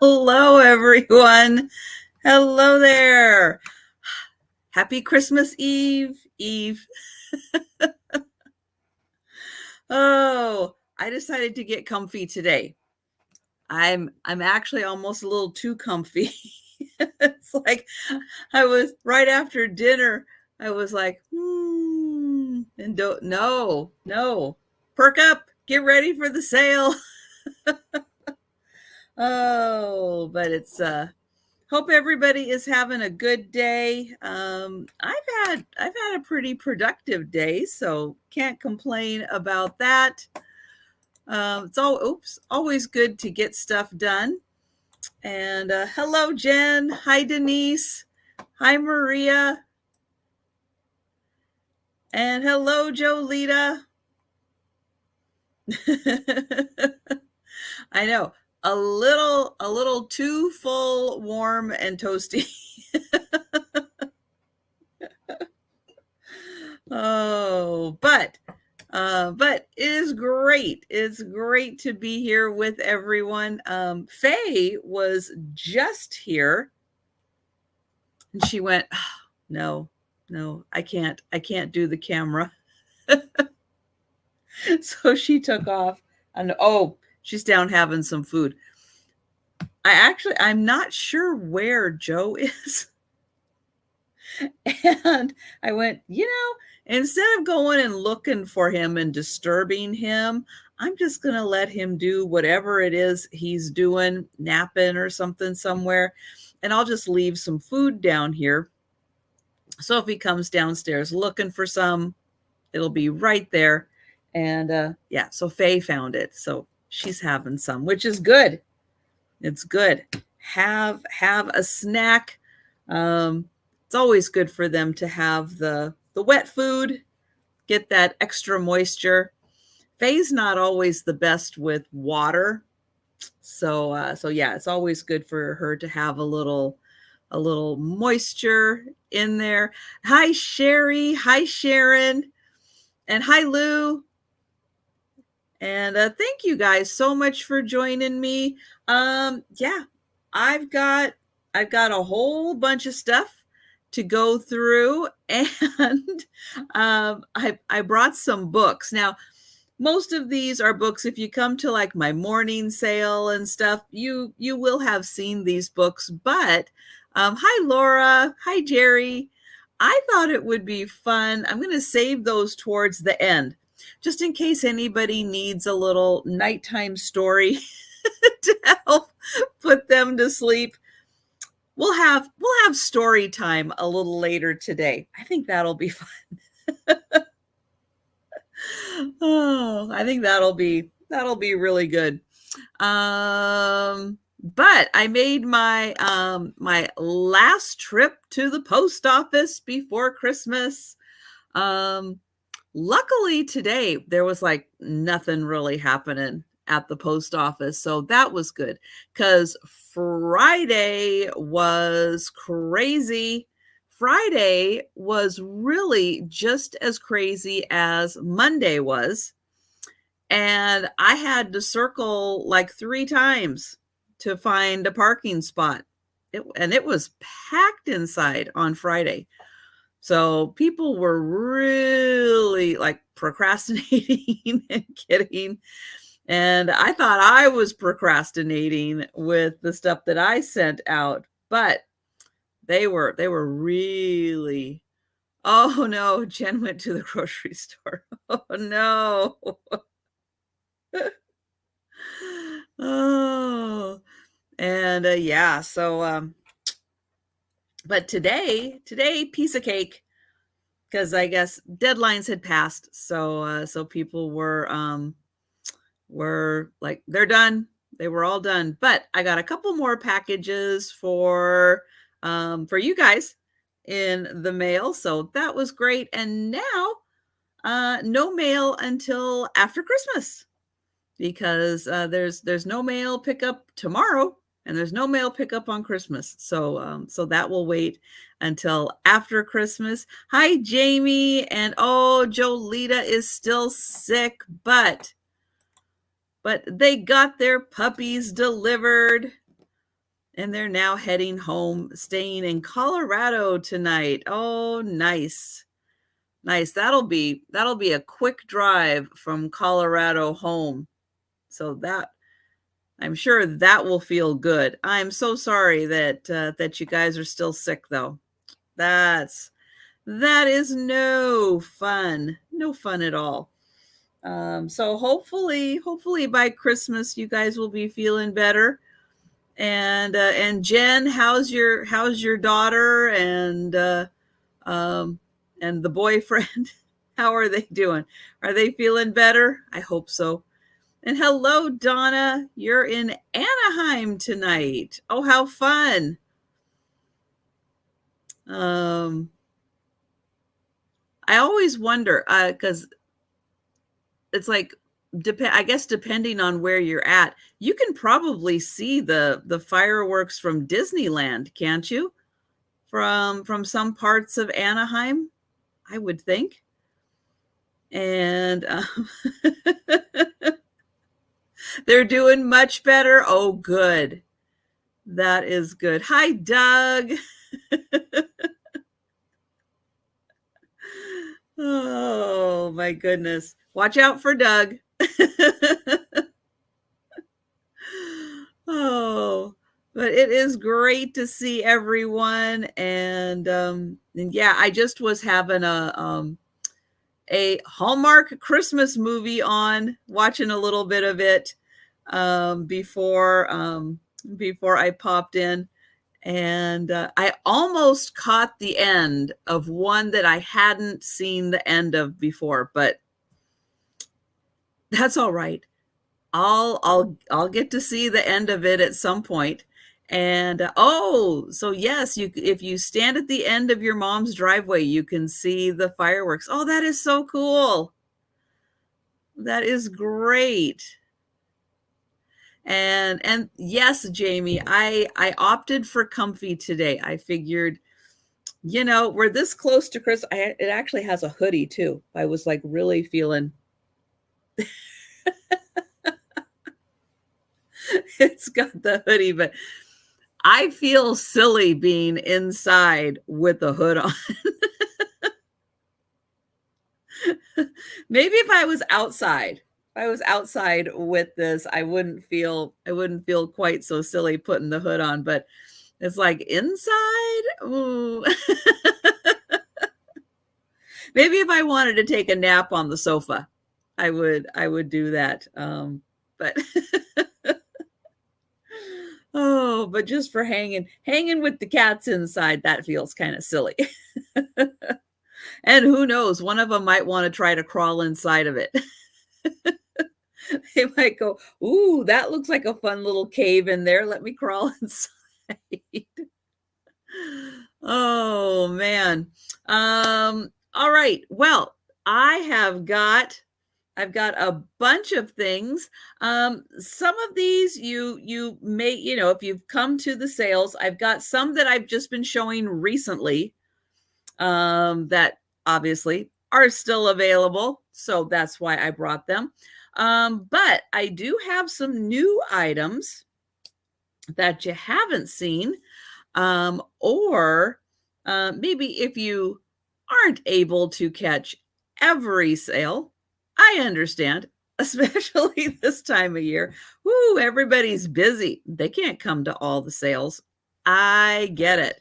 Hello, everyone. Hello there. Happy Christmas Eve. Oh, I decided to get comfy today. I'm actually almost a little too comfy. It's like I was right after dinner. I was like, and don't no. Perk up, get ready for the sale. Oh, but it's hope everybody is having a good day. I've had a pretty productive day, so can't complain about that. Always good to get stuff done. And hello, Jen. Hi, Denise. Hi, Maria. And hello, Jolita. I know, a little too full, warm, and toasty. Oh, but it is great. It's great to be here with everyone. Faye was just here, and she went, "Oh, no, I can't do the camera." So she took off, and she's down having some food. I'm not sure where Joe is. And I went, instead of going and looking for him and disturbing him, I'm just going to let him do whatever it is he's doing, napping or something somewhere. And I'll just leave some food down here. So if he comes downstairs looking for some, it'll be right there. And so Faye found it. So she's having some, which is good. It's good. Have a snack. It's always good for them to have the wet food, get that extra moisture. Faye's not always the best with water. So it's always good for her to have a little moisture in there. Hi, Sherry. Hi, Sharon. And hi, Lou. And thank you guys so much for joining me. I've got a whole bunch of stuff to go through, and I brought some books. Now, most of these are books. If you come to like my morning sale and stuff, you will have seen these books. But hi, Laura. Hi, Jerry. I thought it would be fun. I'm going to save those towards the end, just in case anybody needs a little nighttime story to help put them to sleep. We'll have story time a little later today. I think that'll be fun. Oh, I think that'll be really good. But I made my my last trip to the post office before Christmas. Luckily today there was like nothing really happening at the post office. So that was good, because Friday was crazy. Friday was really just as crazy as Monday was. And I had to circle like 3 times to find a parking spot. It was packed inside on Friday. So people were really like procrastinating and getting. And I thought I was procrastinating with the stuff that I sent out, but they were really. Oh no, Jen went to the grocery store. Oh no. Oh, and but today piece of cake, because I guess deadlines had passed, so people were like, they're done. They were all done. But I got a couple more packages for you guys in the mail, so that was great. And now no mail until after Christmas, because there's no mail pickup tomorrow, and there's no mail pickup on Christmas. So that will wait until after Christmas. Hi, Jamie. And Jolita is still sick, but they got their puppies delivered. And they're now heading home, staying in Colorado tonight. Oh, nice. Nice. That'll be a quick drive from Colorado home. So that I'm sure that will feel good. I'm so sorry that you guys are still sick though. That is no fun. No fun at all. So hopefully by Christmas you guys will be feeling better. And Jen, how's your daughter um and the boyfriend? How are they doing? Are they feeling better? I hope so. And hello, Donna. You're in Anaheim tonight. Oh, how fun. Um, I always wonder, because it's like I guess depending on where you're at, you can probably see the fireworks from Disneyland, can't you? From some parts of Anaheim, I would think. And they're doing much better. Oh, good. That is good. Hi, Doug. Oh, my goodness. Watch out for Doug. Oh, but it is great to see everyone. And yeah, I just was having a Hallmark Christmas movie on, watching a little bit of it before I popped in. And I almost caught the end of one that I hadn't seen the end of before, but that's all right. I'll get to see the end of it at some point. And oh, so yes, if you stand at the end of your mom's driveway, you can see the fireworks. Oh, that is so cool. That is great. And yes, Jamie, I opted for comfy today. I figured, we're this close to Christmas. It actually has a hoodie too. I was like really feeling it's got the hoodie, but I feel silly being inside with a hood on. Maybe if I was outside with this, I wouldn't feel quite so silly putting the hood on, but it's like inside. Ooh. Maybe if I wanted to take a nap on the sofa, I would do that. But oh, but just for hanging with the cats inside, that feels kind of silly. And who knows, one of them might want to try to crawl inside of it. They might go, ooh, that looks like a fun little cave in there. Let me crawl inside. Oh man. All right. Well, I've got a bunch of things. Some of these you may, if you've come to the sales, I've got some that I've just been showing recently that obviously are still available. So that's why I brought them. But I do have some new items that you haven't seen, or maybe if you aren't able to catch every sale, I understand, especially this time of year. Woo, everybody's busy. They can't come to all the sales. I get it.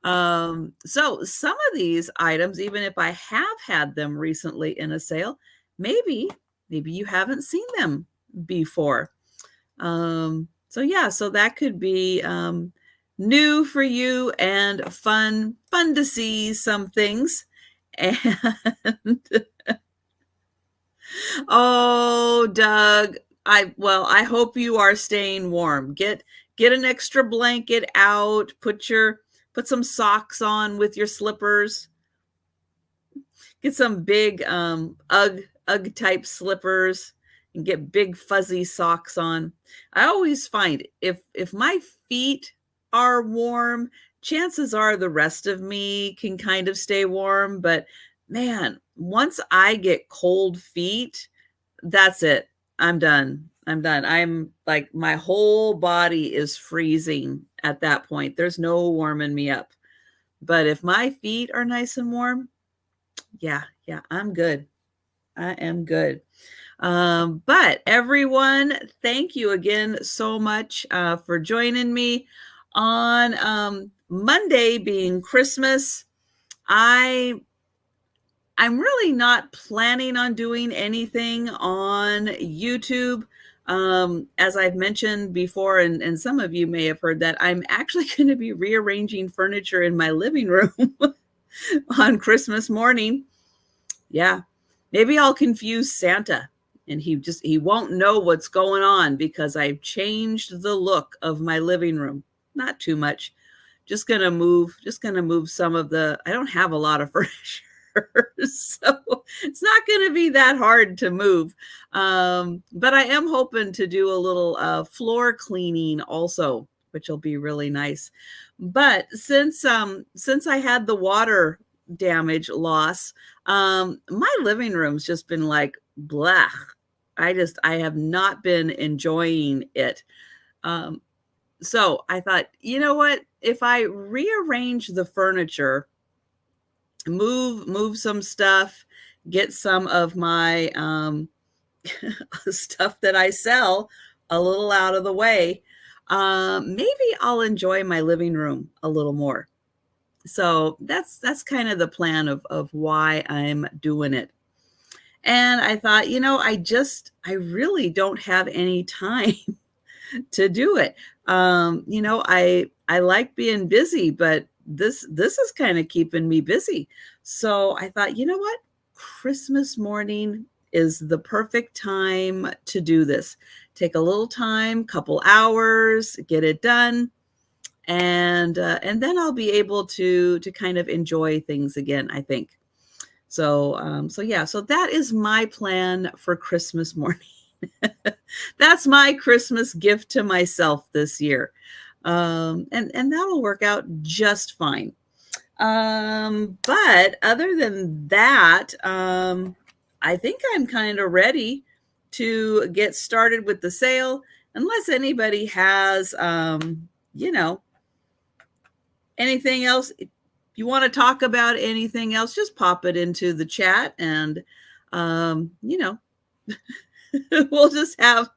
So some of these items, even if I have had them recently in a sale, maybe you haven't seen them before. So yeah, so that could be new for you and fun to see some things. And oh, Doug, I hope you are staying warm. Get an extra blanket out, put some socks on with your slippers. Get some big Ugg type slippers and get big fuzzy socks on. I always find if my feet are warm, chances are the rest of me can kind of stay warm, but man, once I get cold feet, that's it. I'm done. I'm like my whole body is freezing at that point. There's no warming me up. But if my feet are nice and warm, yeah, yeah, I'm good. I am good. But everyone, thank you again so much for joining me on Monday being Christmas. I'm really not planning on doing anything on YouTube. As I've mentioned before, and some of you may have heard that, I'm actually going to be rearranging furniture in my living room on Christmas morning. Yeah, maybe I'll confuse Santa and he won't know what's going on because I've changed the look of my living room. Not too much. Just gonna move some of the, I don't have a lot of furniture. So it's not going to be that hard to move. But I am hoping to do a little floor cleaning also, which will be really nice. But since I had the water damage loss, my living room's just been like blah. I have not been enjoying it. So I thought, you know what? If I rearrange the furniture, move some stuff, get some of my stuff that I sell a little out of the way, maybe I'll enjoy my living room a little more. So that's kind of the plan of why I'm doing it. And I thought, I really don't have any time to do it. I like being busy, but this is kind of keeping me busy. So I thought, you know what? Christmas morning is the perfect time to do this. Take a little time, couple hours, get it done, and then I'll be able to kind of enjoy things again, I think. So yeah, so that is my plan for Christmas morning. That's my Christmas gift to myself this year. And that'll work out just fine. But other than that, I think I'm kind of ready to get started with the sale, unless anybody has, anything else. If you want to talk about anything else, just pop it into the chat and, we'll just have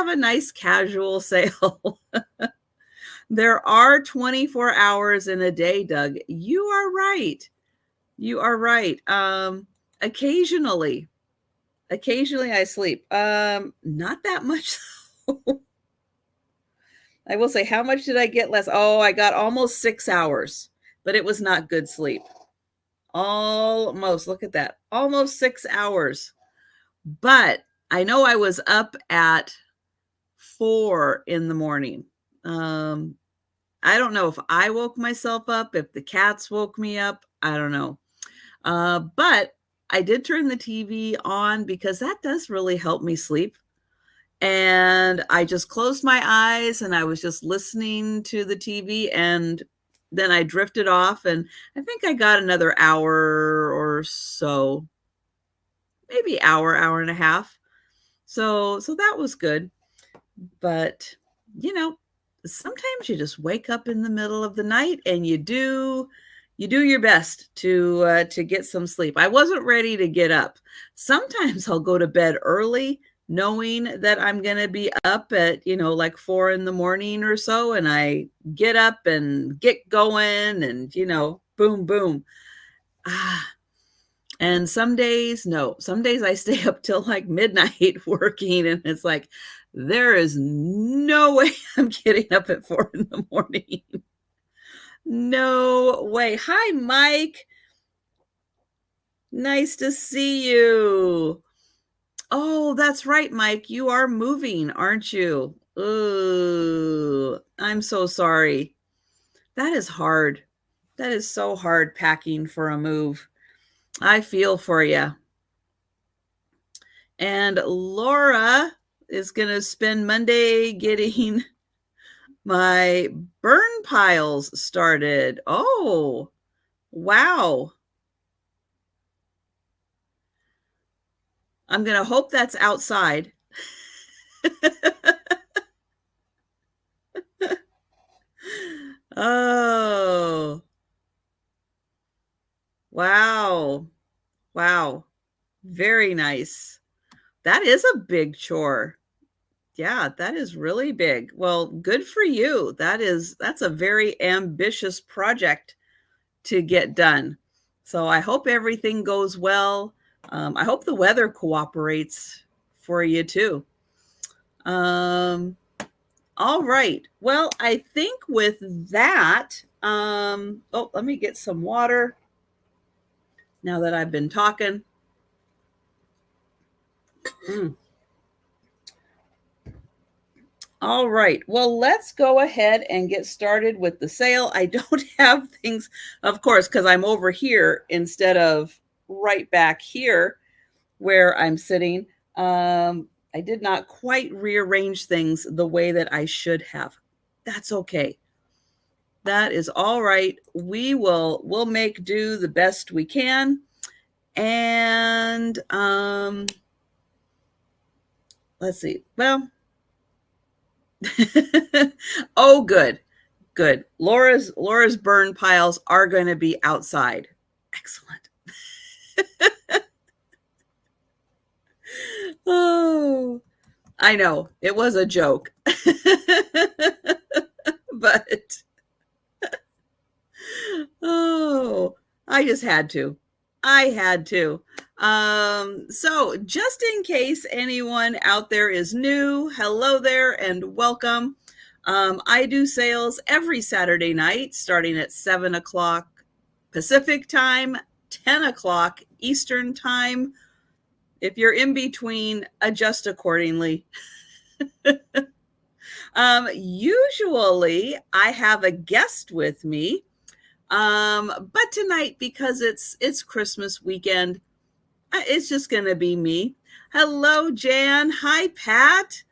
a nice casual sale. There are 24 hours in a day, Doug. You are right. You are right. Occasionally I sleep. Not that much. I will say, how much did I get less? Oh, I got almost 6 hours, but it was not good sleep. Almost, look at that. Almost 6 hours. But I know I was up at 4 in the morning. I don't know if I woke myself up, if the cats woke me up. I don't know. But I did turn the TV on because that does really help me sleep. And I just closed my eyes and I was just listening to the TV, and then I drifted off, and I think I got another hour or so, maybe hour and a half. So that was good. But, sometimes you just wake up in the middle of the night and you do your best to get some sleep. I wasn't ready to get up. Sometimes I'll go to bed early knowing that I'm going to be up at, like 4 in the morning or so, and I get up and get going and, boom, boom. And some days, no, some days I stay up till like midnight working, and it's like, there is no way I'm getting up at 4 in the morning. No way. Hi, Mike. Nice to see you. Oh, that's right, Mike. You are moving, aren't you? Ooh, I'm so sorry. That is hard. That is so hard, packing for a move. I feel for you. And Laura is going to spend Monday getting my burn piles started. Oh, wow. I'm going to hope that's outside. Oh, wow. Wow. Very nice. That is a big chore. Yeah, that is really big. Well, good for you. That's a very ambitious project to get done. So I hope everything goes well. I hope the weather cooperates for you too. Um, all right. Well, I think with that, oh, let me get some water now that I've been talking. Mm. All right. Well, let's go ahead and get started with the sale. I don't have things, of course, because I'm over here instead of right back here where I'm sitting. I did not quite rearrange things the way that I should have. That's okay. That is all right. We'll make do the best we can. And let's see. Well, oh, good. Good. Laura's burn piles are going to be outside. Excellent. Oh, I know. It was a joke. But oh, I just had to. I had to. So just in case anyone out there is new, hello there and welcome. I do sales every Saturday night starting at 7 o'clock Pacific time, 10 o'clock Eastern time. If you're in between, adjust accordingly. Usually I have a guest with me. But tonight, because it's Christmas weekend, it's just gonna be me. Hello, Jan. Hi, Pat.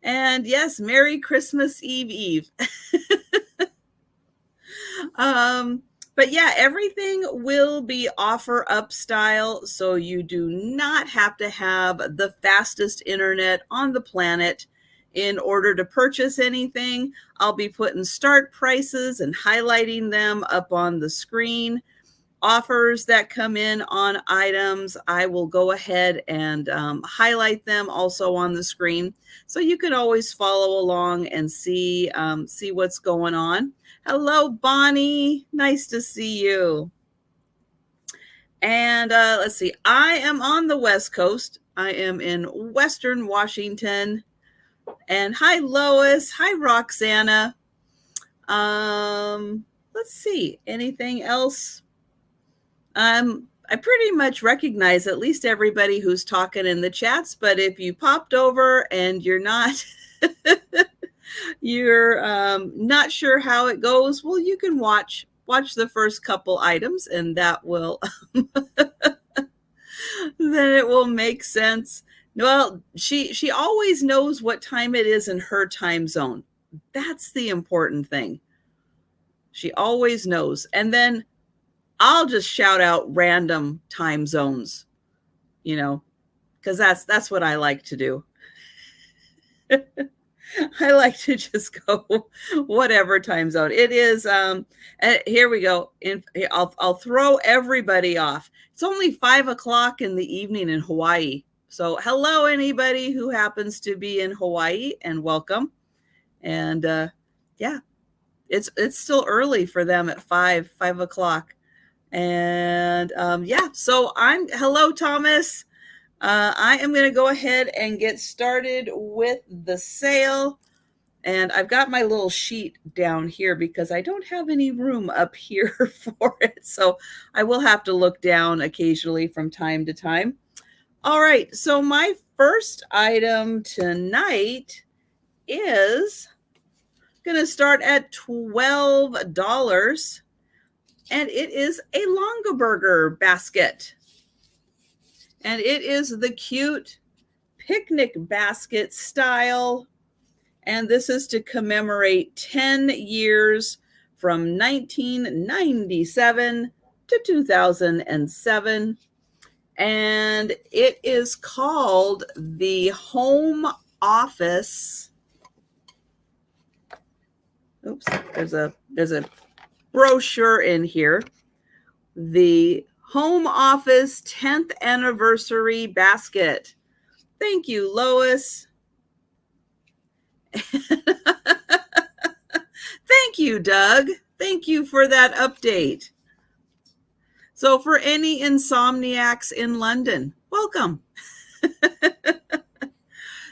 And yes, Merry Christmas Eve. But yeah, everything will be offer up style, so you do not have to have the fastest internet on the planet in order to purchase anything. I'll be putting start prices and highlighting them up on the screen. Offers that come in on items, I will go ahead and highlight them also on the screen, so you can always follow along and see what's going on. Hello, Bonnie. Nice to see you. And let's see. I am on the West Coast. I am in Western Washington. And hi, Lois. Hi, Roxana. Let's see. Anything else? I pretty much recognize at least everybody who's talking in the chats, but if you popped over and you're not you're not sure how it goes, well, you can watch the first couple items and that will then it will make sense. Well, she always knows what time it is in her time zone. That's the important thing. She always knows. And then I'll just shout out random time zones, because that's what I like to do. I like to just go whatever time zone it is. Here we go. I'll throw everybody off. It's only 5 o'clock in the evening in Hawaii. So hello, anybody who happens to be in Hawaii, and welcome. And yeah, it's still early for them at 5 o'clock. And yeah, so hello, Thomas. I am going to go ahead and get started with the sale. And I've got my little sheet down here because I don't have any room up here for it. So I will have to look down occasionally from time to time. All right, so my first item tonight is going to start at $12. And it is a Longaberger basket. And it is the cute picnic basket style. And this is to commemorate 10 years from 1997 to 2007. And it is called the Home Office. oops, there's a brochure in here. The home office 10th anniversary basket. Thank you, Lois. Thank you, Doug. Thank you for that update. So for any insomniacs in London, welcome.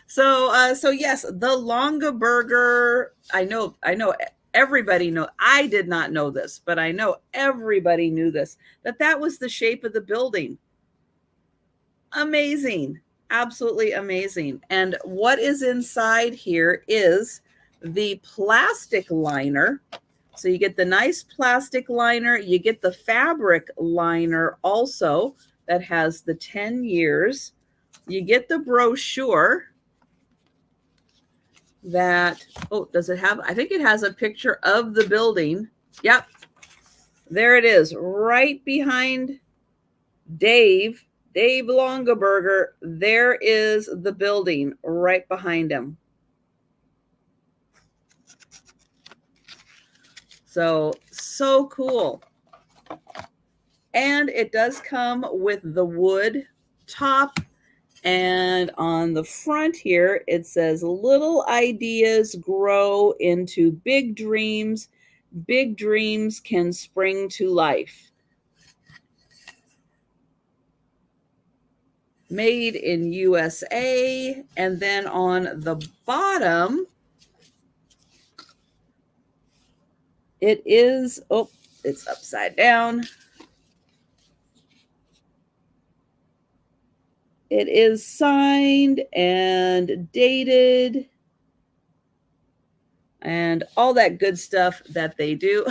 So yes, the Longaberger. I know everybody know. I did not know this, but I know everybody knew this. That was the shape of the building. Amazing, absolutely amazing. And what is inside here is the plastic liner. So you get the nice plastic liner. You get the fabric liner also that has the 10 years. You get the brochure that, oh, does it have, I think it has a picture of the building. Yep. There it is, right behind Dave Longaberger. There is the building right behind him. So cool. And it does come with the wood top. And on the front here, it says, little ideas grow into big dreams. Big dreams can spring to life. Made in USA. And then on the bottom, it is, oh, it's upside down. It is signed and dated and all that good stuff that they do.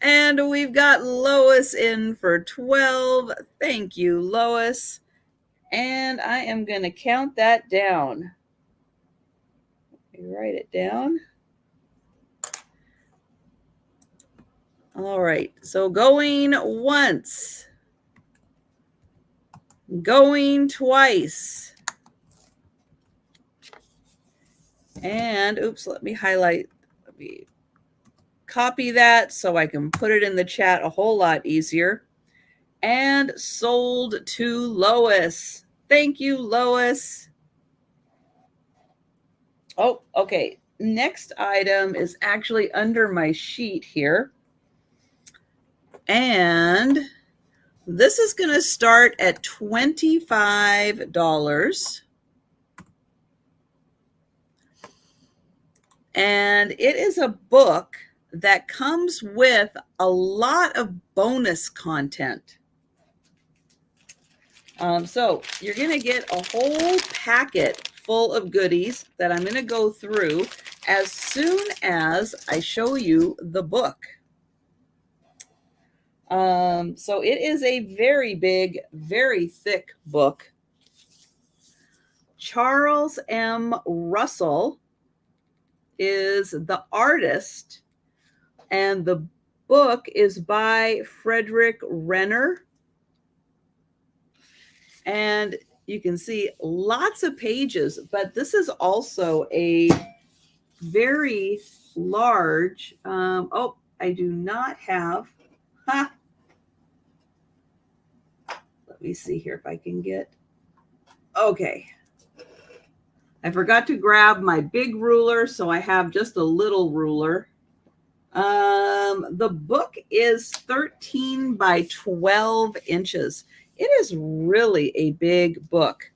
And we've got Lois in for 12. Thank you, Lois. And I am going to count that down. Let me write it down. All right. So going once. Going twice. And oops, let me highlight. Let me copy that so I can put it in the chat a whole lot easier. And sold to Lois. Thank you, Lois. Oh, okay. Next item is actually under my sheet here. And this is going to start at $25. And it is a book that comes with a lot of bonus content. So you're going to get a whole packet full of goodies that I'm going to go through as soon as I show you the book. So it is a very big, very thick book. Charles M. Russell is the artist, and the book is by Frederick Renner. And you can see lots of pages, but this is also a very large, oh, I do not have, let me see here if I can get, okay. I forgot to grab my big ruler, so I have just a little ruler. The book is 13 by 12 inches. It is really a big book.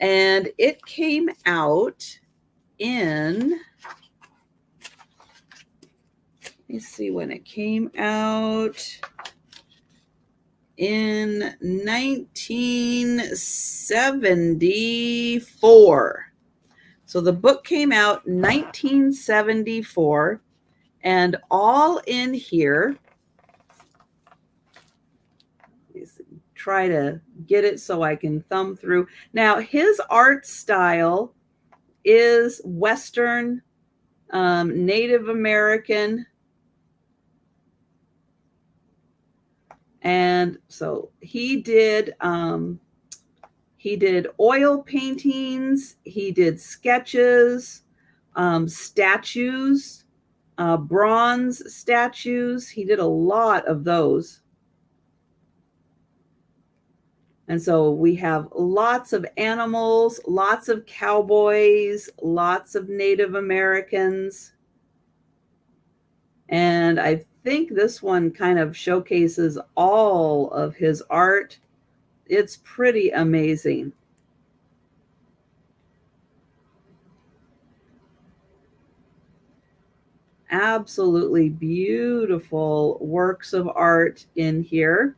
And it came out in, let me see when it came out, in 1974. So the book came out 1974, and all in here, try to get it so I can thumb through. Now, his art style is Western, Native American. And so he did oil paintings, he did sketches, Statues, bronze statues. He did a lot of those. And so we have lots of animals, lots of cowboys, lots of Native Americans. And I think this one kind of showcases all of his art. It's pretty amazing. Absolutely beautiful works of art in here.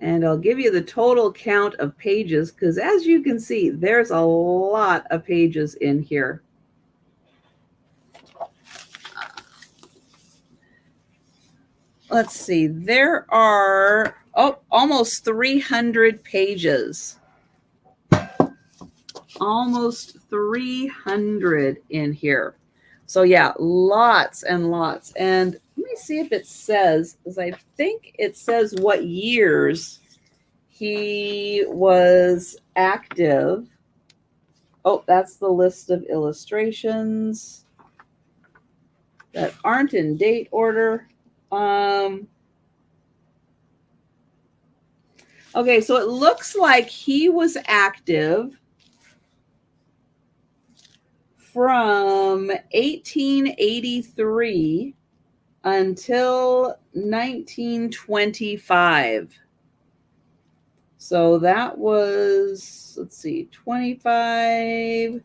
And I'll give you the total count of pages because as you can see, there's a lot of pages in here. Let's see, there are almost 300 pages. Almost 300 in here. So yeah, lots and lots. And let me see if it says, because I think it says what years he was active. Oh, that's the list of illustrations that aren't in date order. Okay, so it looks like he was active from 1883 until 1925. So that was, let's see, 25,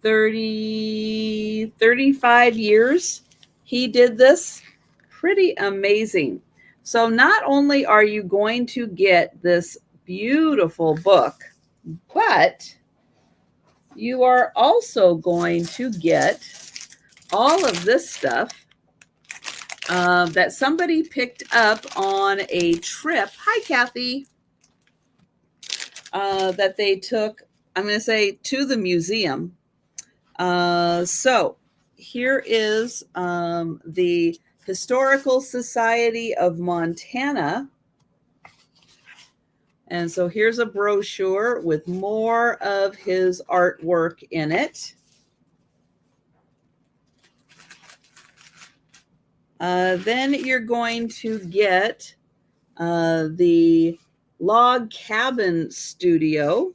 30, 35 years he did this. Pretty amazing. So not only are you going to get this beautiful book, but you are also going to get all of this stuff that somebody picked up on a trip. Hi, Kathy. That they took, I'm going to say, to the museum. So here is the Historical Society of Montana. And so here's a brochure with more of his artwork in it. Then you're going to get the Log Cabin Studio,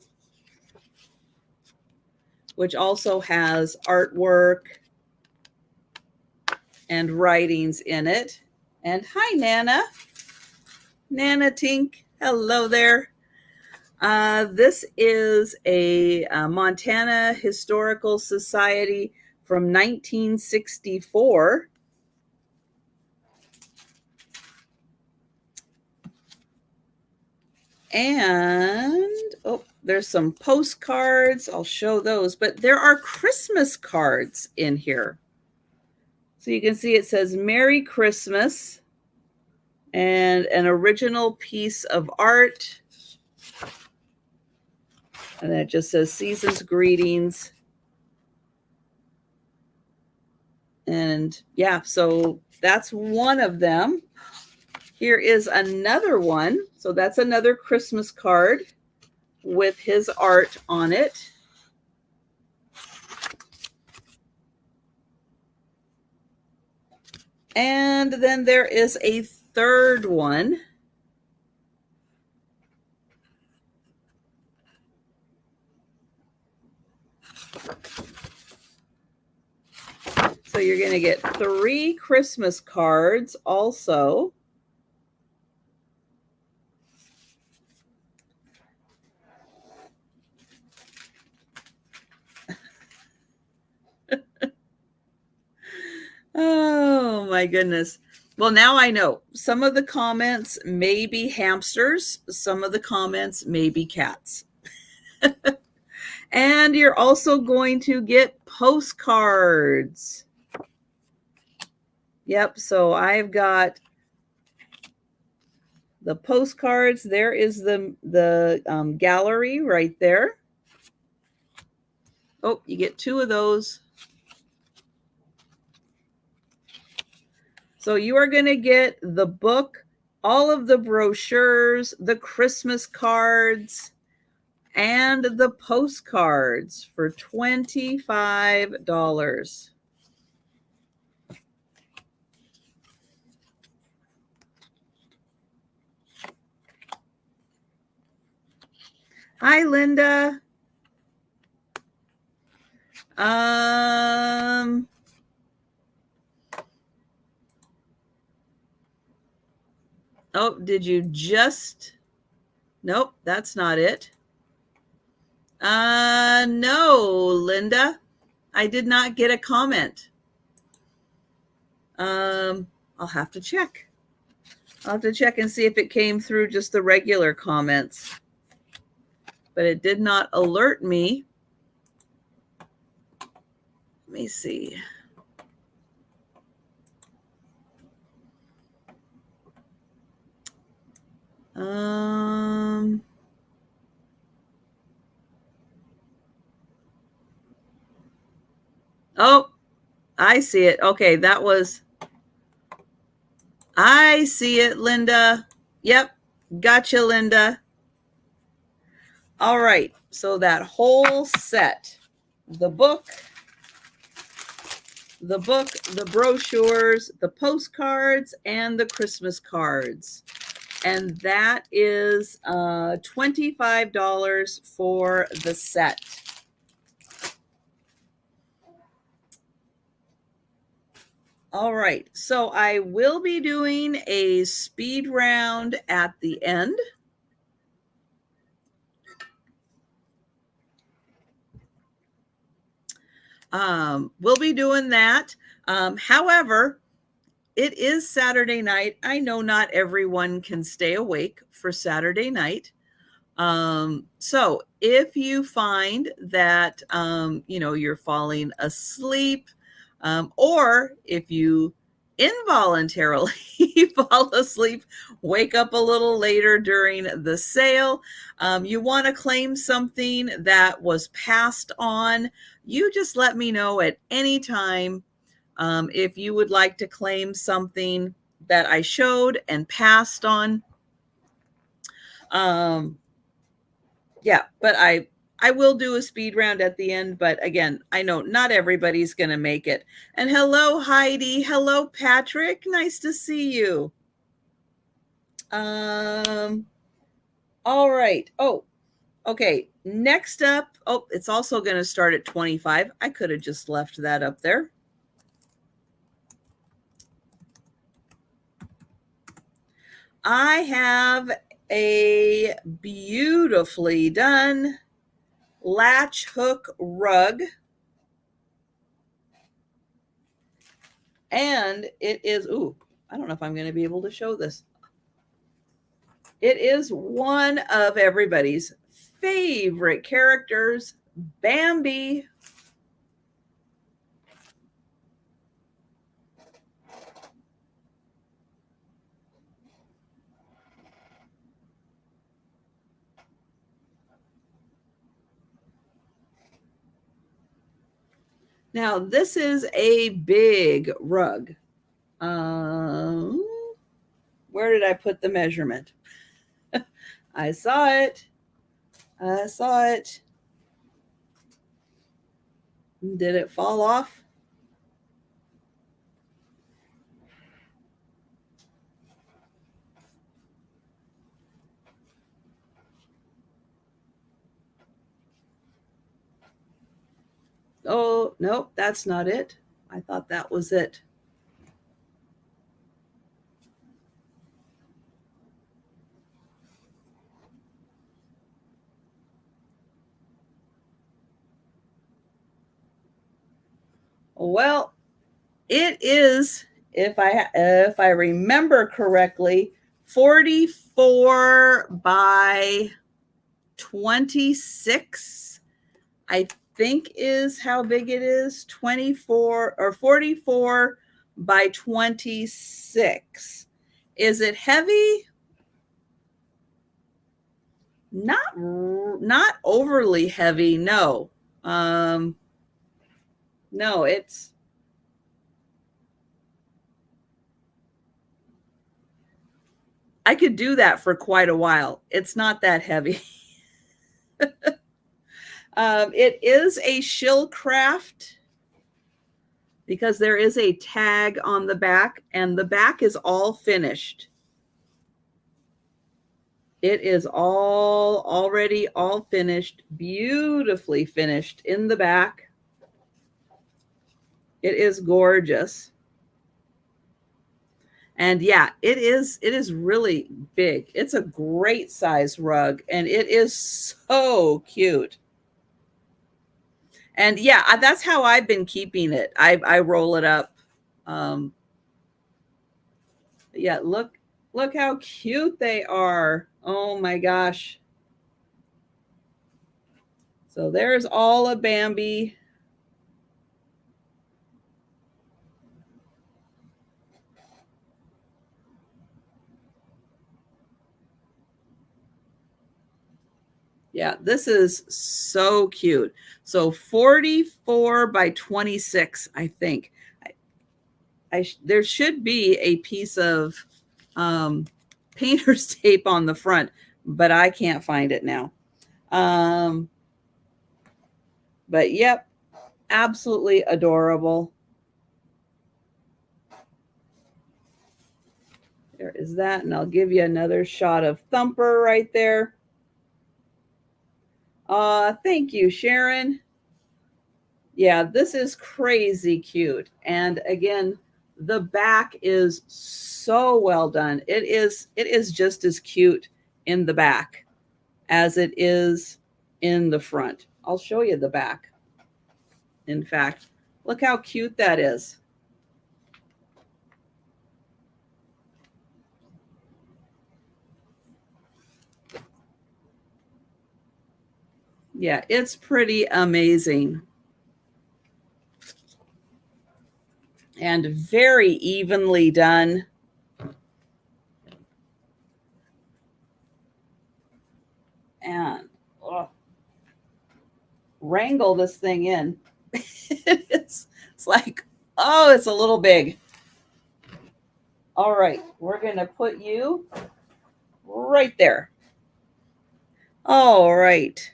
which also has artwork and writings in it. And hi, Nana. Nana Tink. Hello there. This is a Montana Historical Society from 1964. And, there's some postcards. I'll show those. But there are Christmas cards in here. So you can see it says Merry Christmas and an original piece of art. And then it just says Season's Greetings. And yeah, so that's one of them. Here is another one. So that's another Christmas card with his art on it. And then there is a third one. So you're going to get 3 Christmas cards also. Oh my goodness. Well, now I know some of the comments may be hamsters. Some of the comments may be cats. And you're also going to get postcards. Yep. So I've got the postcards. There is the gallery right there. Oh, you get 2 of those. So you are going to get the book all of the brochures, the Christmas cards, and the postcards for $25. Hi, Linda. Oh, did you just? Nope, that's not it. No, Linda. I did not get a comment. I'll have to check. I'll have to check and see if it came through just the regular comments. But it did not alert me. Let me see. Oh, I see it. Okay, that was, I see it, Linda. Yep, gotcha, Linda. All right, so that whole set, the book, the brochures, the postcards, and the Christmas cards. And that is $25 for the set. All right, so I will be doing a speed round at the end. We'll be doing that. However, it is Saturday night. I know not everyone can stay awake for Saturday night. So if you find that, you're falling asleep, or if you involuntarily fall asleep, wake up a little later during the sale, you want to claim something that was passed on, you just let me know at any time. If you would like to claim something that I showed and passed on. Yeah, but I will do a speed round at the end, but again, I know not everybody's going to make it. And hello, Heidi. Hello, Patrick. Nice to see you. All right. Oh, okay. Next up, oh, it's also going to start at 25. I could have just left that up there. I have a beautifully done latch hook rug. And it is, ooh, I don't know if I'm going to be able to show this. It is one of everybody's favorite characters, Bambi. Now, this is a big rug. Where did I put the measurement? I saw it. I saw it. Did it fall off? Oh, nope, that's not it. I thought that was it. Well, it is, if I remember correctly, 44 by 26. I think is how big it is. 24 or 44 by 26. Is it heavy? Not overly heavy. No. No, it's I could do that for quite a while. It's not that heavy. It is a shill craft because there is a tag on the back, and the back is all finished. It is already all finished, beautifully finished in the back. It is gorgeous. And yeah, it is really big. It's a great size rug, and it is so cute. And yeah, that's how I've been keeping it. I roll it up. Yeah, look how cute they are. Oh my gosh. So there's all of Bambi. Yeah, this is so cute. So 44 by 26, I think. There should be a piece of painter's tape on the front, but I can't find it now. But yep, absolutely adorable. There is that, and I'll give you another shot of Thumper right there. Thank you, Sharon. Yeah, this is crazy cute. And again, the back is so well done. It is just as cute in the back as it is in the front. I'll show you the back. In fact, look how cute that is. Yeah, it's pretty amazing. And very evenly done. And wrangle this thing in. it's like, oh, it's a little big. All right, we're going to put you right there. All right.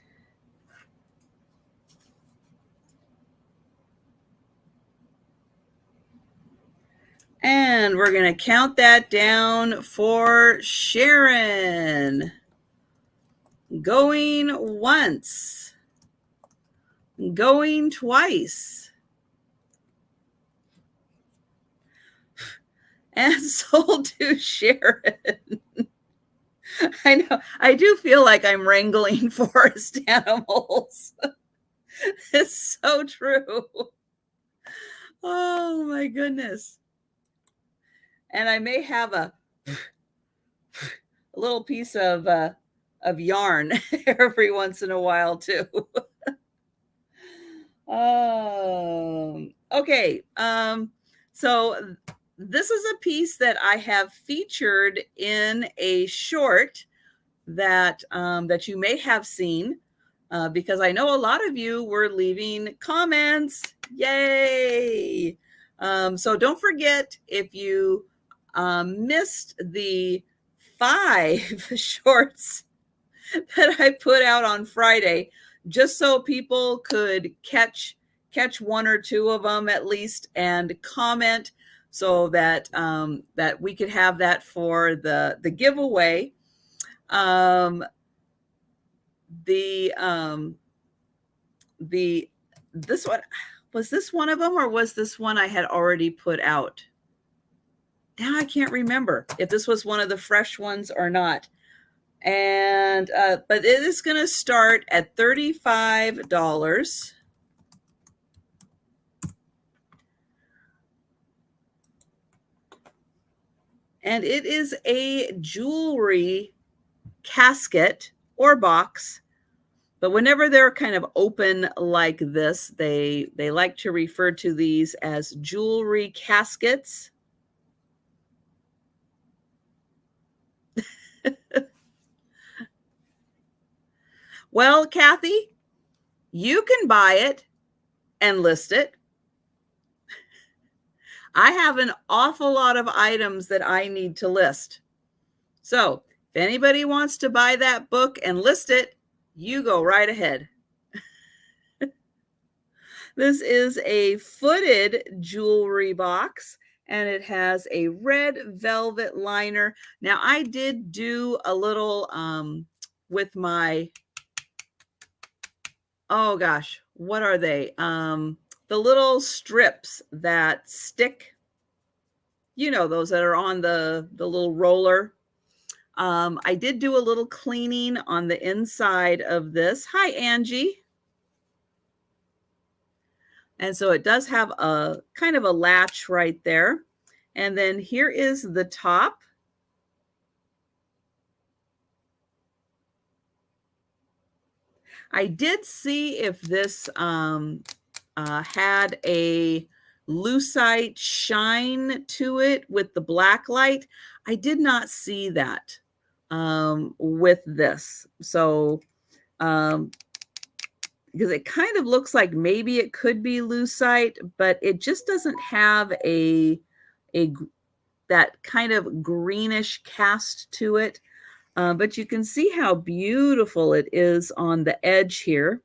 And we're going to count that down for Sharon. Going once. Going twice. And sold to Sharon. I know. I do feel like I'm wrangling forest animals. It's so true. Oh my goodness. And I may have a little piece of yarn every once in a while too. Okay. So this is a piece that I have featured in a short that that you may have seen because I know a lot of you were leaving comments. Yay! So don't forget, if you missed the 5 shorts that I put out on Friday, just so people could catch 1 or 2 of them at least and comment, so that that we could have that for the giveaway. This one, was this one of them, or was this one I had already put out? Now I can't remember if this was one of the fresh ones or not. And but it is going to start at $35. And it is a jewelry casket or box. But whenever they're kind of open like this, they like to refer to these as jewelry caskets. Well, Kathy, you can buy it and list it. I have an awful lot of items that I need to list. So if anybody wants to buy that book and list it, you go right ahead. This is a footed jewelry box, and it has a red velvet liner. Now, I did do a little with my, oh gosh, what are they? The little strips that stick, you know, those that are on the little roller. I did do a little cleaning on the inside of this. Hi, Angie. And so it does have a kind of a latch right there. And then here is the top. I did see if this had a lucite shine to it with the black light. I did not see that with this. So, because it kind of looks like maybe it could be lucite, but it just doesn't have that kind of greenish cast to it. But you can see how beautiful it is on the edge here.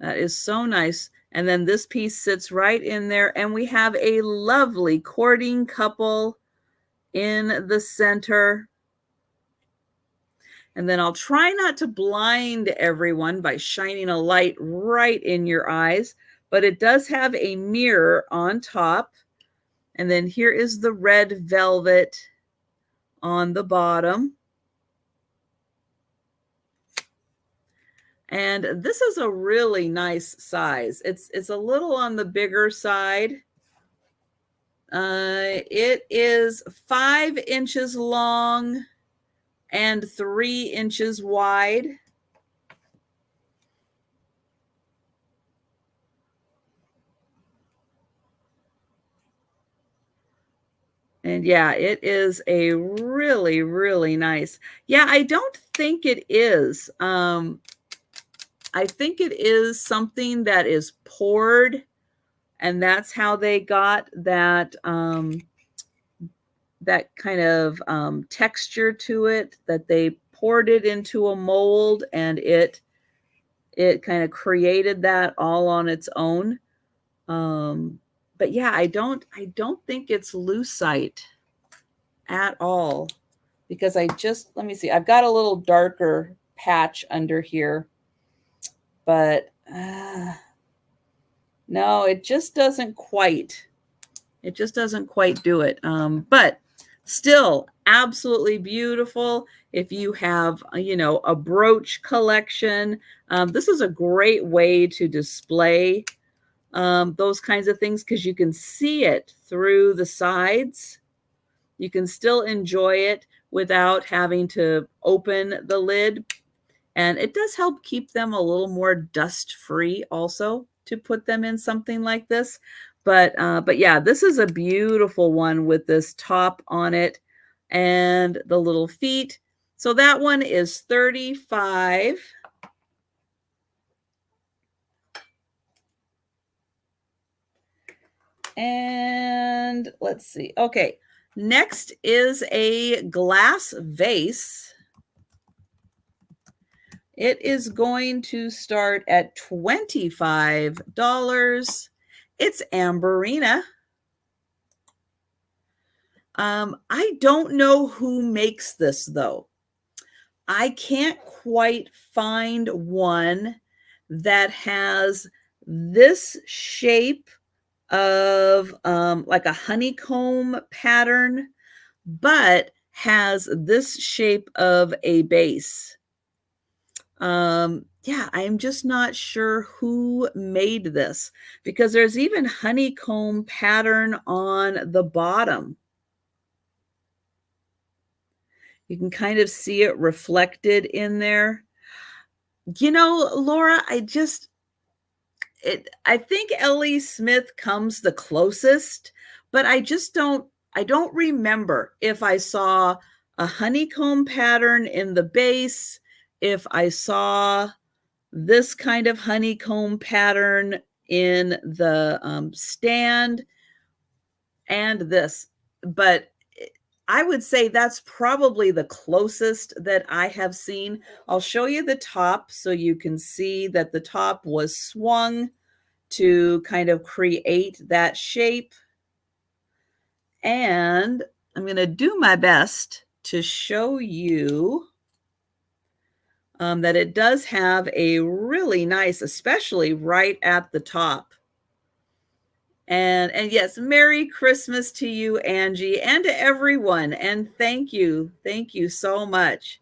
That is so nice. And then this piece sits right in there, and we have a lovely courting couple in the center. And then I'll try not to blind everyone by shining a light right in your eyes, but it does have a mirror on top. And then here is the red velvet on the bottom. And this is a really nice size. It's a little on the bigger side. It is 5 inches long and 3 inches wide. And yeah, it is a really, really nice. Yeah, I don't think it is. I think it is something that is poured, and that's how they got that that kind of texture to it, that they poured it into a mold, and it kind of created that all on its own. But yeah, I don't think it's lucite at all, because let me see, I've got a little darker patch under here, but no, it just doesn't quite do it. But still absolutely beautiful. If you have, you know, a brooch collection, this is a great way to display those kinds of things, because you can see it through the sides. You can still enjoy it without having to open the lid. And it does help keep them a little more dust free also, to put them in something like this. But yeah, this is a beautiful one with this top on it and the little feet. So that one is $35. And let's see. Okay, next is a glass vase. It is going to start at $25. It's Amberina. I don't know who makes this, though. I can't quite find one that has this shape of like a honeycomb pattern, but has this shape of a base. Yeah, I'm just not sure who made this, because there's even honeycomb pattern on the bottom. You can kind of see it reflected in there. You know, Laura, I think Ellie Smith comes the closest, but I don't remember if I saw a honeycomb pattern in the base, if I saw this kind of honeycomb pattern in the stand, and this, but I would say that's probably the closest that I have seen. I'll show you the top so you can see that the top was swung to kind of create that shape. And I'm going to do my best to show you that it does have a really nice, especially right at the top. And yes, Merry Christmas to you, Angie, and to everyone. And thank you. Thank you so much.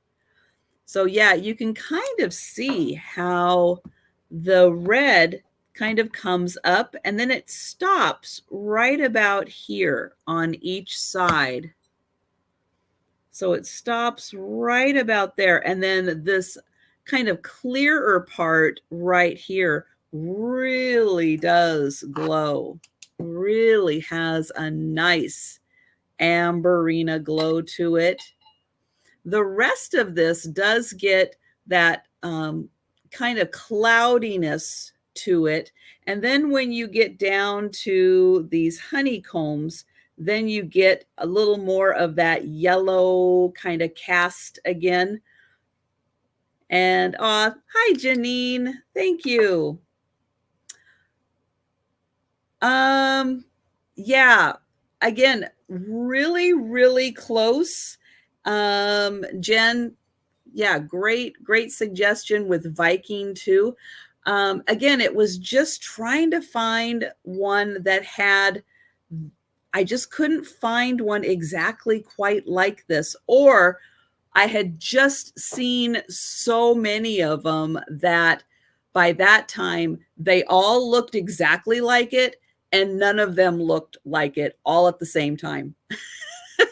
So yeah, you can kind of see how the red kind of comes up and then it stops right about here on each side. So it stops right about there. And then this kind of clearer part right here really does glow, really has a nice amberina glow to it. The rest of this does get that kind of cloudiness to it. And then when you get down to these honeycombs, then you get a little more of that yellow kind of cast again. And hi, Janine. Thank you. Yeah, again, really, really close. Jen, yeah, great suggestion with Viking too. Again, it was just trying to find one that had, I just couldn't find one exactly quite like this, or I had just seen so many of them that by that time they all looked exactly like it and none of them looked like it all at the same time.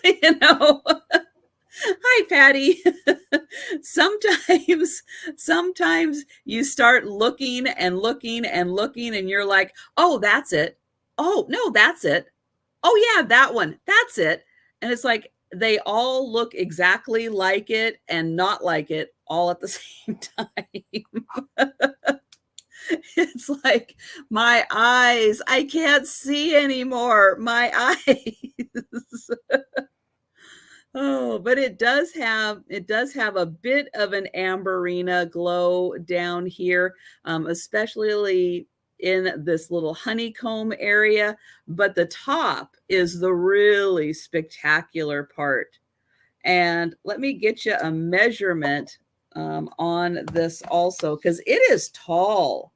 You know? Hi, Patty. sometimes you start looking and looking and looking and you're like, oh, that's it. Oh, no, that's it. Oh, yeah, that one. That's it. And it's like they all look exactly like it and not like it all at the same time. It's like my eyes, I can't see anymore. My eyes. Oh, but it does have a bit of an amberina glow down here, especially in this little honeycomb area. But the top is the really spectacular part. And let me get you a measurement on this also, because it is tall.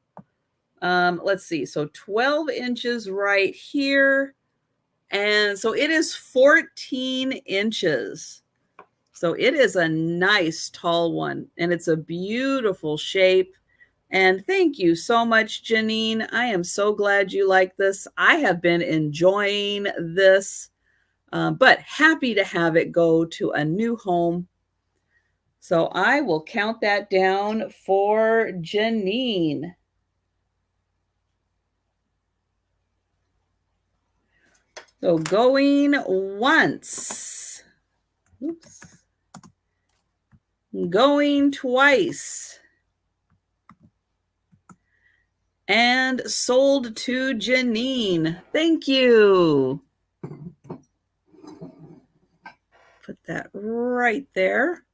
Let's see. So 12 inches right here. And so it is 14 inches. So it is a nice tall one and it's a beautiful shape. And thank you so much, Janine. I am so glad you like this. I have been enjoying this, but happy to have it go to a new home. So I will count that down for Janine. So going once. Oops. Going twice. And sold to Janine. Thank you. Put that right there.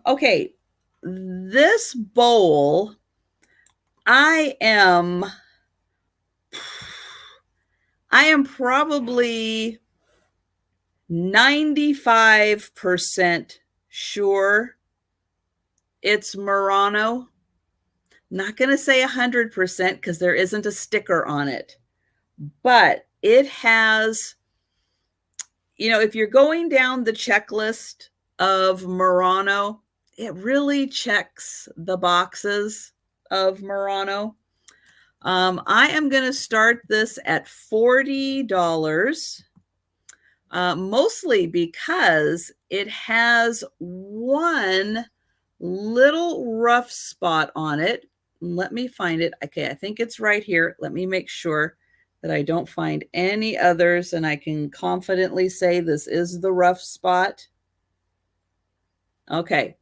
Okay. This bowl, I am probably 95% sure it's Murano. Not going to say 100% because there isn't a sticker on it, but it has, you know, if you're going down the checklist of Murano, it really checks the boxes of Murano. I am going to start this at $40, mostly because it has one little rough spot on it. Let me find it. Okay, I think it's right here. Let me make sure that I don't find any others, and I can confidently say this is the rough spot. Okay.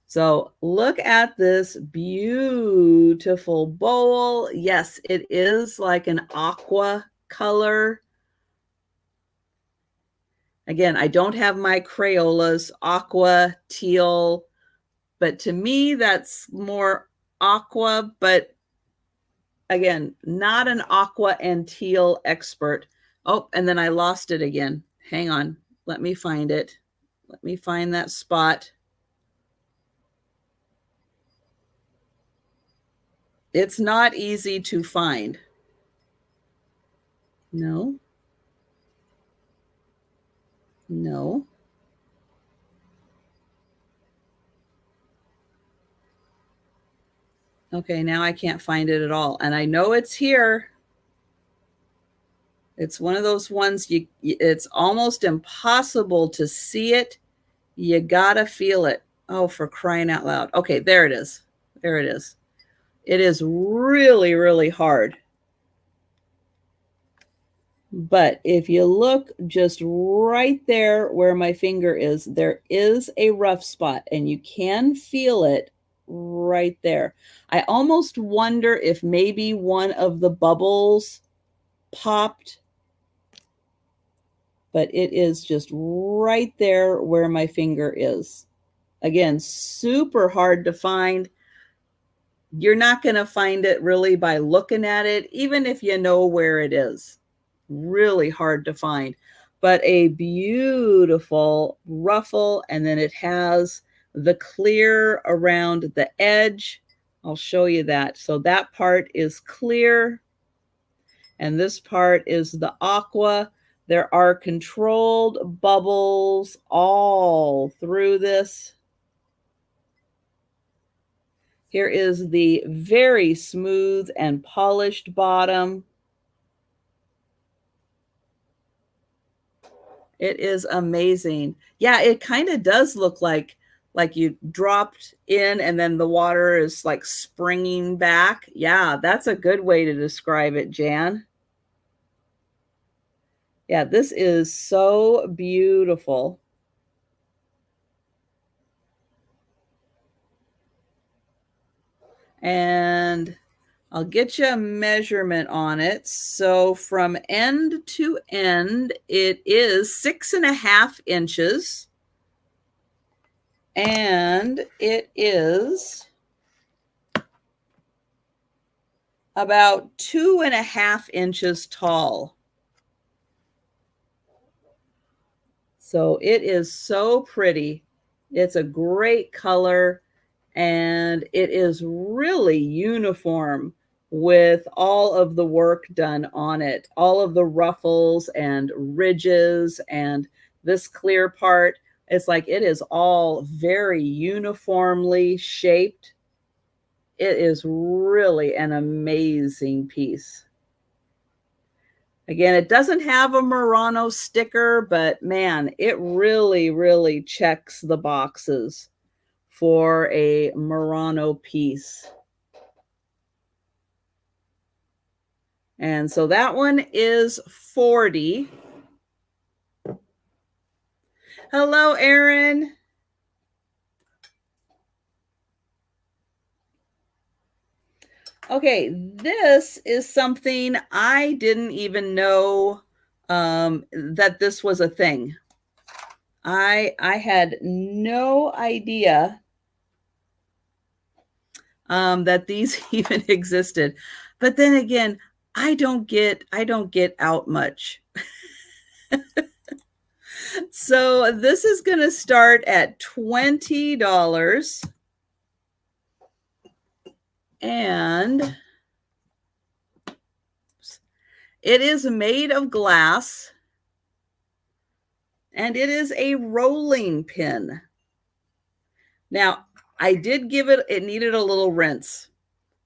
So look at this beautiful bowl. Yes, it is like an aqua color. Again, I don't have my Crayolas, aqua, teal, but to me, that's more aqua, but again, not an aqua and teal expert. Oh, and then I lost it again. Hang on. Let me find it. Let me find that spot. It's not easy to find. No. No. Okay, now I can't find it at all. And I know it's here. It's one of those ones it's almost impossible to see it. You gotta feel it. Oh, for crying out loud. Okay, there it is. There it is. It is really, really hard. But if you look just right there where my finger is, there is a rough spot and you can feel it right there. I almost wonder if maybe one of the bubbles popped, but it is just right there where my finger is. Again, super hard to find. You're not going to find it really by looking at it, even if you know where it is. Really hard to find, but a beautiful ruffle. And then it has the clear around the edge. I'll show you that. So that part is clear and this part is the aqua. There are controlled bubbles all through this. Here is the very smooth and polished bottom. It is amazing. Yeah, it kind of does look like you dropped in and then the water is like springing back. Yeah, that's a good way to describe it, Jan. Yeah, this is so beautiful. And I'll get you a measurement on it. So from end to end, it is 6.5 inches. And it is about 2.5 inches tall. So it is so pretty. It's a great color and it is really uniform with all of the work done on it, all of the ruffles and ridges and this clear part. It's like it is all very uniformly shaped. It is really an amazing piece. Again, it doesn't have a Murano sticker, but man, it really, really checks the boxes for a Murano piece. And so that one is 40. Hello, Erin. Okay, this is something I didn't even know that this was a thing. I had no idea that these even existed. But then again, I don't get out much. So this is going to start at $20. And it is made of glass. And it is a rolling pin. Now, I did give it, it needed a little rinse.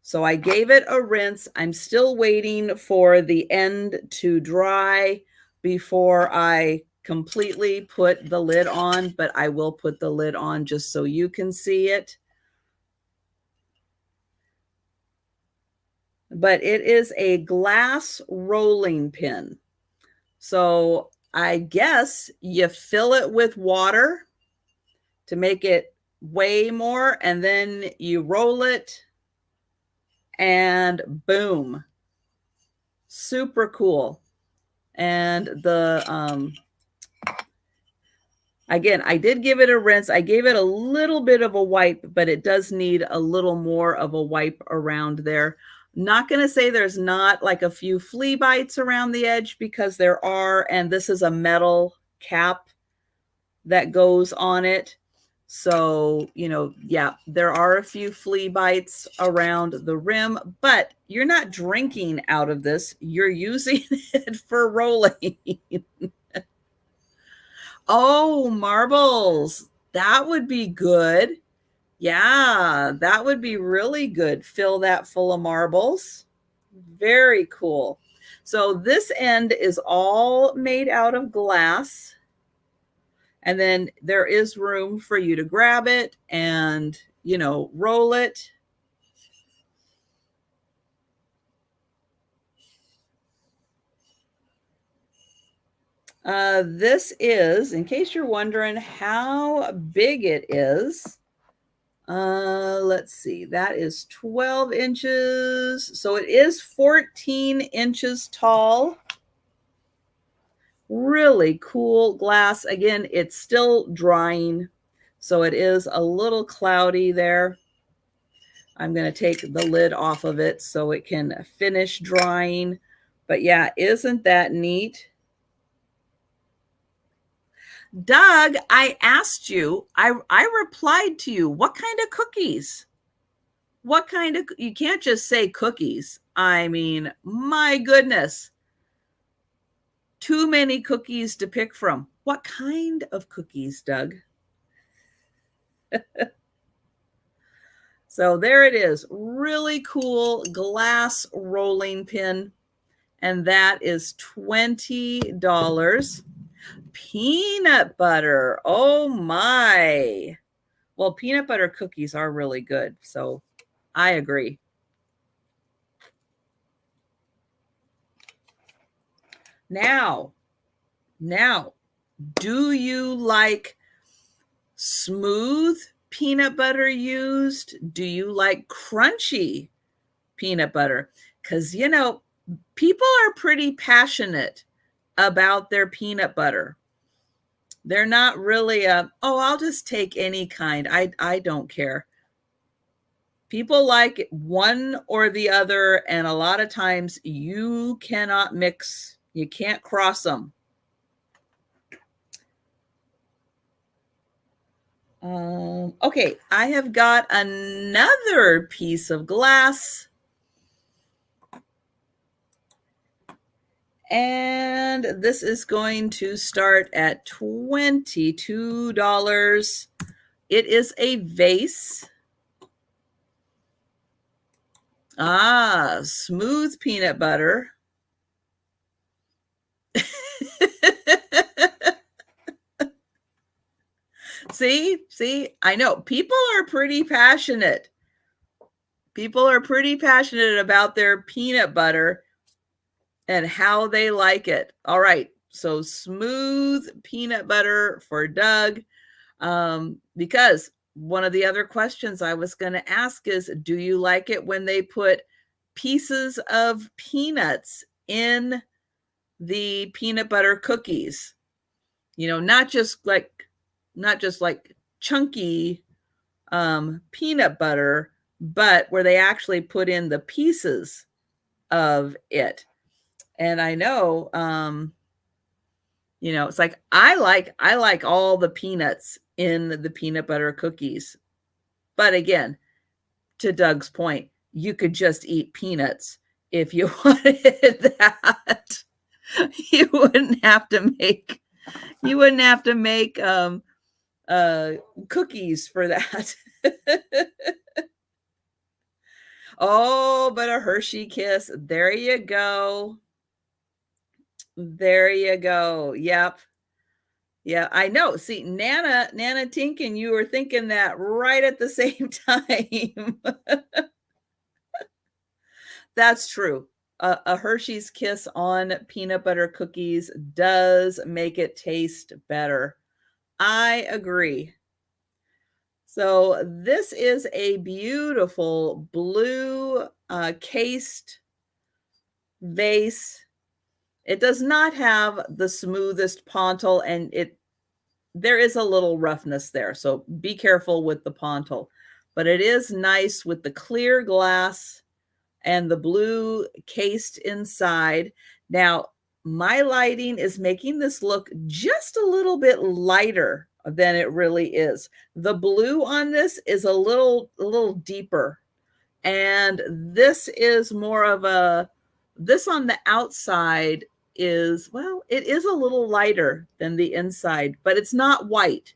So I gave it a rinse. I'm still waiting for the end to dry before I completely put the lid on, but I will put the lid on just so you can see it. But it is a glass rolling pin. So I guess you fill it with water to make it way more, and then you roll it and boom, super cool. And the again, I did give it a rinse. I gave it a little bit of a wipe, but it does need a little more of a wipe around there. Not going to say there's not like a few flea bites around the edge, because there are, and this is a metal cap that goes on it. So, you know, yeah, there are a few flea bites around the rim, but you're not drinking out of this. You're using it for rolling. Oh, marbles. That would be good. Yeah, that would be really good. Fill that full of marbles. Very cool. So this end is all made out of glass. And then there is room for you to grab it and, you know, roll it. This is, in case you're wondering how big it is, let's see, that is 12 inches. So it is 14 inches tall. Really cool glass. Again, it's still drying, so it is a little cloudy there. I'm going to take the lid off of it so it can finish drying. But yeah, isn't that neat? Doug, I asked you, I replied to you, what kind of cookies? What kind of, you can't just say cookies. I mean, my goodness. Too many cookies to pick from. What kind of cookies, Doug? So there it is. Really cool glass rolling pin. And that is $20. Peanut butter. Oh my. Well, peanut butter cookies are really good. So I agree. Now, do you like smooth peanut butter used? Do you like crunchy peanut butter? Because, you know, people are pretty passionate about their peanut butter. They're not really oh, I'll just take any kind. I don't care. People like one or the other, and a lot of times you cannot mix. You can't cross them. Okay, I have got another piece of glass. And this is going to start at $22. It is a vase. Ah, smooth peanut butter. See, I know people are pretty passionate. People are pretty passionate about their peanut butter and how they like it. All right, so smooth peanut butter for Doug. Because one of the other questions I was going to ask is, do you like it when they put pieces of peanuts in the peanut butter cookies? You know, not just like chunky peanut butter, but where they actually put in the pieces of it. And I know, you know, it's like I like all the peanuts in the peanut butter cookies. But again, to Doug's point, you could just eat peanuts if you wanted that. You wouldn't have to make cookies for that. Oh, but a Hershey kiss. There you go. There you go. Yep. Yeah, I know. See, Nana Tinkin, you were thinking that right at the same time. That's true. A Hershey's Kiss on peanut butter cookies does make it taste better. I agree. So this is a beautiful blue cased vase. It does not have the smoothest pontil, and there is a little roughness there, so be careful with the pontil. But it is nice with the clear glass and the blue cased inside. Now, my lighting is making this look just a little bit lighter than it really is. The blue on this is a little deeper. And this is more of this on the outside is, well, it is a little lighter than the inside, but it's not white.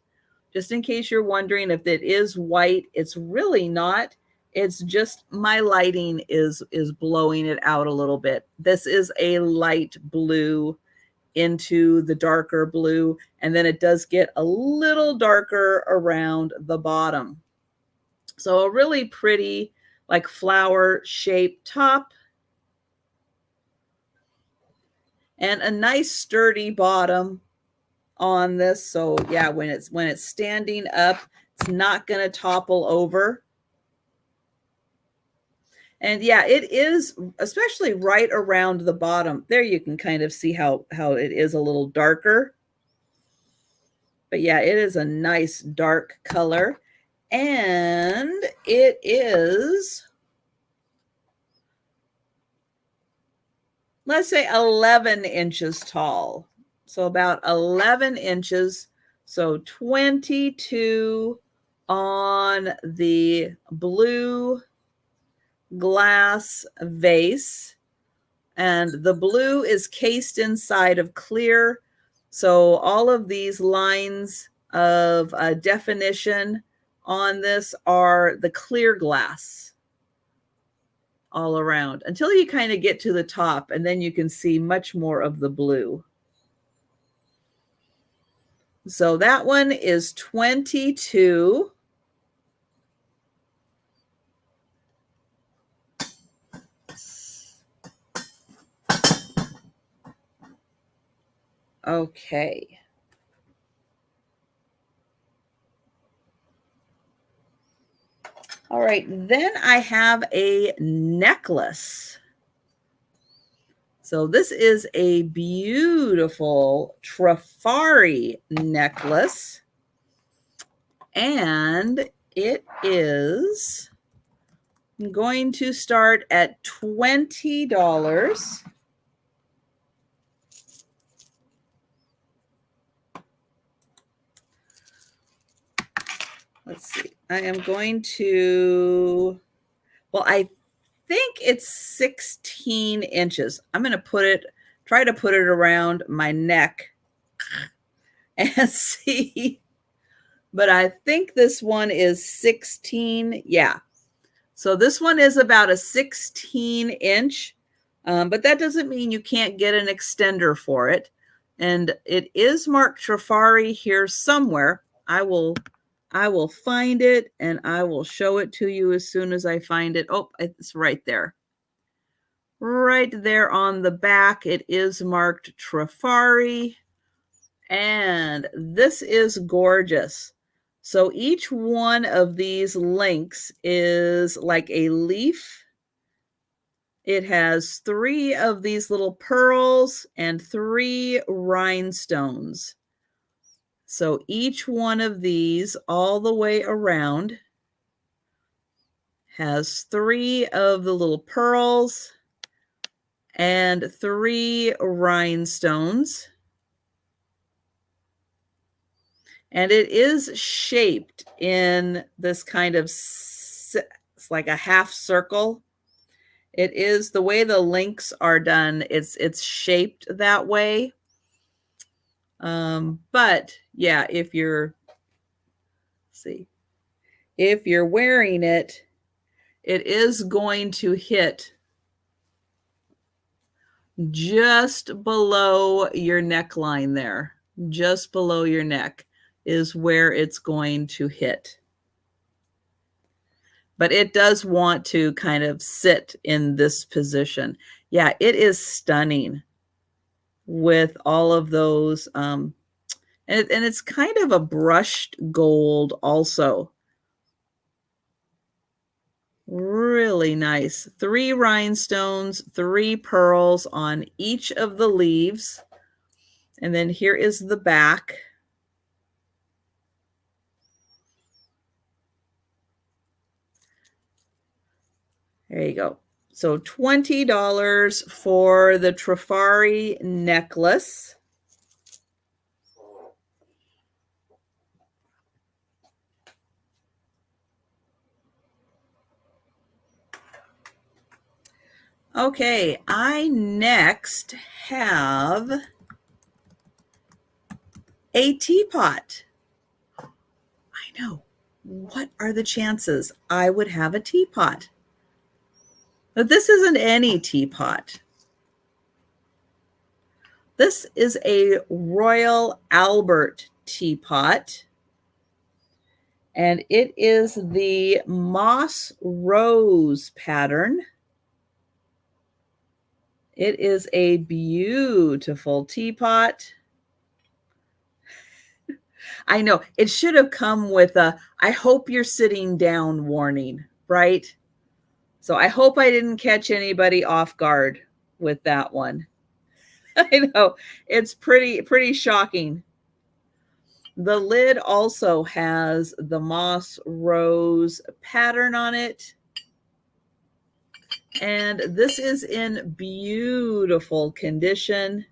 Just in case you're wondering if it is white, it's really not. It's just my lighting is blowing it out a little bit. This is a light blue into the darker blue, and then it does get a little darker around the bottom. So a really pretty, like, flower shaped top and a nice sturdy bottom on this. So yeah, when it's standing up, it's not going to topple over. And yeah, it is, especially right around the bottom. There you can kind of see how it is a little darker. But yeah, it is a nice dark color. And it is, let's say, 11 inches tall. So about 11 inches. So 22 on the blue glass vase. And the blue is cased inside of clear. So all of these lines of definition on this are the clear glass all around until you kind of get to the top, and then you can see much more of the blue. So that one is 22. Okay. All right, then I have a necklace. So this is a beautiful Trifari necklace. And it is going to start at $20. Let's see. I am going to, well, I think it's 16 inches. I'm going to try to put it around my neck and see. But I think this one is 16. Yeah. So this one is about a 16 inch, but that doesn't mean you can't get an extender for it. And it is marked Trifari here somewhere. I will find it and I will show it to you as soon as I find it. Oh, it's right there. Right there on the back, it is marked Trifari. And this is gorgeous. So each one of these links is like a leaf. It has 3 of these little pearls and 3 rhinestones. So each one of these all the way around has 3 of the little pearls and 3 rhinestones. And it is shaped in this kind of, it's like a half circle. It is the way the links are done. It's shaped that way. But yeah, if you're wearing it, it is going to hit just below your neckline there. Just below your neck is where it's going to hit. But it does want to kind of sit in this position. Yeah, it is stunning with all of those. And it's kind of a brushed gold also. Really nice. 3 rhinestones, 3 pearls on each of the leaves. And then here is the back. There you go. So $20 for the Trifari necklace. Okay, I next have a teapot. I know. What are the chances I would have a teapot? But this isn't any teapot. This is a Royal Albert teapot. And it is the moss rose pattern. It is a beautiful teapot. I know it should have come with a "I hope you're sitting down" warning, right? So I hope I didn't catch anybody off guard with that one. I know it's pretty shocking. The lid also has the moss rose pattern on it. And this is in beautiful condition.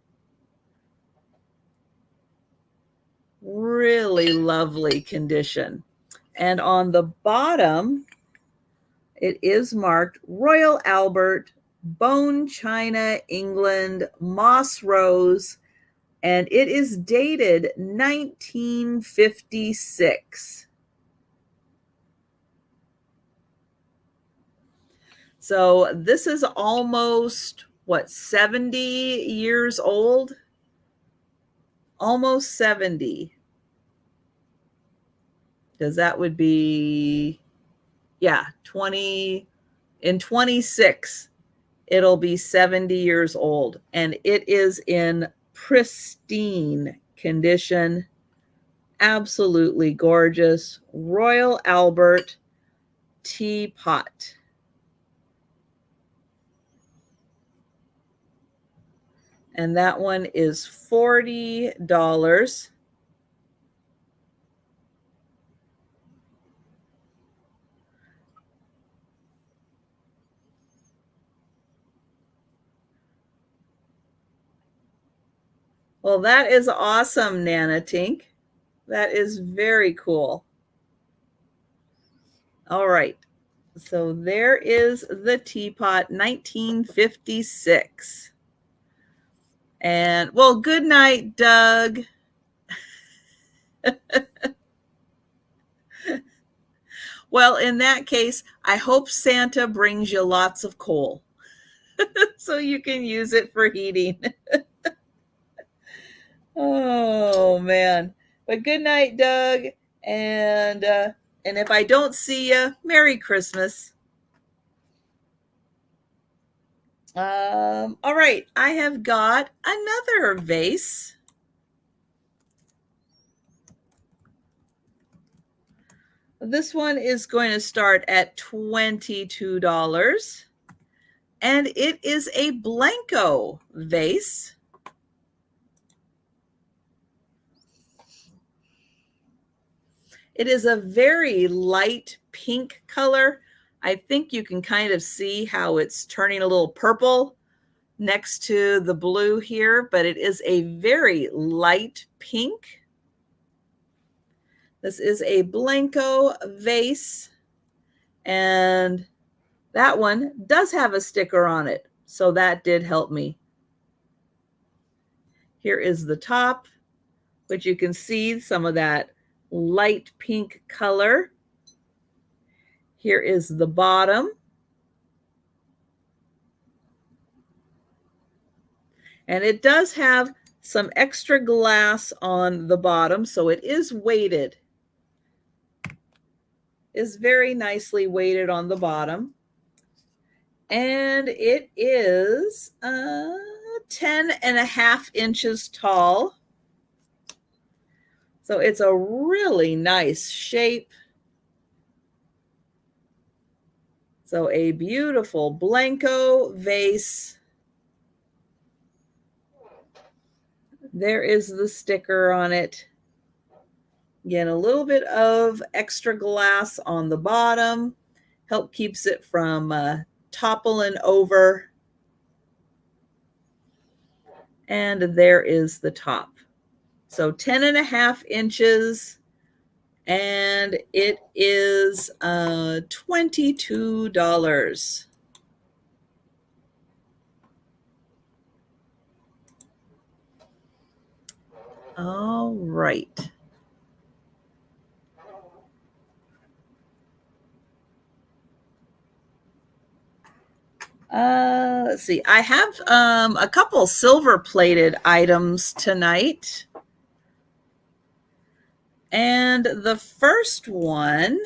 Really lovely condition. And on the bottom, it is marked Royal Albert, Bone China, England, Moss Rose, and it is dated 1956. So this is almost, what, 70 years old? Almost 70. Because that would be, yeah, 20, in 26, it'll be 70 years old. And it is in pristine condition. Absolutely gorgeous. Royal Albert teapot. And that one is $40. Well, that is awesome, Nana Tink. That is very cool. All right. So there is the teapot, 1956. And, well, good night, Doug. Well, in that case, I hope Santa brings you lots of coal so you can use it for heating. Oh, man. But good night, Doug. And if I don't see you, Merry Christmas. All right, I have got another vase. This one is going to start at $22, and it is a Blanco vase. It is a very light pink color. I think you can kind of see how it's turning a little purple next to the blue here, but it is a very light pink. This is a Blanco vase, and that one does have a sticker on it, so that did help me. Here is the top, which you can see some of that light pink color. Here is the bottom. And it does have some extra glass on the bottom, so it is weighted. Is very nicely weighted on the bottom. And it is 10.5 inches tall. So it's a really nice shape. So a beautiful Blanco vase. There is the sticker on it. Again, a little bit of extra glass on the bottom. Keeps it from toppling over. And there is the top. So 10.5 inches. And it is $22. All right. Let's see. I have a couple silver plated items tonight. And the first one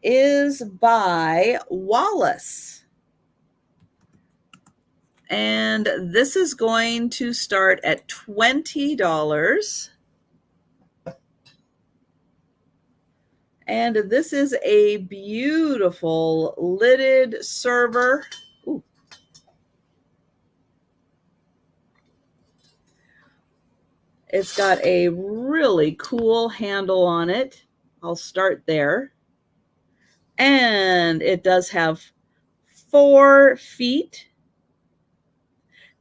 is by Wallace. And this is going to start at $20. And this is a beautiful lidded server. Ooh. It's got a really cool handle on it. I'll start there. And it does have 4 feet.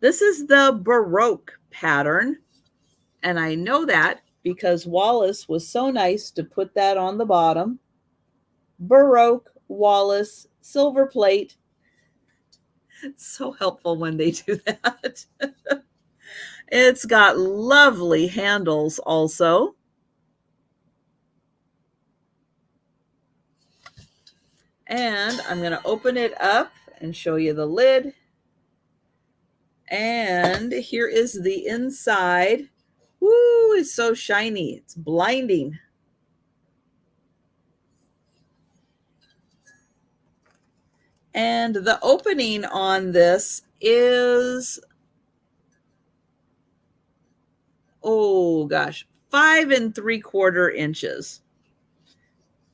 This is the Baroque pattern. And I know that because Wallace was so nice to put that on the bottom. Baroque, Wallace, silver plate. It's so helpful when they do that. It's got lovely handles also. And I'm going to open it up and show you the lid. And here is the inside. Woo, it's so shiny. It's blinding. And the opening on this is, oh gosh, 5 3/4 inches.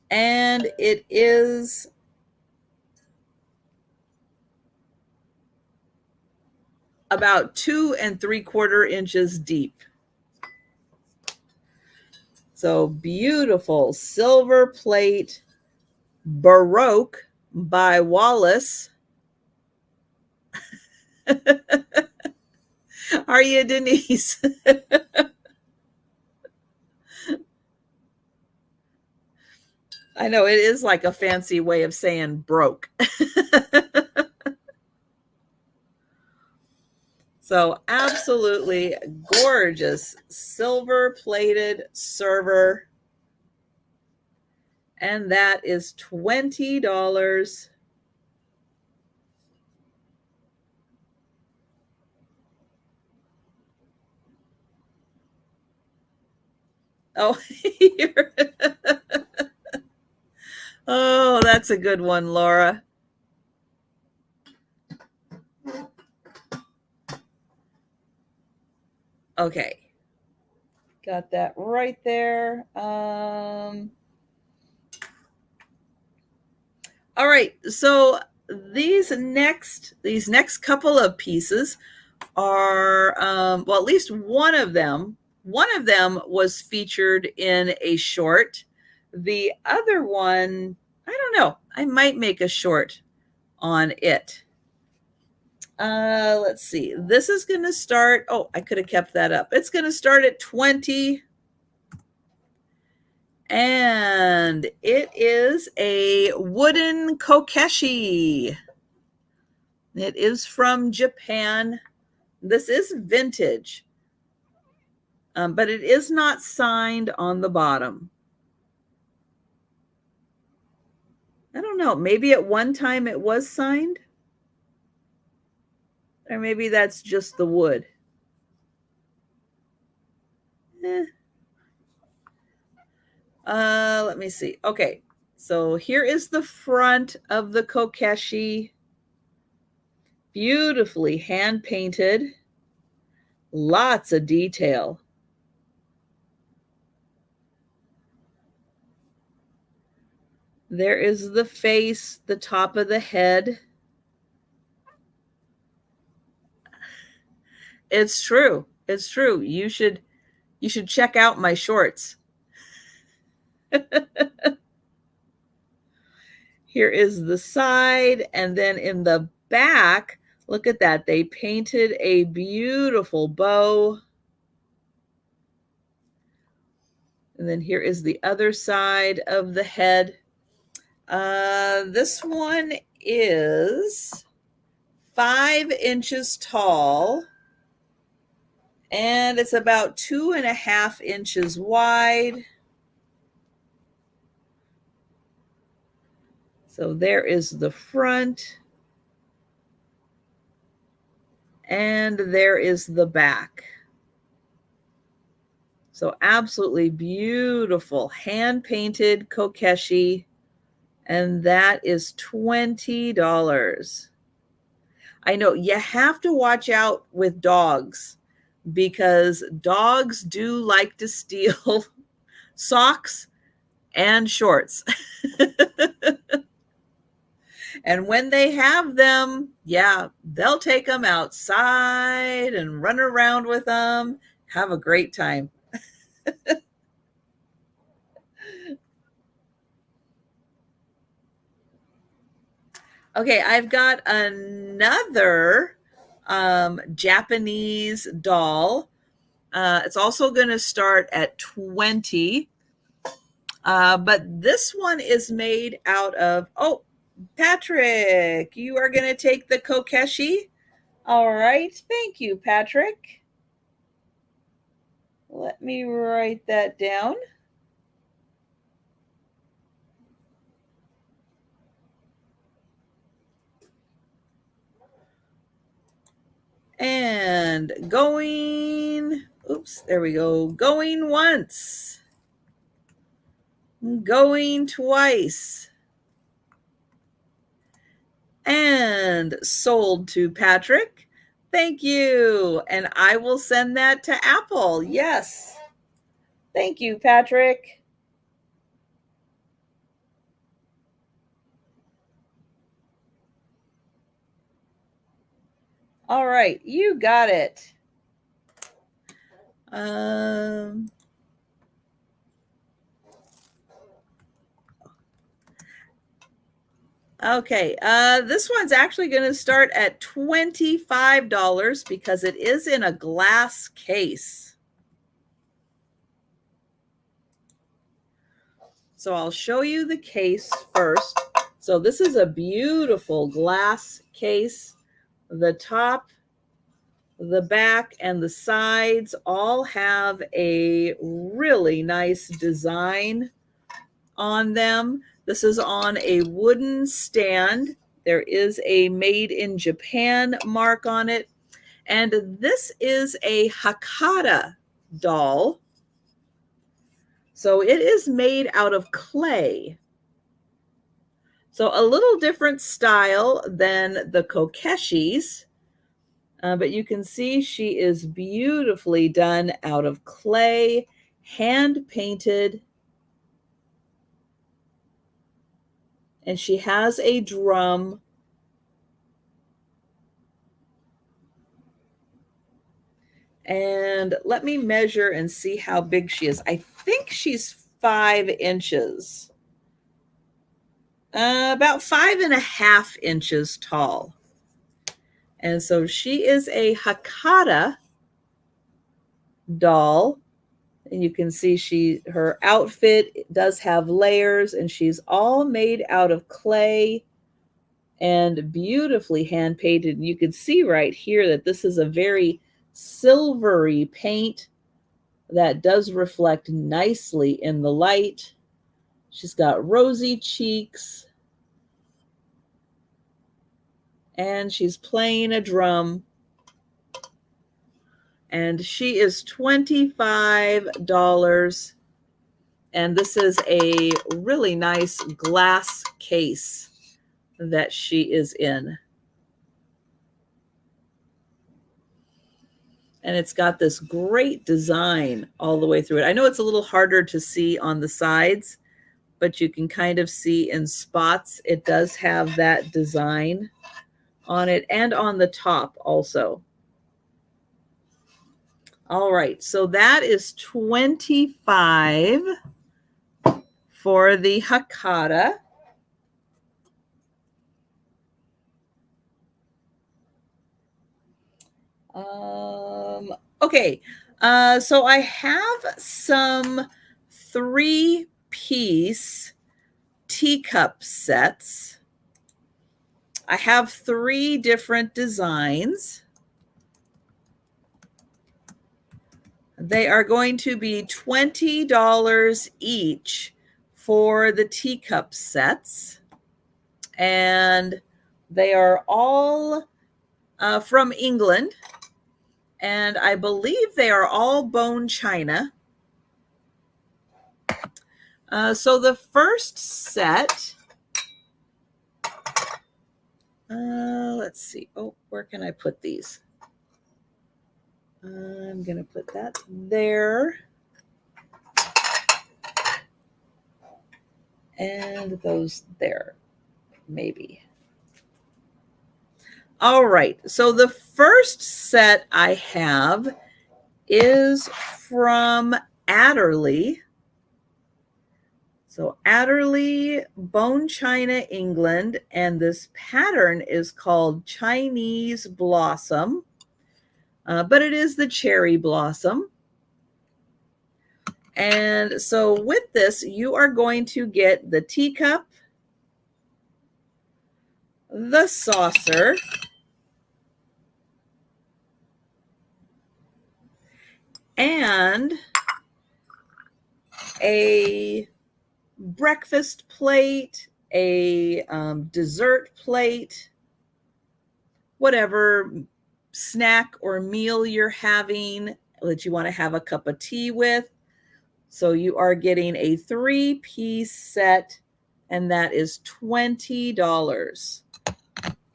And it is about 2 3/4 inches deep. So beautiful silver plate, Baroque by Wallace. Are you, Denise? I know it is like a fancy way of saying broke. So absolutely gorgeous silver plated server. And that is $20. Oh, oh, that's a good one, Laura. Okay. Got that right there. All right. So these next couple of pieces are, well, at least one of them was featured in a short. The other one, I don't know. I might make a short on it. Let's see. This is going to start. Oh, I could have kept that up. It's going to start at 20. And it is a wooden kokeshi. It is from Japan. This is vintage, but it is not signed on the bottom. I don't know. Maybe at one time it was signed. Or maybe that's just the wood. Let me see. Okay, so here is the front of the kokeshi. Beautifully hand painted. Lots of detail. There is the face, the top of the head. It's true. It's true. You should check out my shorts. Here is the side, and then in the back, look at that. They painted a beautiful bow. And then here is the other side of the head. This one is 5 inches tall, and it's about 2.5 inches wide. So there is the front, and there is the back. So absolutely beautiful, hand-painted kokeshi, and that is $20. I know you have to watch out with dogs because dogs do like to steal socks and shorts. And when they have them, yeah, they'll take them outside and run around with them. Have a great time. Okay, I've got another Japanese doll. It's also going to start at 20. But this one is made out of, oh, Patrick, you are going to take the kokeshi. All right. Thank you, Patrick. Let me write that down. And going, oops, there we go. Going once. Going twice. And sold to Patrick. Thank you. And I will send that to Apple. Yes. Thank you, Patrick. All right, you got it. Okay, this one's actually going to start at $25 because it is in a glass case. So I'll show you the case first. So this is a beautiful glass case. The top, the back, and the sides all have a really nice design on them. This is on a wooden stand. There is a made in Japan mark on it. And this is a Hakata doll. So it is made out of clay. So a little different style than the kokeshis. But you can see she is beautifully done out of clay, hand painted. And she has a drum. And let me measure and see how big she is. I think she's 5 inches. About 5.5 inches tall. And so she is a Hakata doll. And you can see her outfit does have layers, and she's all made out of clay and beautifully hand painted. And you can see right here that this is a very silvery paint that does reflect nicely in the light. She's got rosy cheeks, and she's playing a drum. And she is $25. And this is a really nice glass case that she is in. And it's got this great design all the way through it. I know it's a little harder to see on the sides, but you can kind of see in spots. It does have that design on it and on the top also. All right, so that is $25 for the Hakata. Okay, so I have some 3-piece teacup sets. I have 3 different designs. They are going to be $20 each for the teacup sets. And they are all from England. And I believe they are all bone china. So the first set, let's see. Oh, where can I put these? I'm going to put that there. And those there, maybe. All right. So the first set I have is from Adderley. So Adderley, bone china, England. And this pattern is called Chinese Blossom. But it is the cherry blossom. And so with this, you are going to get the teacup, the saucer, and a breakfast plate, a dessert plate, whatever snack or meal you're having that you want to have a cup of tea with. So you are getting a 3-piece set, and that is $20.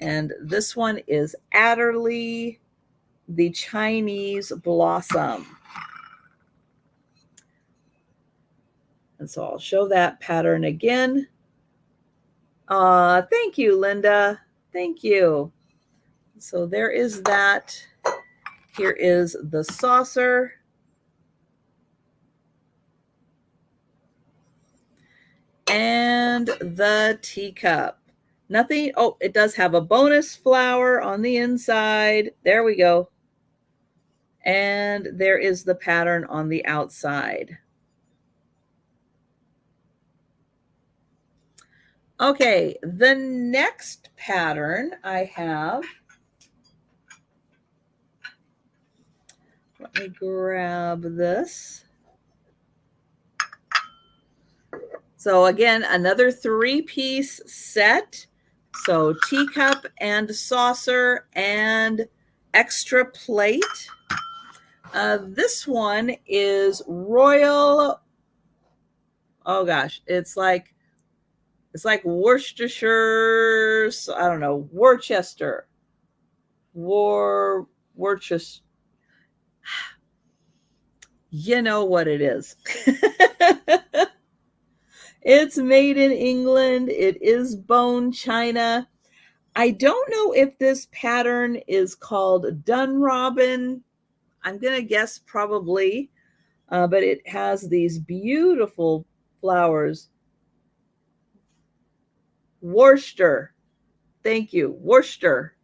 And this one is Adderley, the Chinese Blossom. And so I'll show that pattern again. Thank you, Linda. Thank you. So there is that. Here is the saucer. And the teacup. Nothing. Oh, it does have a bonus flower on the inside. There we go. And there is the pattern on the outside. Okay, the next pattern I have. Let me grab this. So again, another 3-piece set. So teacup and saucer and extra plate. This one is Royal. Oh gosh, it's like Worcestershire. I don't know, Worcester. Worcester. You know what it is. It's made in England. It is bone china. I don't know if this pattern is called Dunrobin. I'm going to guess probably, but it has these beautiful flowers. Worcester. Thank you. Worcester.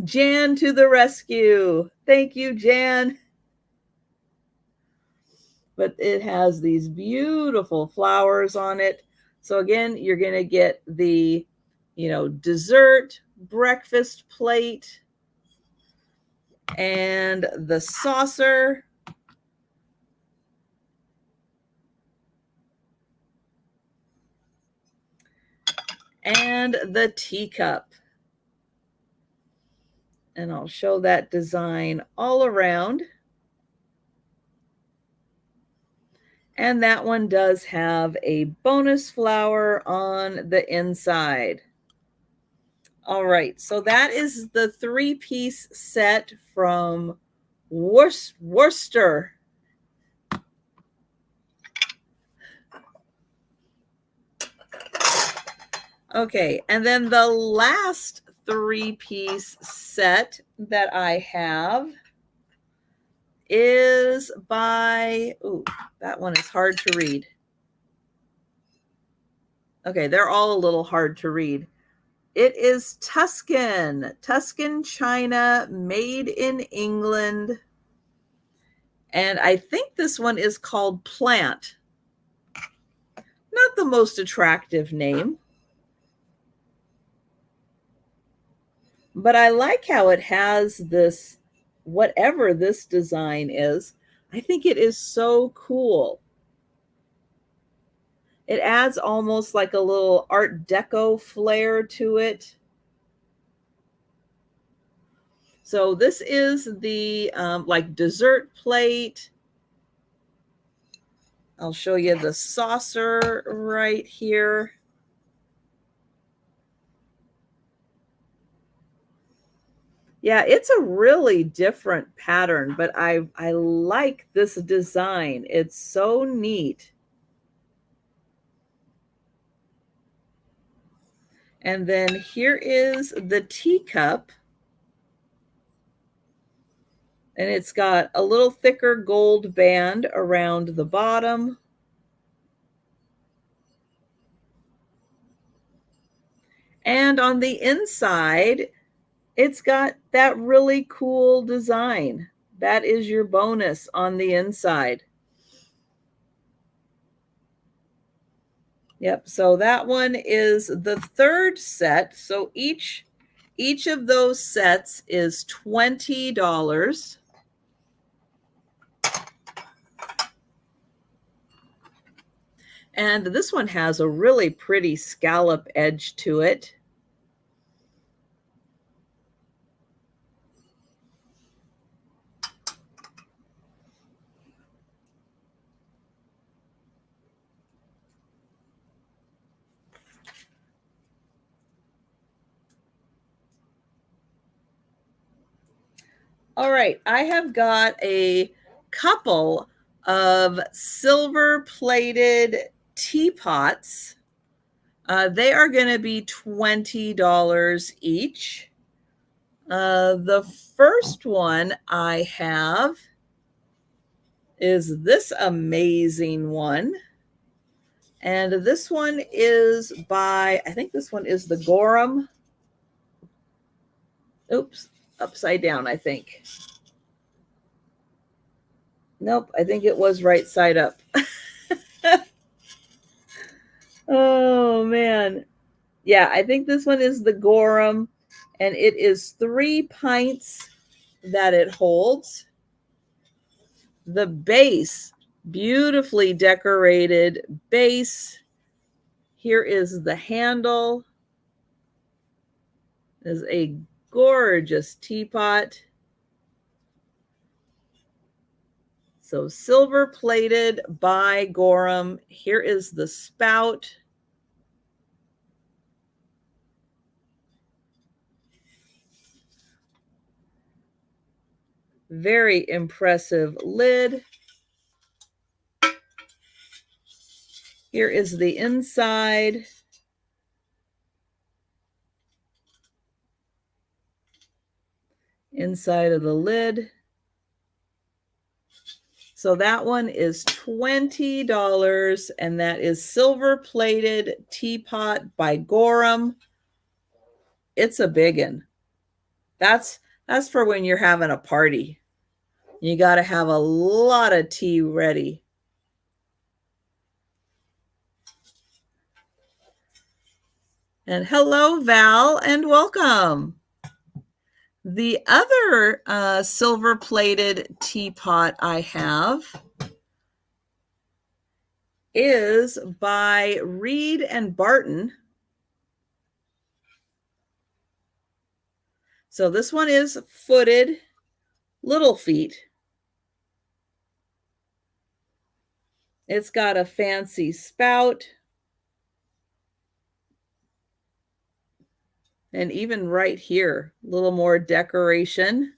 Jan to the rescue. Thank you, Jan. But it has these beautiful flowers on it. So again, you're going to get the, dessert, breakfast plate, and the saucer. And the teacup. And I'll show that design all around. And that one does have a bonus flower on the inside. All right, so that is the 3-piece set from Worcester. Okay, and then the last 3-piece set that I have is by, ooh, that one is hard to read. Okay, they're all a little hard to read. It is Tuscan China, made in England. And I think this one is called Plant. Not the most attractive name. But I like how it has this, whatever this design is. I think it is so cool. It adds almost like a little Art Deco flair to it. So this is the like dessert plate. I'll show you the saucer right here. Yeah, it's a really different pattern, but I like this design. It's so neat. And then here is the teacup. And it's got a little thicker gold band around the bottom. And on the inside, it's got that really cool design. That is your bonus on the inside. Yep, so that one is the third set. So each of those sets is $20. And this one has a really pretty scallop edge to it. All right, I have got a couple of silver-plated teapots. They are going to be $20 each. The first one I have is this amazing one. And this one is by, I think this one is the Gorham. Oops, upside down, I think. Nope, I think it was right side up. Oh, man. Yeah, I think this one is the Gorham, and it is 3 pints that it holds. The base, beautifully decorated base. Here is the handle. Is a gorgeous teapot. So silver plated by Gorham. Here is the spout. Very impressive lid. Here is the inside. Inside of the lid. So that one is $20, and that is silver-plated teapot by Gorham. It's a biggin. That's for when you're having a party. You got to have a lot of tea ready. And hello, Val, and welcome. The other silver-plated teapot I have is by Reed and Barton. So this one is footed, little feet. It's got a fancy spout. And even right here, a little more decoration.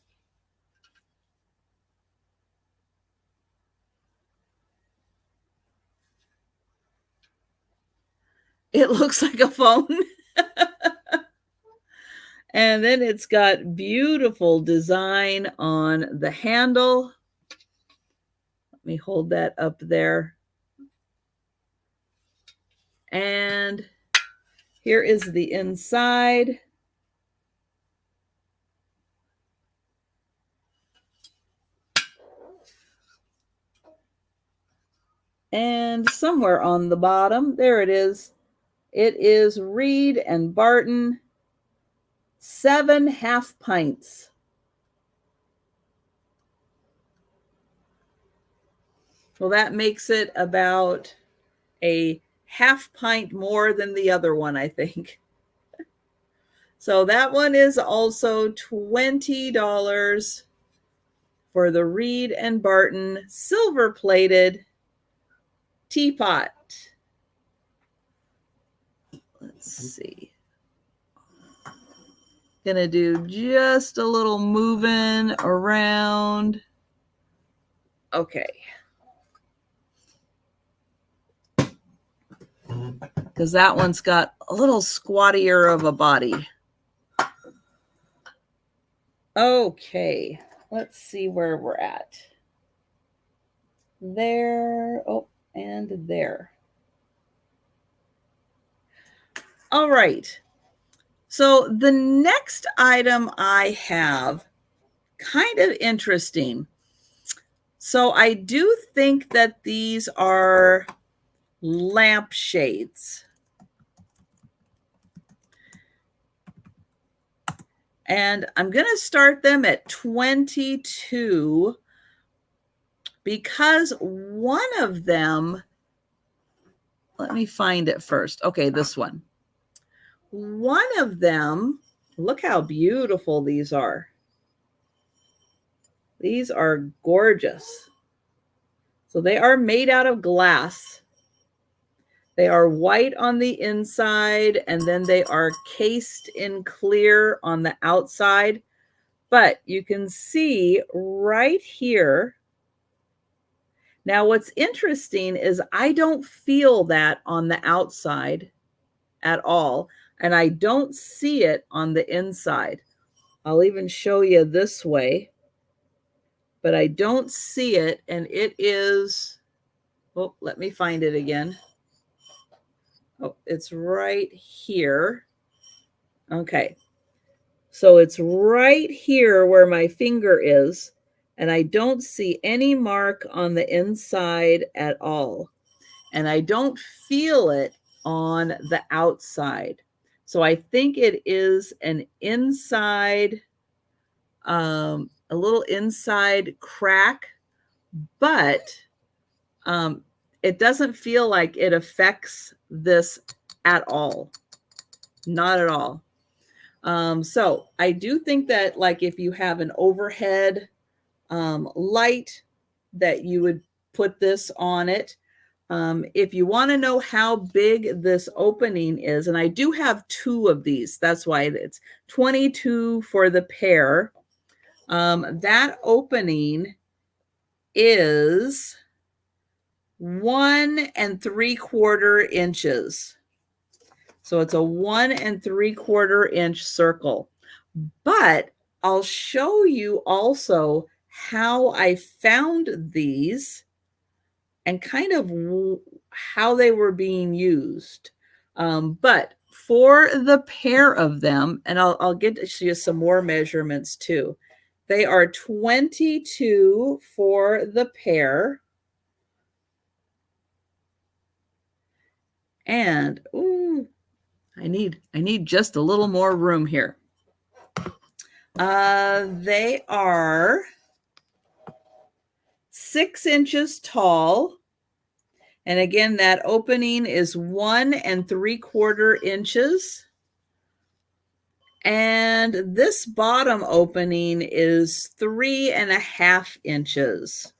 It looks like a phone. And then it's got beautiful design on the handle. Let me hold that up there. And here is the inside. And somewhere on the bottom, there it is. It is Reed and Barton 7 half pints. Well, that makes it about a half pint more than the other one, I think. So that one is also $20 for the Reed and Barton silver plated teapot. Let's see. Gonna do just a little moving around. Okay. Because that one's got a little squattier of a body. Okay, let's see where we're at. There, oh, and there. All right. So the next item I have, kind of interesting. So I do think that these are lampshades. And I'm going to start them at 22 because one of them, let me find it first. Okay, this one. One of them, look how beautiful these are. These are gorgeous. So they are made out of glass. They are white on the inside, and then they are cased in clear on the outside. But you can see right here. Now, what's interesting is I don't feel that on the outside at all, and I don't see it on the inside. I'll even show you this way, but I don't see it, and it is, oh, let me find it again. Oh, it's right here. Okay. So it's right here where my finger is, and I don't see any mark on the inside at all. And I don't feel it on the outside. So I think it is an inside, a little inside crack, but it doesn't feel like it affects this at all. Not at all. So I do think that, like, if you have an overhead light, that you would put this on it. If you want to know how big this opening is, and I do have 2 of these, that's why it's 22 for the pair. That opening is 1 3/4 inches. So it's a 1 3/4 inch circle. But I'll show you also how I found these and kind of how they were being used. But for the pair of them, and I'll get to you some more measurements too. They are 22 for the pair. And ooh, I need just a little more room here. They are 6 inches tall. And again, that opening is 1 3/4 inches. And this bottom opening is 3.5 inches.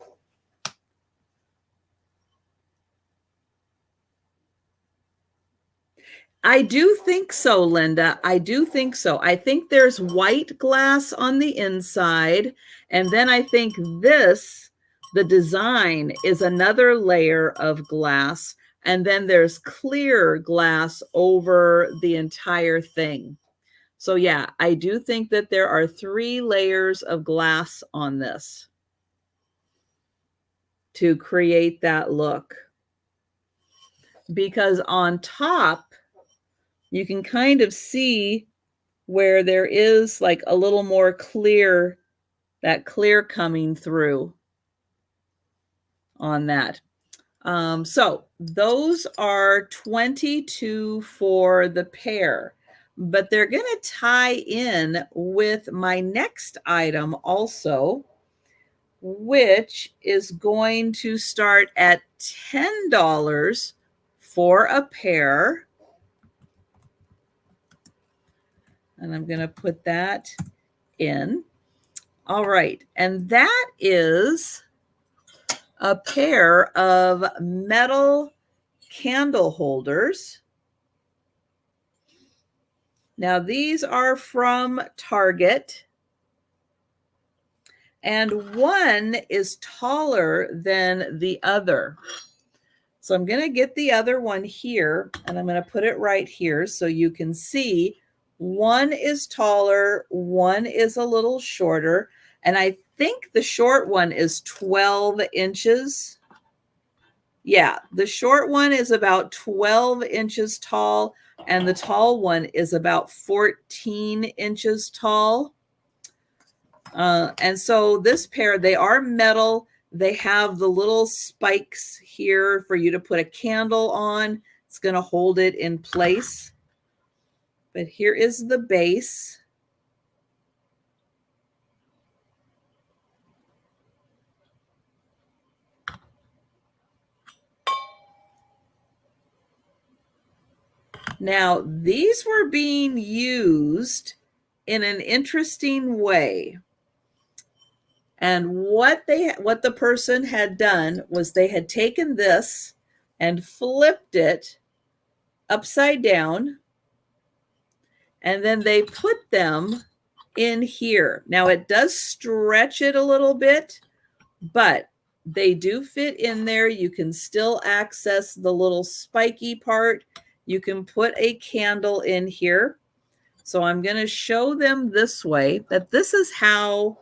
I do think so, Linda. I do think so. I think there's white glass on the inside. And then I think this, the design, is another layer of glass. And then there's clear glass over the entire thing. So yeah, I do think that there are 3 layers of glass on this to create that look. Because on top, you can kind of see where there is like a little more clear, that clear coming through on that. So those are 22 for the pair, but they're going to tie in with my next item also, which is going to start at $10 for a pair. And I'm going to put that in. All right. And that is a pair of metal candle holders. Now, these are from Target. And one is taller than the other. So I'm going to get the other one here, and I'm going to put it right here so you can see one is taller, one is a little shorter, and I think the short one is 12 inches. Yeah, the short one is about 12 inches tall, and the tall one is about 14 inches tall. And so this pair, they are metal. They have the little spikes here for you to put a candle on. It's going to hold it in place. But here is the base. Now, these were being used in an interesting way. And what the person had done was they had taken this and flipped it upside down, and then they put them in here. Now it does stretch it a little bit, but they do fit in there. You can still access the little spiky part. You can put a candle in here. So I'm going to show them this way, that this is how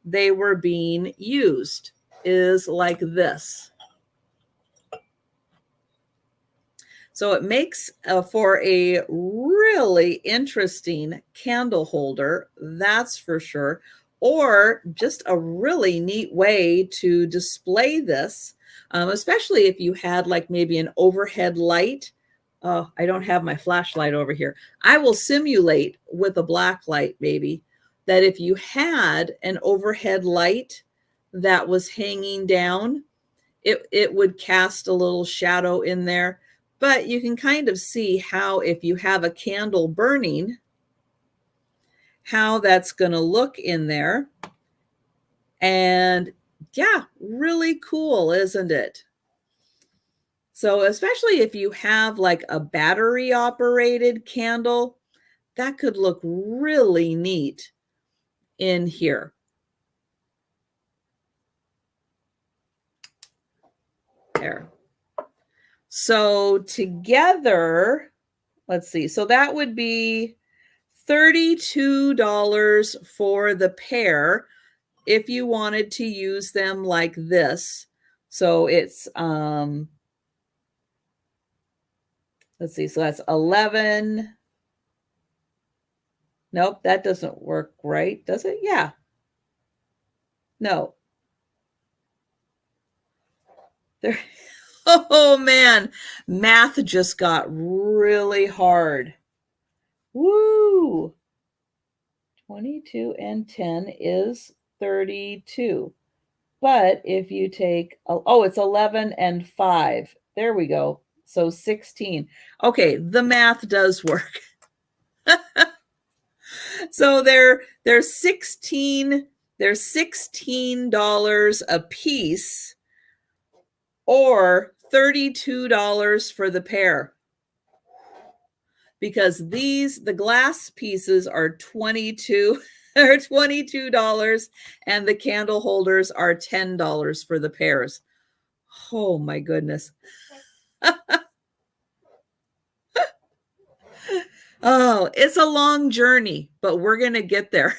they were being used, is like this. So it makes for a really interesting candle holder, that's for sure, or just a really neat way to display this, especially if you had like maybe an overhead light. Oh, I don't have my flashlight over here. I will simulate with a black light maybe that if you had an overhead light that was hanging down, it would cast a little shadow in there. But you can kind of see how if you have a candle burning, how that's going to look in there. And yeah, really cool, isn't it? So especially if you have like a battery operated candle, that could look really neat in here. There. So together, let's see. So that would be $32 for the pair if you wanted to use them like this. So it's let's see. So that's 11. Nope, that doesn't work right, does it? Yeah. No. There. Oh man, math just got really hard. Woo! 22 and 10 is 32. But if you take, oh, it's 11 and 5. There we go. So 16. Okay, the math does work. So they're $16 a piece, or $32 for the pair. Because the glass pieces are 22 or $22, and the candle holders are $10 for the pairs. Oh my goodness. Oh, it's a long journey, but we're gonna get there.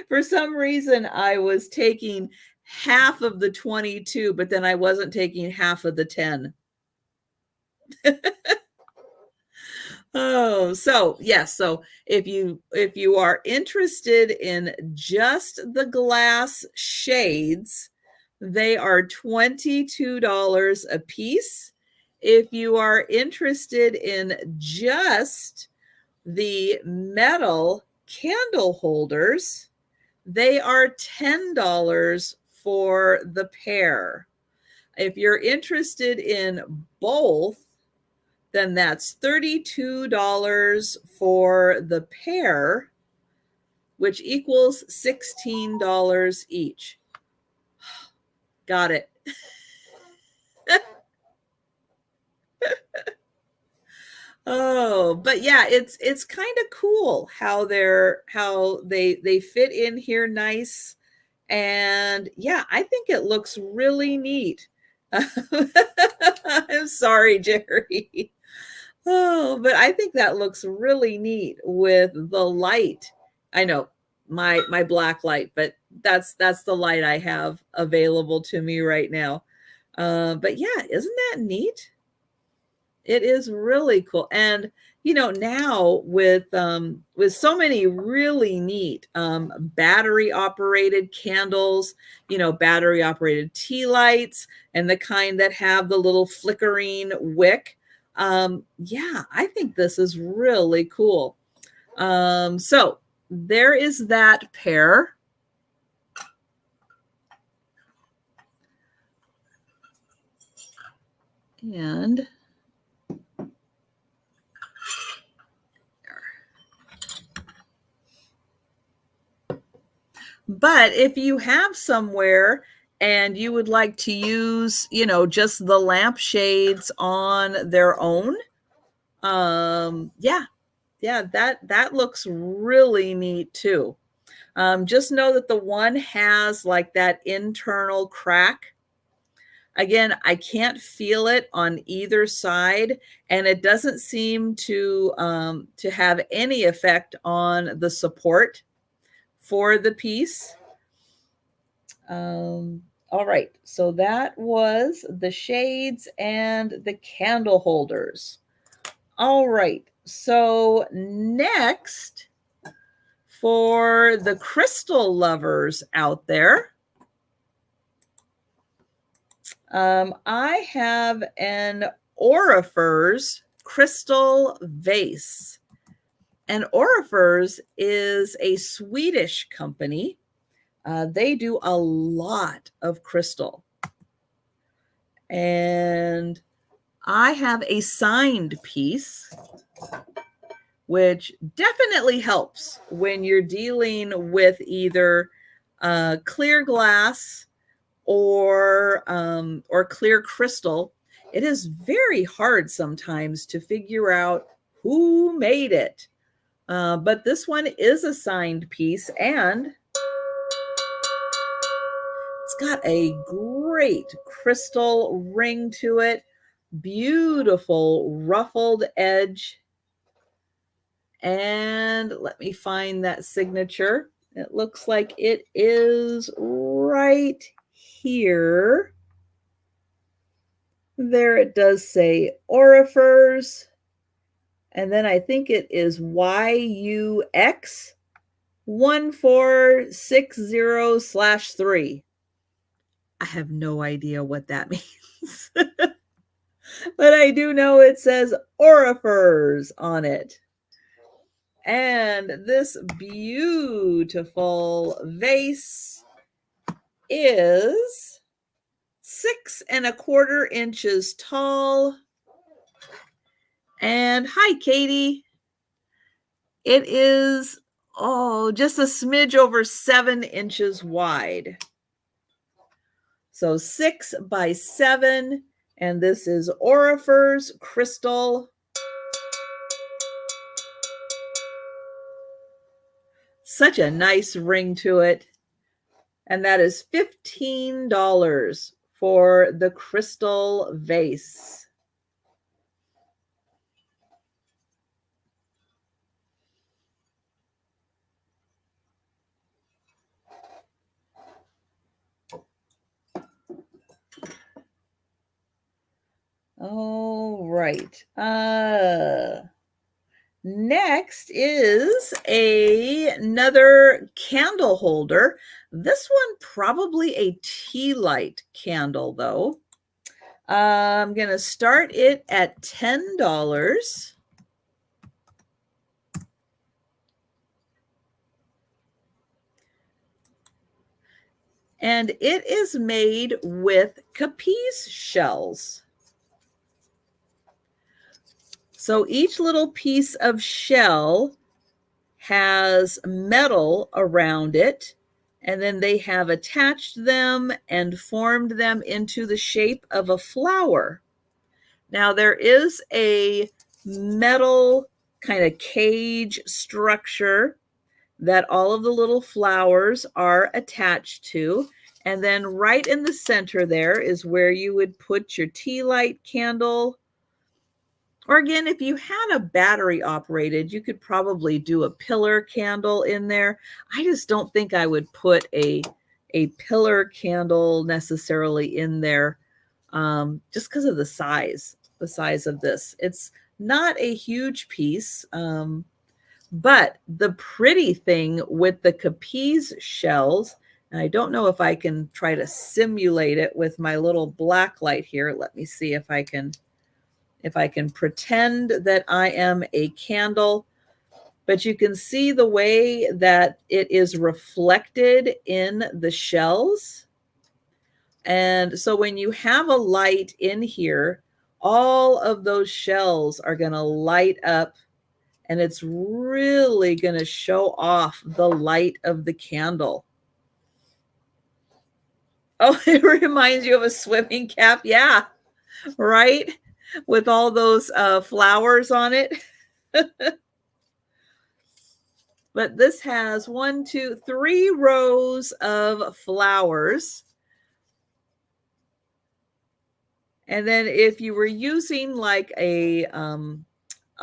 For some reason, I was taking half of the 22, but then I wasn't taking half of the 10. Oh, so yes, so if you are interested in just the glass shades, they are $22 a piece. If you are interested in just the metal candle holders, they are $10 for the pair. If you're interested in both, then that's $32 for the pair, which equals $16 each. Got it. Oh, but yeah, it's kind of cool how they fit in here nice. And yeah, I think it looks really neat. I'm sorry, Jerry. Oh, but I think that looks really neat with the light. I know my black light, but that's the light I have available to me right now. But yeah, isn't that neat? It is really cool. And now with so many really neat battery operated candles, battery operated tea lights, and the kind that have the little flickering wick. Yeah, I think this is really cool. So there is that pair. And but if you have somewhere and you would like to use, just the lampshades on their own, yeah, that looks really neat too. Just know that the one has like that internal crack. Again, I can't feel it on either side, and it doesn't seem to have any effect on the support for the piece. All right, so that was the shades and the candle holders. All right, so next, for the crystal lovers out there, I have an Orrefors crystal vase. And Orrefors is a Swedish company. They do a lot of crystal. And I have a signed piece, which definitely helps when you're dealing with either clear glass or clear crystal. It is very hard sometimes to figure out who made it. But this one is a signed piece, and it's got a great crystal ring to it. Beautiful ruffled edge. And let me find that signature. It looks like it is right here. There it does say Orrefors. And then I think it is YUX 1460/3. I have no idea what that means. But I do know it says Orrefors on it. And this beautiful vase is 6¼ inches tall. And hi, Katie. It is, just a smidge over 7 inches wide. So 6 by 7. And this is Orrefors crystal. Such a nice ring to it. And that is $15 for the crystal vase. All right. Next is another candle holder. This one probably a tea light candle though. I'm going to start it at $10. And it is made with capiz shells. So each little piece of shell has metal around it, and then they have attached them and formed them into the shape of a flower. Now there is a metal kind of cage structure that all of the little flowers are attached to. And then right in the center there is where you would put your tea light candle. Or again, if you had a battery operated, you could probably do a pillar candle in there. I just don't think I would put a pillar candle necessarily in there just because of the size of this. It's not a huge piece, but the pretty thing with the capiz shells, and I don't know if I can try to simulate it with my little black light here. Let me see if I can pretend that I am a candle, but you can see the way that it is reflected in the shells. And so when you have a light in here, all of those shells are going to light up, and it's really going to show off the light of the candle. Oh, it reminds you of a swimming cap. Yeah, right? With all those flowers on it. But this has 1, 2, 3 rows of flowers. And then if you were using like a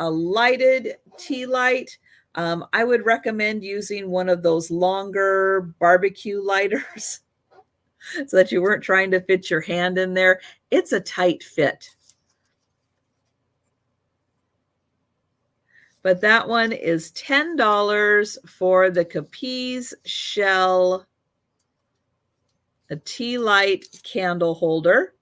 lighted tea light, I would recommend using one of those longer barbecue lighters so that you weren't trying to fit your hand in there. It's a tight fit. But that one is $10 for the capiz shell, a tea light candle holder.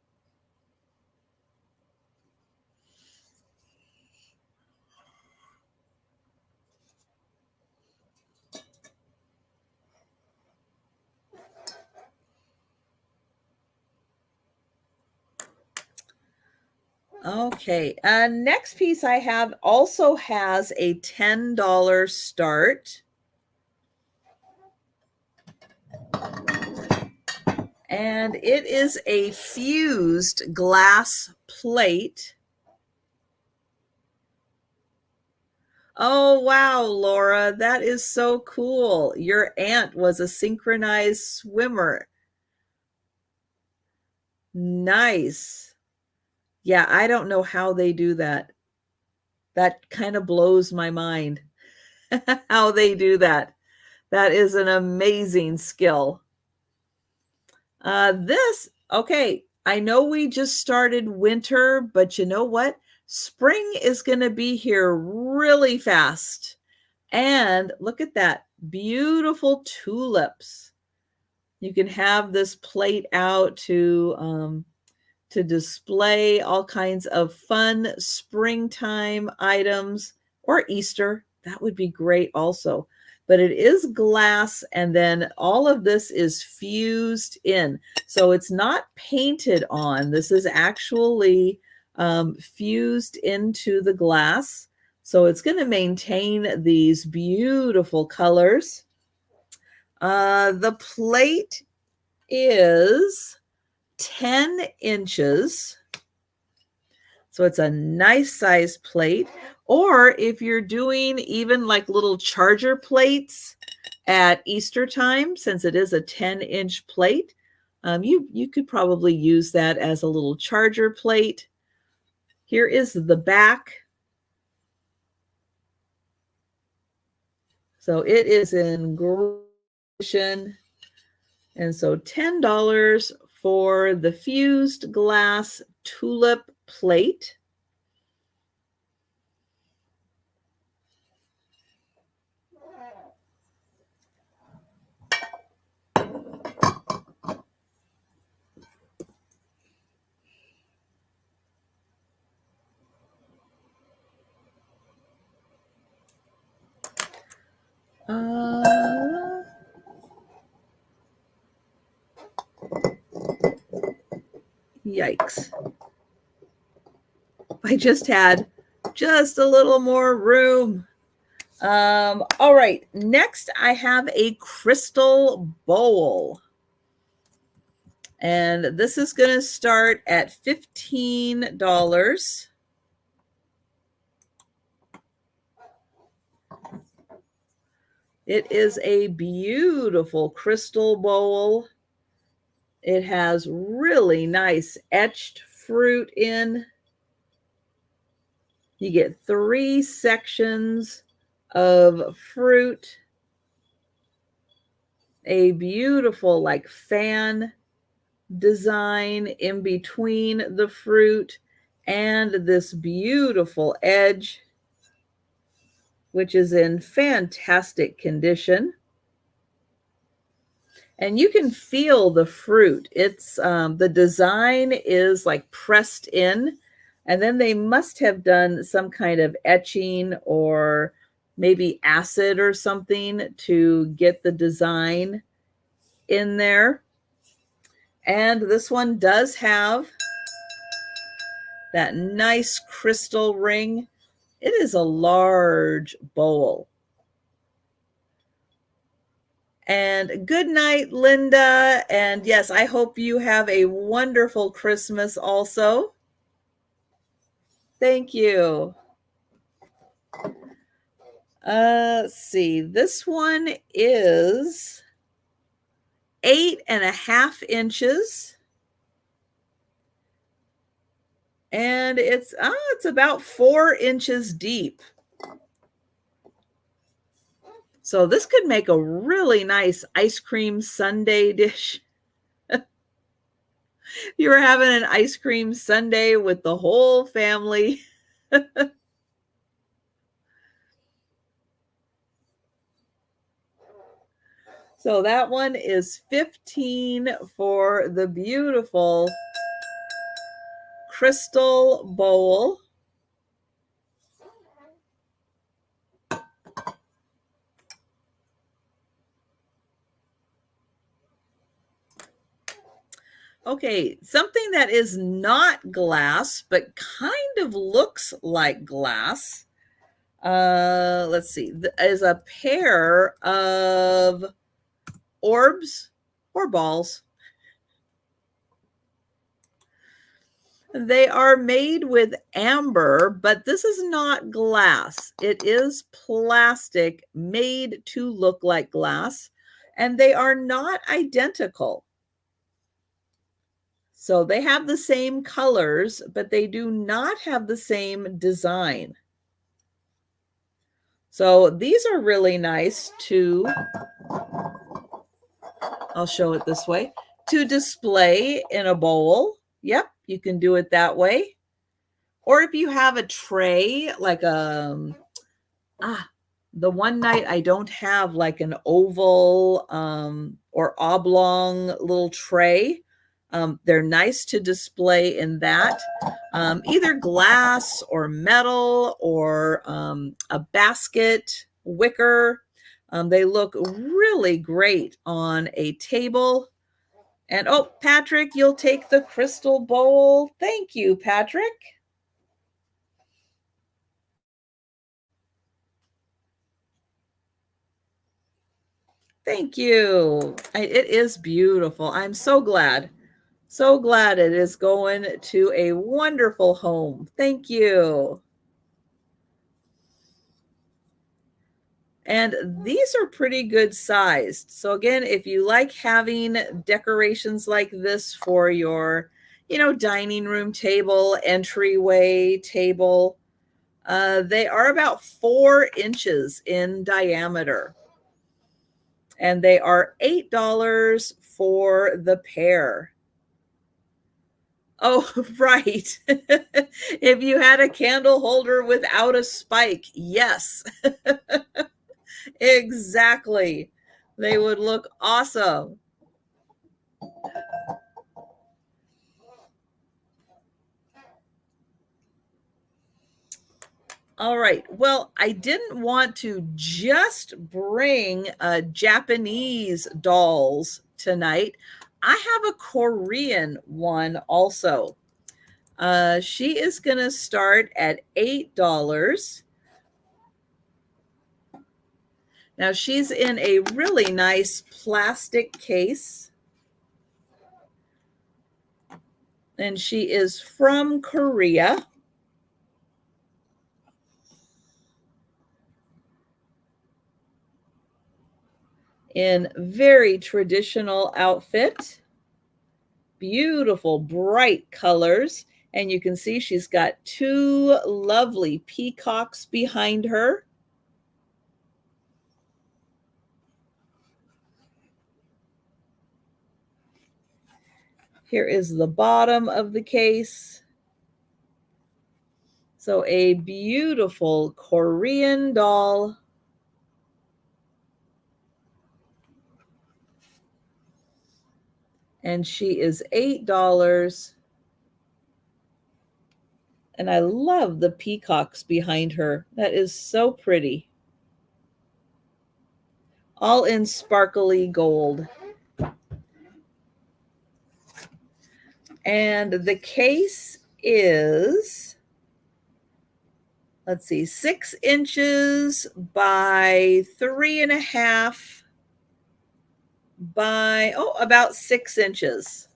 Okay, next piece I have also has a $10 start. And it is a fused glass plate. Oh, wow, Laura, that is so cool. Your aunt was a synchronized swimmer. Nice. Yeah, I don't know how they do that. That kind of blows my mind how they do that. That is an amazing skill. Okay, I know we just started winter, but you know what? Spring is going to be here really fast. And look at that, beautiful tulips. You can have this plate out to display all kinds of fun springtime items, or Easter. That would be great also. But it is glass, and then all of this is fused in. So it's not painted on. This is actually fused into the glass. So it's going to maintain these beautiful colors. The plate is 10 inches. So it's a nice size plate. Or if you're doing even like little charger plates at Easter time, since it is a 10-inch plate, you could probably use that as a little charger plate. Here is the back. So it is in great condition. And so $10 for the fused glass tulip plate. Yikes. I just had just a little more room. All right, next I have a crystal bowl. And this is going to start at $15. It is a beautiful crystal bowl. It has really nice etched fruit in. You get 3 sections of fruit. A beautiful like fan design in between the fruit and this beautiful edge, which is in fantastic condition. And you can feel the fruit. It's the design is like pressed in, and then they must have done some kind of etching or maybe acid or something to get the design in there. And this one does have that nice crystal ring. It is a large bowl. And good night, Linda. And yes, I hope you have a wonderful Christmas also. Thank you. Let's see. This one is 8.5 inches. And it's about 4 inches deep. So this could make a really nice ice cream sundae dish. You were having an ice cream sundae with the whole family. So that one is $15 for the beautiful crystal bowl. Okay, something that is not glass, but kind of looks like glass. Let's see, is a pair of orbs or balls. They are made with amber, but this is not glass. It is plastic made to look like glass, and they are not identical. So they have the same colors, but they do not have the same design. So these are really nice to, I'll show it this way, to display in a bowl. Yep, you can do it that way. Or if you have a tray, like the one night I don't have like an oval or oblong little tray. They're nice to display in that. Either glass or metal or a basket, wicker. They look really great on a table. And oh, Patrick, you'll take the crystal bowl. Thank you, Patrick. Thank you. It is beautiful. I'm so glad. So glad it is going to a wonderful home. Thank you. And these are pretty good sized. So again, if you like having decorations like this for your, dining room table, entryway table, they are about 4 inches in diameter. And they are $8 for the pair. Oh, right. If you had a candle holder without a spike, yes, exactly. They would look awesome. All right. Well, I didn't want to just bring Japanese dolls tonight. I have a Korean one also. She is going to start at $8. Now, she's in a really nice plastic case. And she is from Korea. In very traditional outfit. Beautiful, bright colors. And you can see she's got two lovely peacocks behind her. Here is the bottom of the case. So a beautiful Korean doll. And she is $8. And I love the peacocks behind her. That is so pretty. All in sparkly gold. And the case is, let's see, 6 inches by 3.5 by, about 6 inches.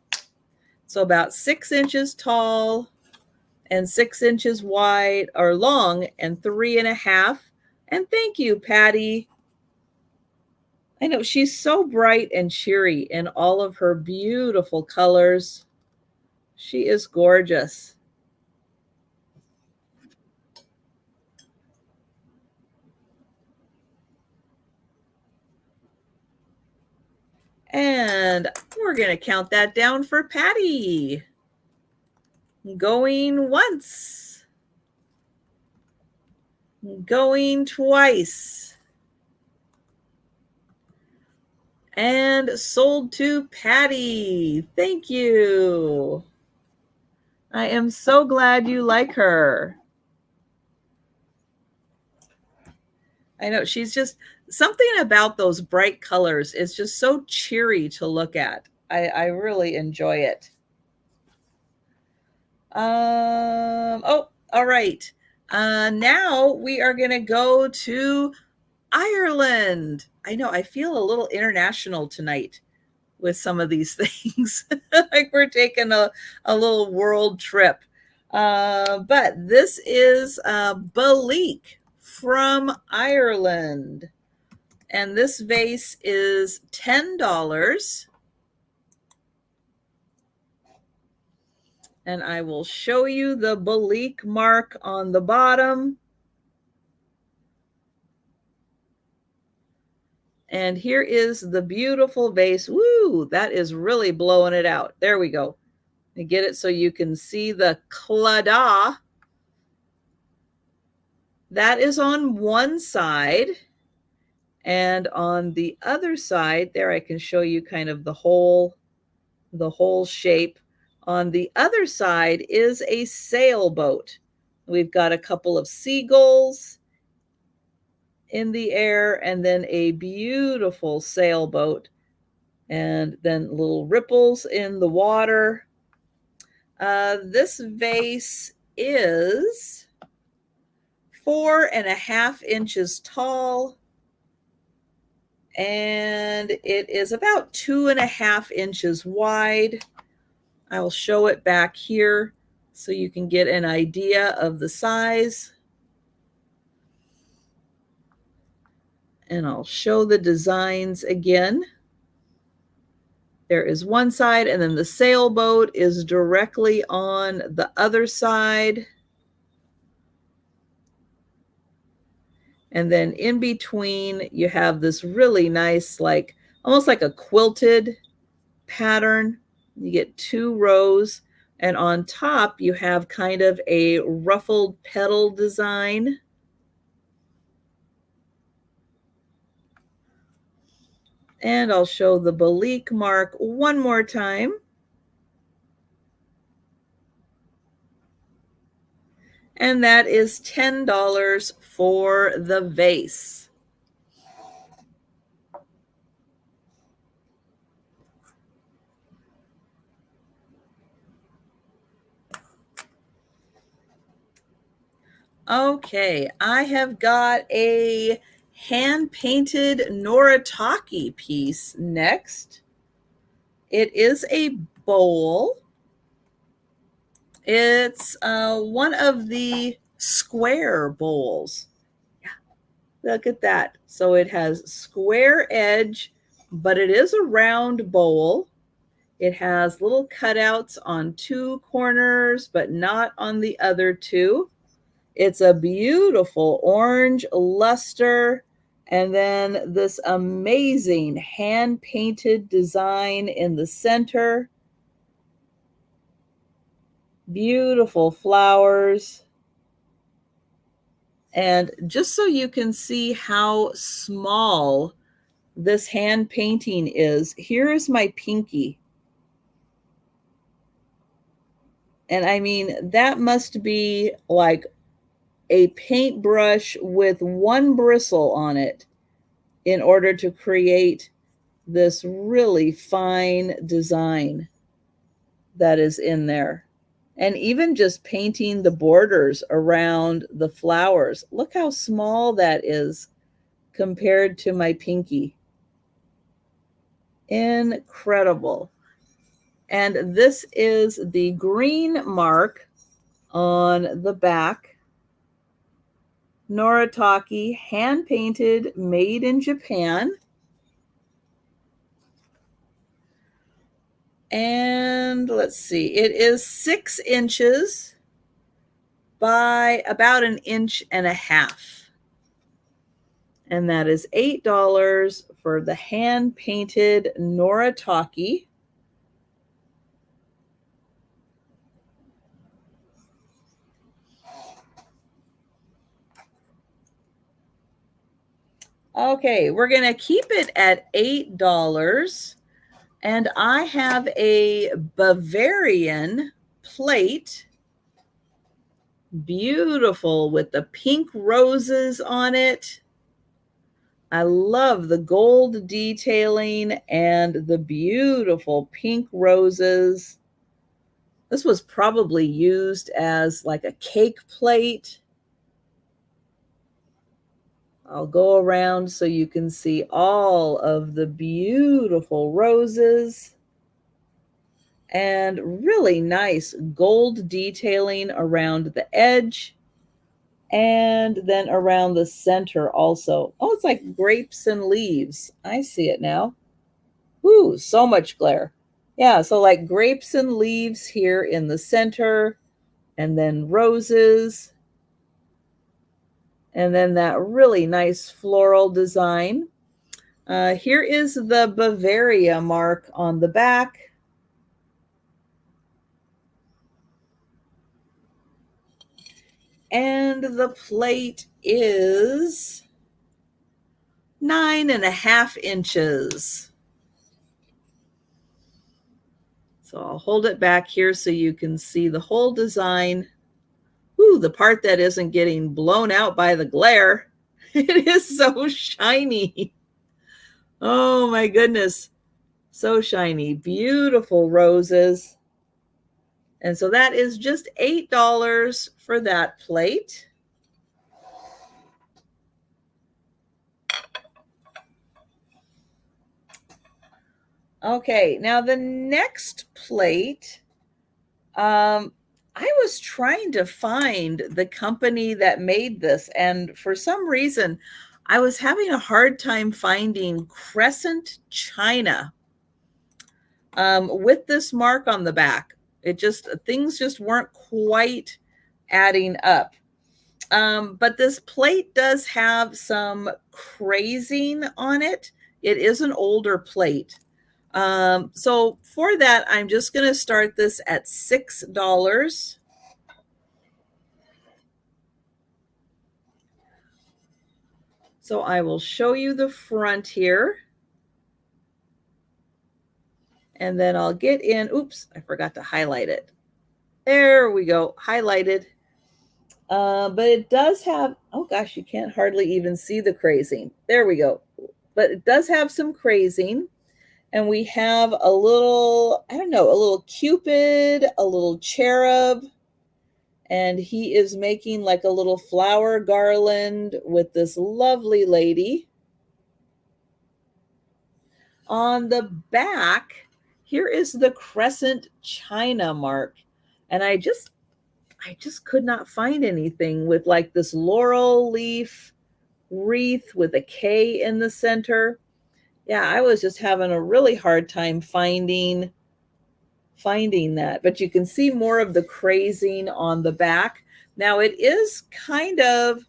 So about 6 inches tall and 6 inches wide or long and 3.5. And thank you, Patty. I know she's so bright and cheery in all of her beautiful colors. She is gorgeous. And we're going to count that down for Patty. Going once. Going twice. And sold to Patty. Thank you. I am so glad you like her. I know she's just something about those bright colors is just so cheery to look at. I really enjoy it. All right. Now we are going to go to Ireland. I know I feel a little international tonight with some of these things. Like we're taking a little world trip. But this is Balik from Ireland. And this vase is $10. And I will show you the Balik mark on the bottom. And here is the beautiful vase. Woo, that is really blowing it out. There we go. And get it so you can see the claddagh. That is on one side. And on the other side, there I can show you kind of the whole shape. On the other side is a sailboat. We've got a couple of seagulls in the air and then a beautiful sailboat and then little ripples in the water. This vase is 4.5 inches tall and it is about 2.5 inches wide. I'll show it back here so you can get an idea of the size. And I'll show the designs again. There is one side, and then the sailboat is directly on the other side. And then in between, you have this really nice, like almost like a quilted pattern. You get 2 rows, And on top, you have kind of a ruffled petal design. And I'll show the Balik mark one more time. And that is $10 for the vase. Okay, I have got a hand-painted Noritake piece next. It is a bowl. It's one of the square bowls. Yeah, look at that. So it has square edge, but it is a round bowl. It has little cutouts on two corners, but not on the other two. It's a beautiful orange luster, and then this amazing hand-painted design in the center. Beautiful flowers. And just so you can see how small this hand painting is, here is my pinky. And I mean, that must be like a paintbrush with one bristle on it in order to create this really fine design that is in there. And even just painting the borders around the flowers. Look how small that is compared to my pinky. Incredible. And this is the green mark on the back. Noritake, hand painted, made in Japan. And let's see, it is 6 inches by about 1.5 inches. And that is $8 for the hand painted Noritake. Okay, we're going to keep it at $8. And I have a Bavarian plate. Beautiful with the pink roses on it. I love the gold detailing and the beautiful pink roses. This was probably used as like a cake plate. I'll go around so you can see all of the beautiful roses and really nice gold detailing around the edge and then around the center also. Oh, it's like grapes and leaves. I see it now. Ooh, so much glare. Yeah, so like grapes and leaves here in the center, and then roses, and then that really nice floral design. Here is the Bavaria mark on the back. And the plate is 9.5 inches. So I'll hold it back here so you can see the whole design. Ooh, the part that isn't getting blown out by the glare. It is so shiny. Oh my goodness. So shiny. Beautiful roses. And so that is just $8 for that plate. Okay, now the next plate, I was trying to find the company that made this, and for some reason, I was having a hard time finding Crescent China with this mark on the back. Things just weren't quite adding up. But this plate does have some crazing on it. It is an older plate. So for that, I'm just going to start this at $6. So I will show you the front here. And then I'll get in. Oops, I forgot to highlight it. There we go, highlighted. But it does have, oh gosh, you can't hardly even see the crazing. There we go. But it does have some crazing. And we have a little, I don't know, a little Cupid, a little cherub. And he is making like a little flower garland with this lovely lady. On the back, here is the crescent china mark. And I just could not find anything with like this laurel leaf wreath with a K in the center. Yeah, I was just having a really hard time finding that. But you can see more of the crazing on the back. Now it is kind of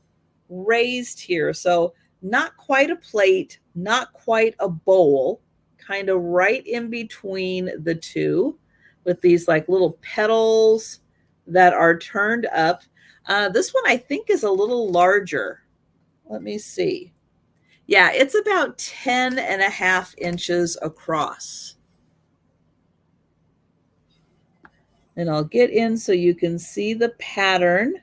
raised here. So not quite a plate, not quite a bowl, kind of right in between the two with these like little petals that are turned up. This one I think is a little larger. Let me see. Yeah, it's about 10.5 inches across. And I'll get in so you can see the pattern.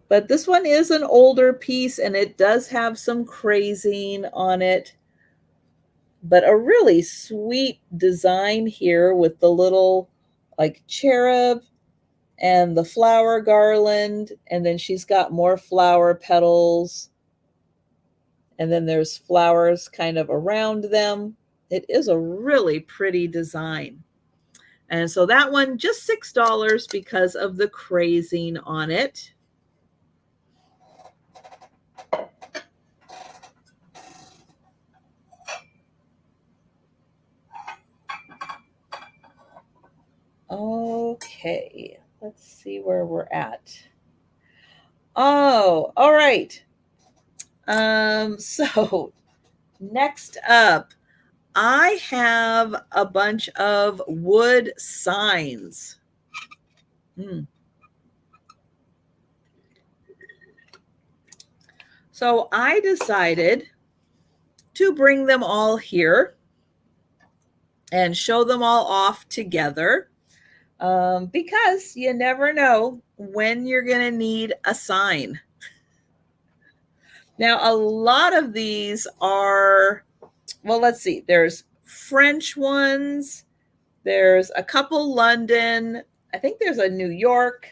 But this one is an older piece and it does have some crazing on it. But a really sweet design here with the little like cherub and the flower garland. And then she's got more flower petals. And then there's flowers kind of around them. It is a really pretty design. And so that one, just $6 because of the crazing on it. Okay, let's see where we're at. Oh, all right. So next up, I have a bunch of wood signs. So I decided to bring them all here and show them all off together. Because you never know when you're going to need a sign. Now, a lot of these are, well, let's see. There's French ones. There's a couple London. I think there's a New York.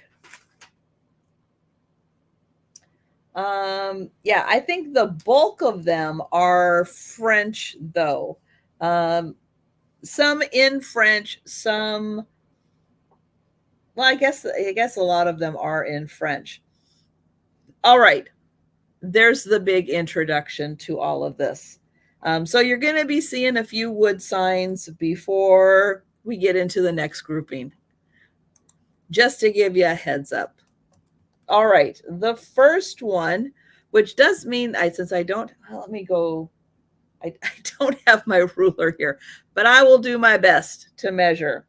Yeah, I think the bulk of them are French, though. Some in French, some... Well, I guess a lot of them are in French. All right. There's the big introduction to all of this. So you're going to be seeing a few wood signs before we get into the next grouping, just to give you a heads up. All right. The first one, which does mean since I don't, let me go. I don't have my ruler here, but I will do my best to measure.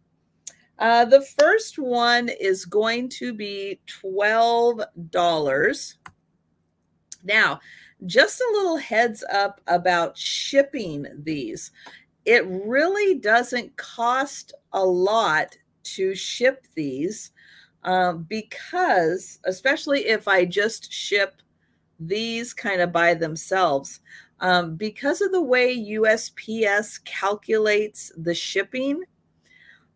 The first one is going to be $12. Now, just a little heads up about shipping these. It really doesn't cost a lot to ship these because, especially if I just ship these kind of by themselves, because of the way USPS calculates the shipping.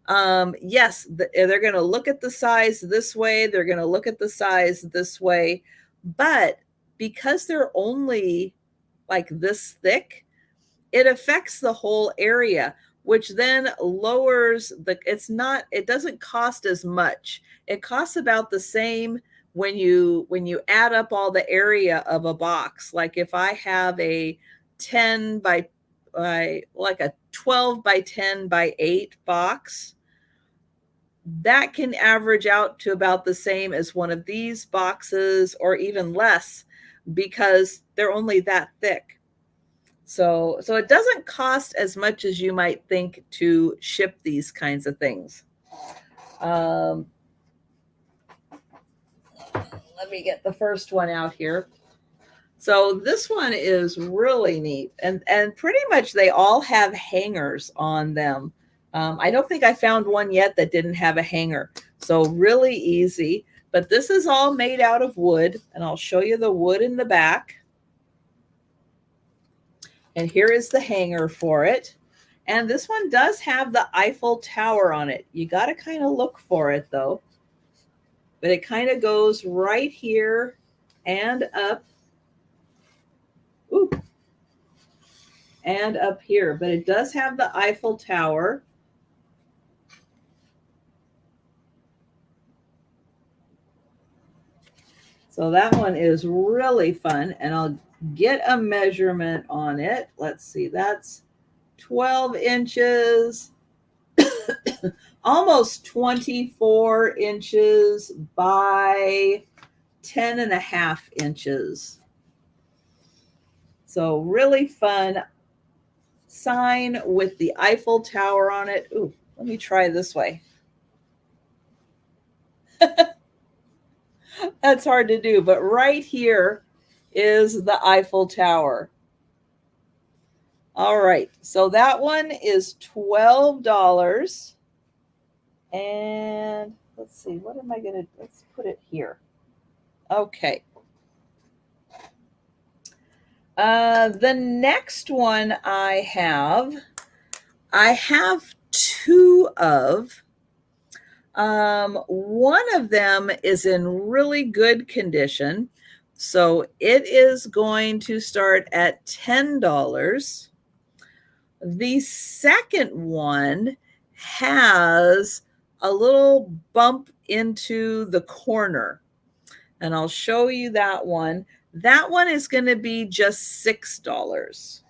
Yes, they're going to look at the size this way. They're going to look at the size this way. But because they're only like this thick, it affects the whole area, which then lowers it doesn't cost as much. It costs about the same when you add up all the area of a box. Like if I have a 10 by like a 12 by 10 by 8 box, that can average out to about the same as one of these boxes or even less because they're only that thick. So it doesn't cost as much as you might think to ship these kinds of things. Let me get the first one out here. So this one is really neat, and pretty much they all have hangers on them. I don't think I found one yet that didn't have a hanger. So really easy, but this is all made out of wood, and I'll show you the wood in the back. And here is the hanger for it. And this one does have the Eiffel Tower on it. You got to kind of look for it though. But it kind of goes right here and up. Ooh. And up here. But it does have the Eiffel Tower. So that one is really fun. And I'll get a measurement on it. Let's see, that's 12 inches, almost 24 inches by 10.5 inches. So really fun sign with the Eiffel Tower on it. Ooh, let me try this way. That's hard to do, but right here is the Eiffel Tower. All right, so that one is $12. And let's see, what am I going to, let's put it here. Okay. The next one I have two of. One of them is in really good condition. So it is going to start at $10. The second one has a little bump into the corner. And I'll show you that one. That one is going to be just $6.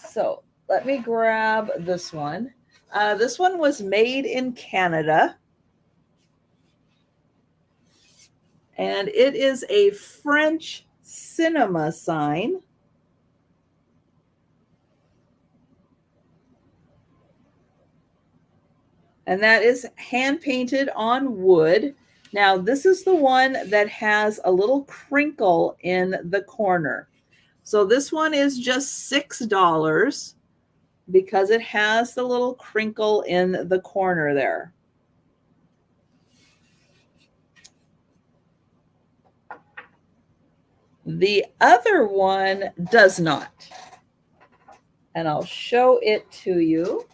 So let me grab this one. This one was made in Canada. And it is a French cinema sign. And that is hand painted on wood. Now, this is the one that has a little crinkle in the corner. So this one is just $6 because it has the little crinkle in the corner there. The other one does not. And I'll show it to you.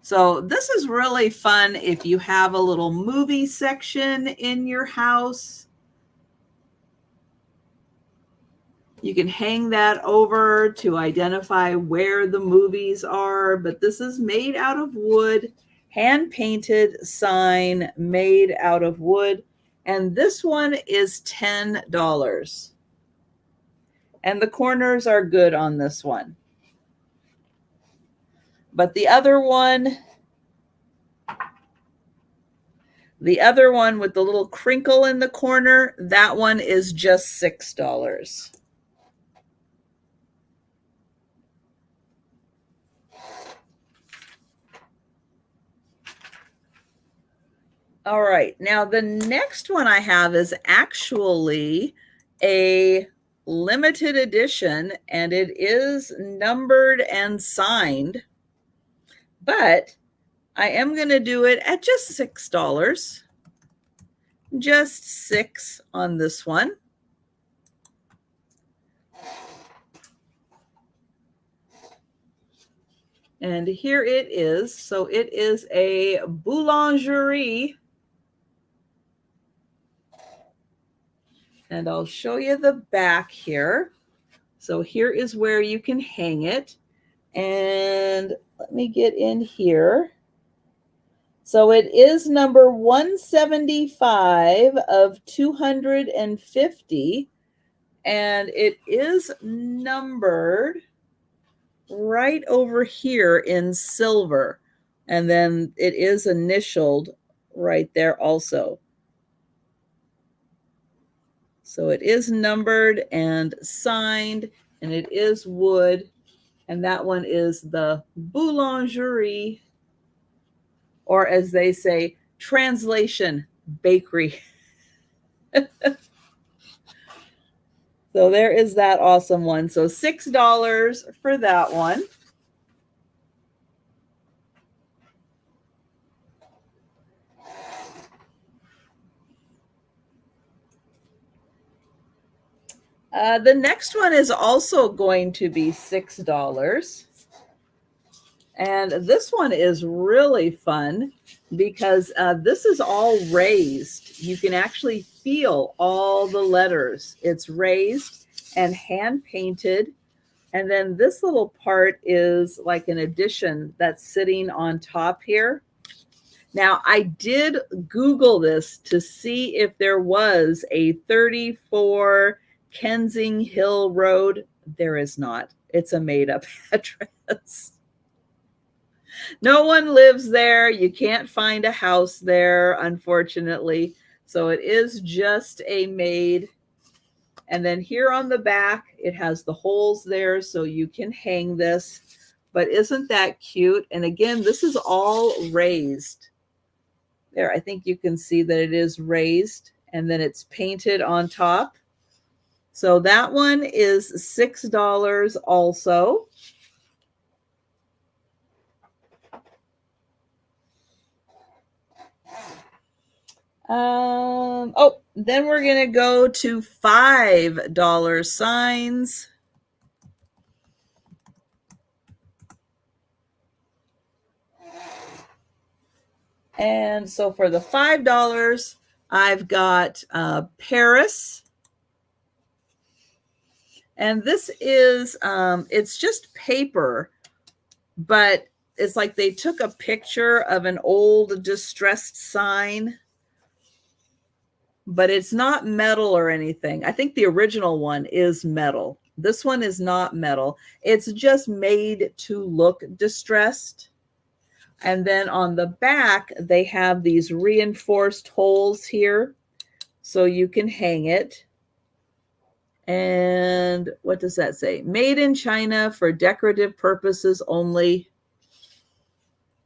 So this is really fun if you have a little movie section in your house. You can hang that over to identify where the movies are, but this is made out of wood, hand-painted sign made out of wood, and this one is $10. And the corners are good on this one. But the other one with the little crinkle in the corner, that one is just $6. All right, now the next one I have is actually a limited edition, and it is numbered and signed, but I am going to do it at just $6. Just $6 on this one. And here it is. So it is a boulangerie. And I'll show you the back here. So here is where you can hang it. And let me get in here. So it is number 175 of 250. And it is numbered right over here in silver. And then it is initialed right there also. So it is numbered and signed, and it is wood. And that one is the boulangerie, or as they say, translation, bakery. So there is that awesome one. So $6 for that one. The next one is also going to be $6. And this one is really fun because this is all raised. You can actually feel all the letters. It's raised and hand painted. And then this little part is like an addition that's sitting on top here. Now, I did Google this to see if there was a 34 Kensing Hill Road. There is not. It's a made-up address. No one lives there. You can't find a house there, unfortunately. So it is just a made. And then here on the back, it has the holes there so you can hang this. But isn't that cute? And again, this is all raised. There, I think you can see that it is raised. And then it's painted on top. So that one is $6 also. Then we're going to go to $5 signs. And so for the $5, I've got Paris. And this is, it's just paper, but it's like they took a picture of an old distressed sign, but it's not metal or anything. I think the original one is metal. This one is not metal. It's just made to look distressed. And then on the back, they have these reinforced holes here so you can hang it. And what does that say? Made in China for decorative purposes only.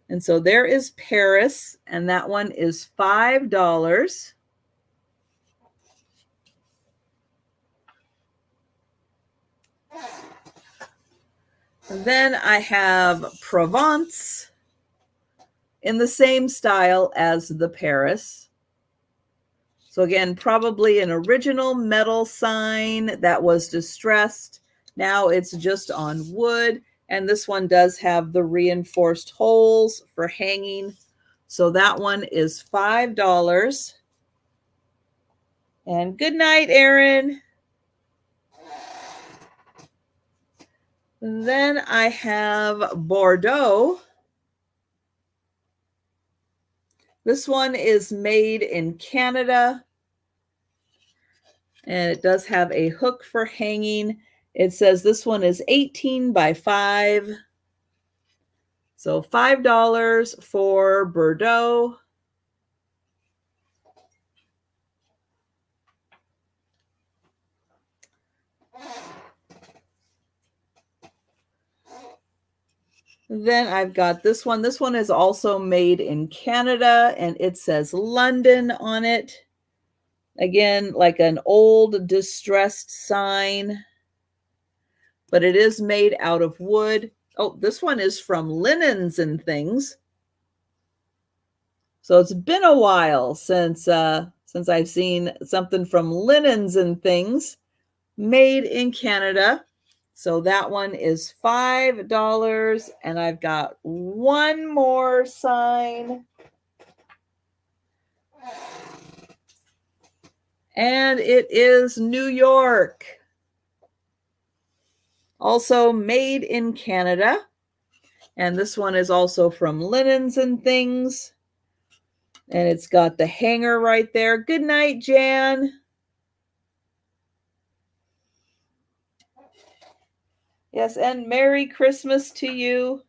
And so there is Paris, and that one is $5. And then I have Provence in the same style as the Paris. So again, probably an original metal sign that was distressed. Now it's just on wood. And this one does have the reinforced holes for hanging. So that one is $5. And good night, Erin. Then I have Bordeaux. This one is made in Canada. And it does have a hook for hanging. It says this one is 18 by 5. So $5 for Bordeaux. Then I've got this one. This one is also made in Canada, and it says London on it. Again, like an old distressed sign, but it is made out of wood. Oh, this one is from Linens and Things. So it's been a while since I've seen something from Linens and Things made in Canada. So that one is $5. And I've got one more sign. And it is New York. Also made in Canada. And this one is also from Linens and Things. And it's got the hanger right there. Good night, Jan. Yes, and Merry Christmas to you.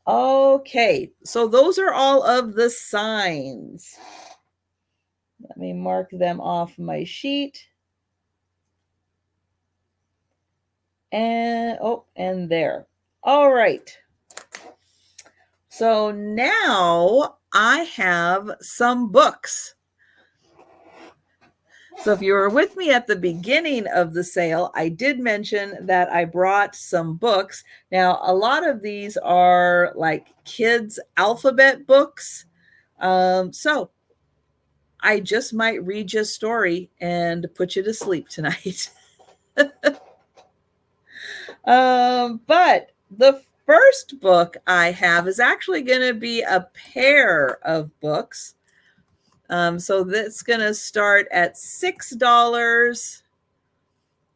Okay, so those are all of the signs. Let me mark them off my sheet. And, oh, and there. All right. So now I have some books. So if you were with me at the beginning of the sale, I did mention that I brought some books. Now, a lot of these are like kids' alphabet books. So I just might read you a story and put you to sleep tonight. But the first book I have is actually going to be a pair of books. So that's going to start at $6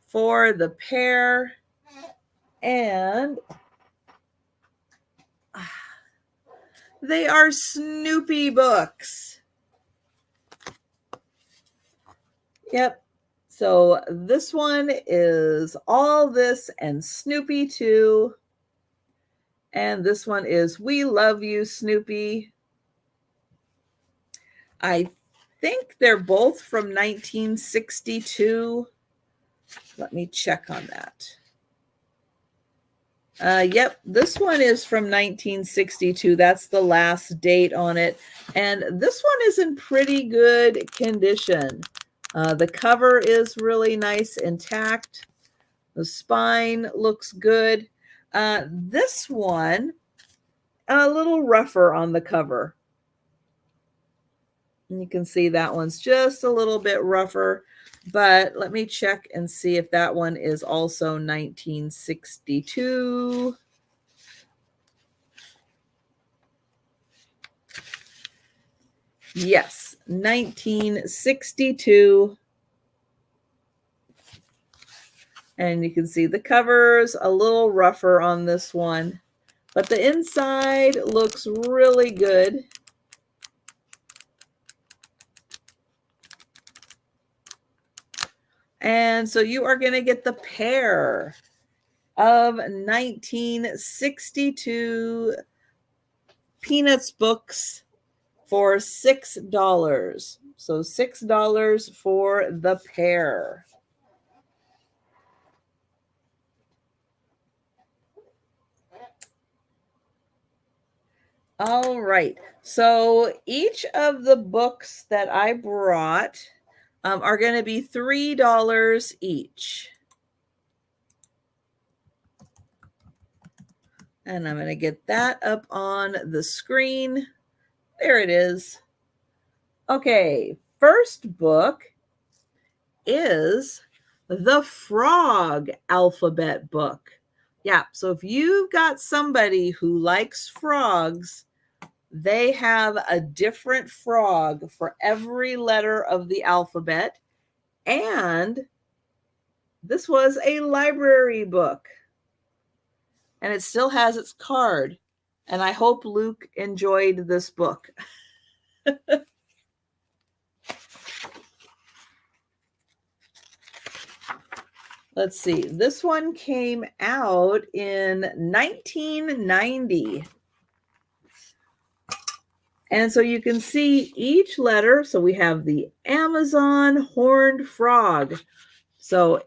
for the pair. And they are Snoopy books. Yep. So this one is All This and Snoopy Too. And this one is We Love You, Snoopy. I think they're both from 1962. Let me check on that. Yep, this one is from 1962. That's the last date on it. And this one is in pretty good condition. The cover is really nice, intact. The spine looks good. This one, a little rougher on the cover. And you can see that one's just a little bit rougher. But let me check and see if that one is also 1962. Yes, 1962. And you can see the cover's a little rougher on this one, but the inside looks really good. And so you are going to get the pair of 1962 Peanuts books for $6. So $6 for the pair. All right. So each of the books that I brought are going to be $3 each. And I'm going to get that up on the screen. There it is. Okay, first book is the Frog Alphabet Book. Yeah, so if you've got somebody who likes frogs, they have a different frog for every letter of the alphabet. And this was a library book. And it still has its card. And I hope Luke enjoyed this book. Let's see. This one came out in 1990. And so you can see each letter. So we have the Amazon horned frog. So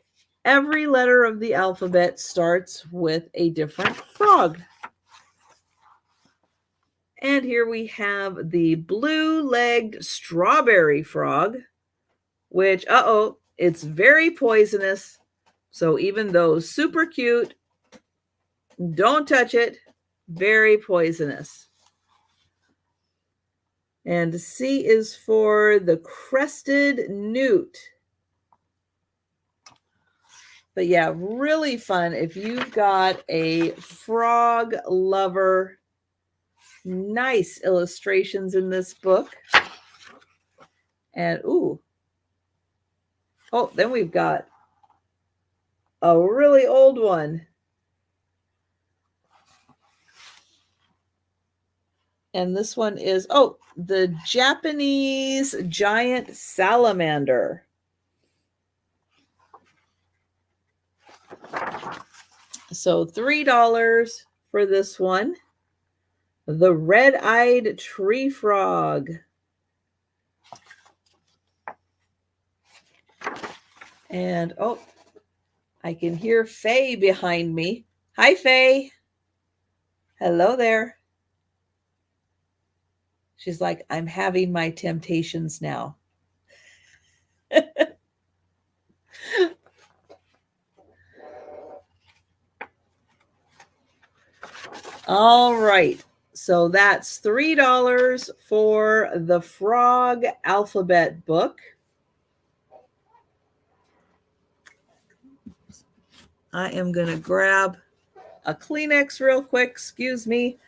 every letter of the alphabet starts with a different frog. And here we have the blue-legged strawberry frog, which, it's very poisonous. So even though super cute, don't touch it. Very poisonous. And C is for the crested newt. But yeah, really fun if you've got a frog lover. Nice illustrations in this book. And then we've got a really old one. And this one is, the Japanese giant salamander. So $3 for this one. The red-eyed tree frog. And, oh, I can hear Faye behind me. Hi, Faye. Hello there. She's like, I'm having my temptations now. All right. So that's $3 for the Frog Alphabet book. I am going to grab a Kleenex real quick. Excuse me.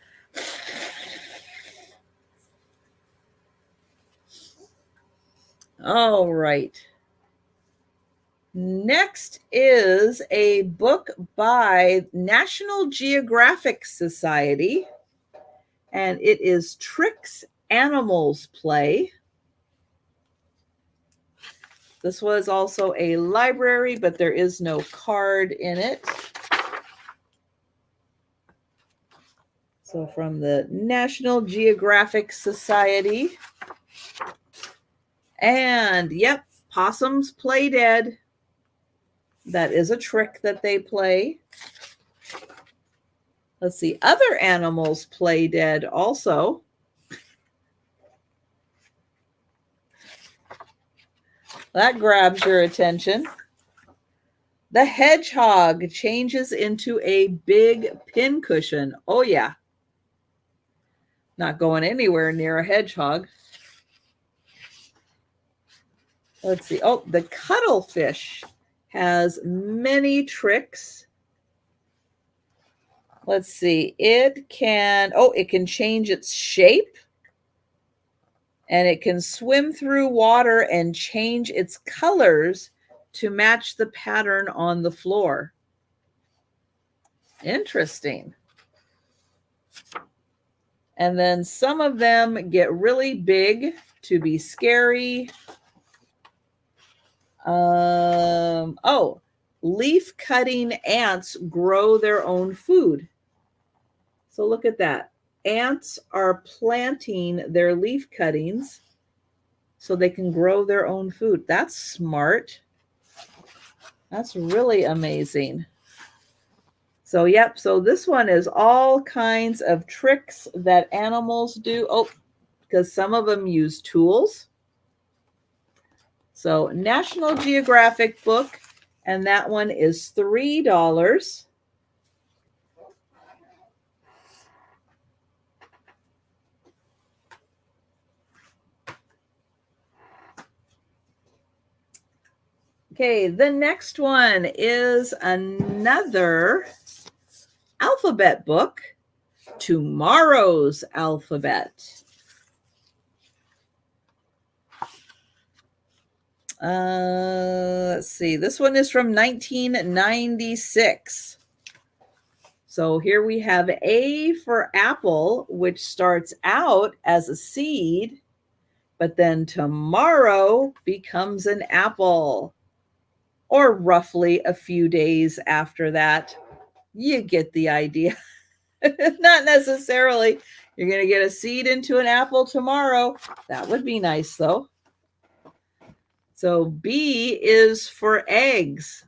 All right. Next is a book by National Geographic Society, and it is Tricks Animals Play. This was also a library, but there is no card in it. So from the National Geographic Society. And yep, possums play dead. That is a trick that they play. Let's see, other animals play dead also. That grabs your attention. The hedgehog changes into a big pincushion. Oh, yeah. Not going anywhere near a hedgehog. Let's see. Oh, the cuttlefish has many tricks. Let's see. It can change its shape. And it can swim through water and change its colors to match the pattern on the floor. Interesting. And then some of them get really big to be scary. Leaf cutting ants grow their own food. So look at that. Ants are planting their leaf cuttings so they can grow their own food. That's smart. That's really amazing. So, yep. So this one is all kinds of tricks that animals do. Oh, because some of them use tools. So National Geographic book, and that one is $3. Okay, the next one is another alphabet book, Tomorrow's Alphabet. Let's see. This one is from 1996. So here we have A for apple, which starts out as a seed, but then tomorrow becomes an apple, or roughly a few days after that. You get the idea. Not necessarily you're going to get a seed into an apple tomorrow. That would be nice, though. So B is for eggs,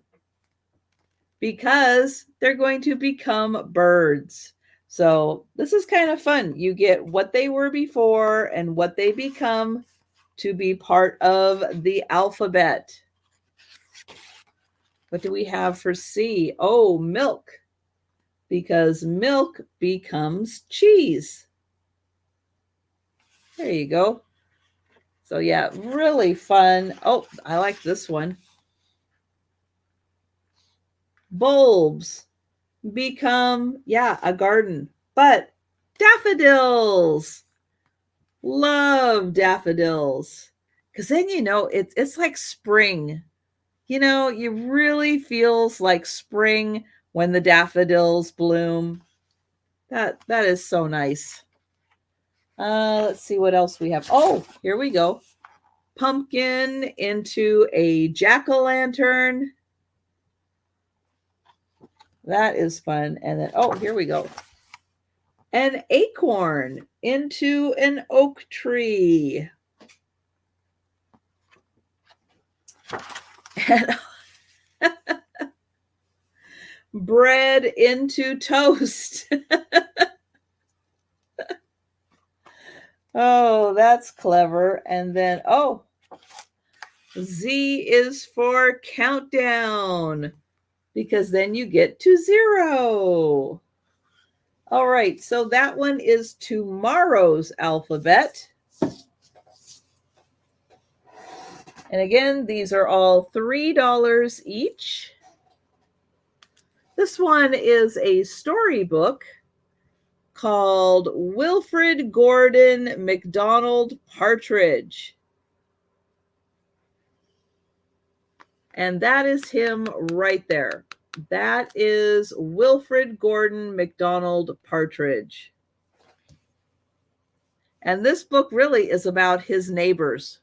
because they're going to become birds. So this is kind of fun. You get what they were before and what they become to be part of the alphabet. What do we have for C? Oh, milk, because milk becomes cheese. There you go. So yeah, really fun. Oh, I like this one. Bulbs become, a garden. But daffodils. Love daffodils. Because then, it's like spring. It really feels like spring when the daffodils bloom. That is so nice. Let's see what else we have. Oh, here we go. Pumpkin into a jack-o'-lantern. That is fun. And then, oh, here we go. An acorn into an oak tree. And Bread into toast. Oh, that's clever. And then, oh, Z is for countdown, because then you get to 0. All right, so that one is tomorrow's alphabet. And again, these are all $3 each. This one is a storybook called Wilfred Gordon MacDonald Partridge. And that is him right there. That is Wilfred Gordon MacDonald Partridge. And this book really is about his neighbors.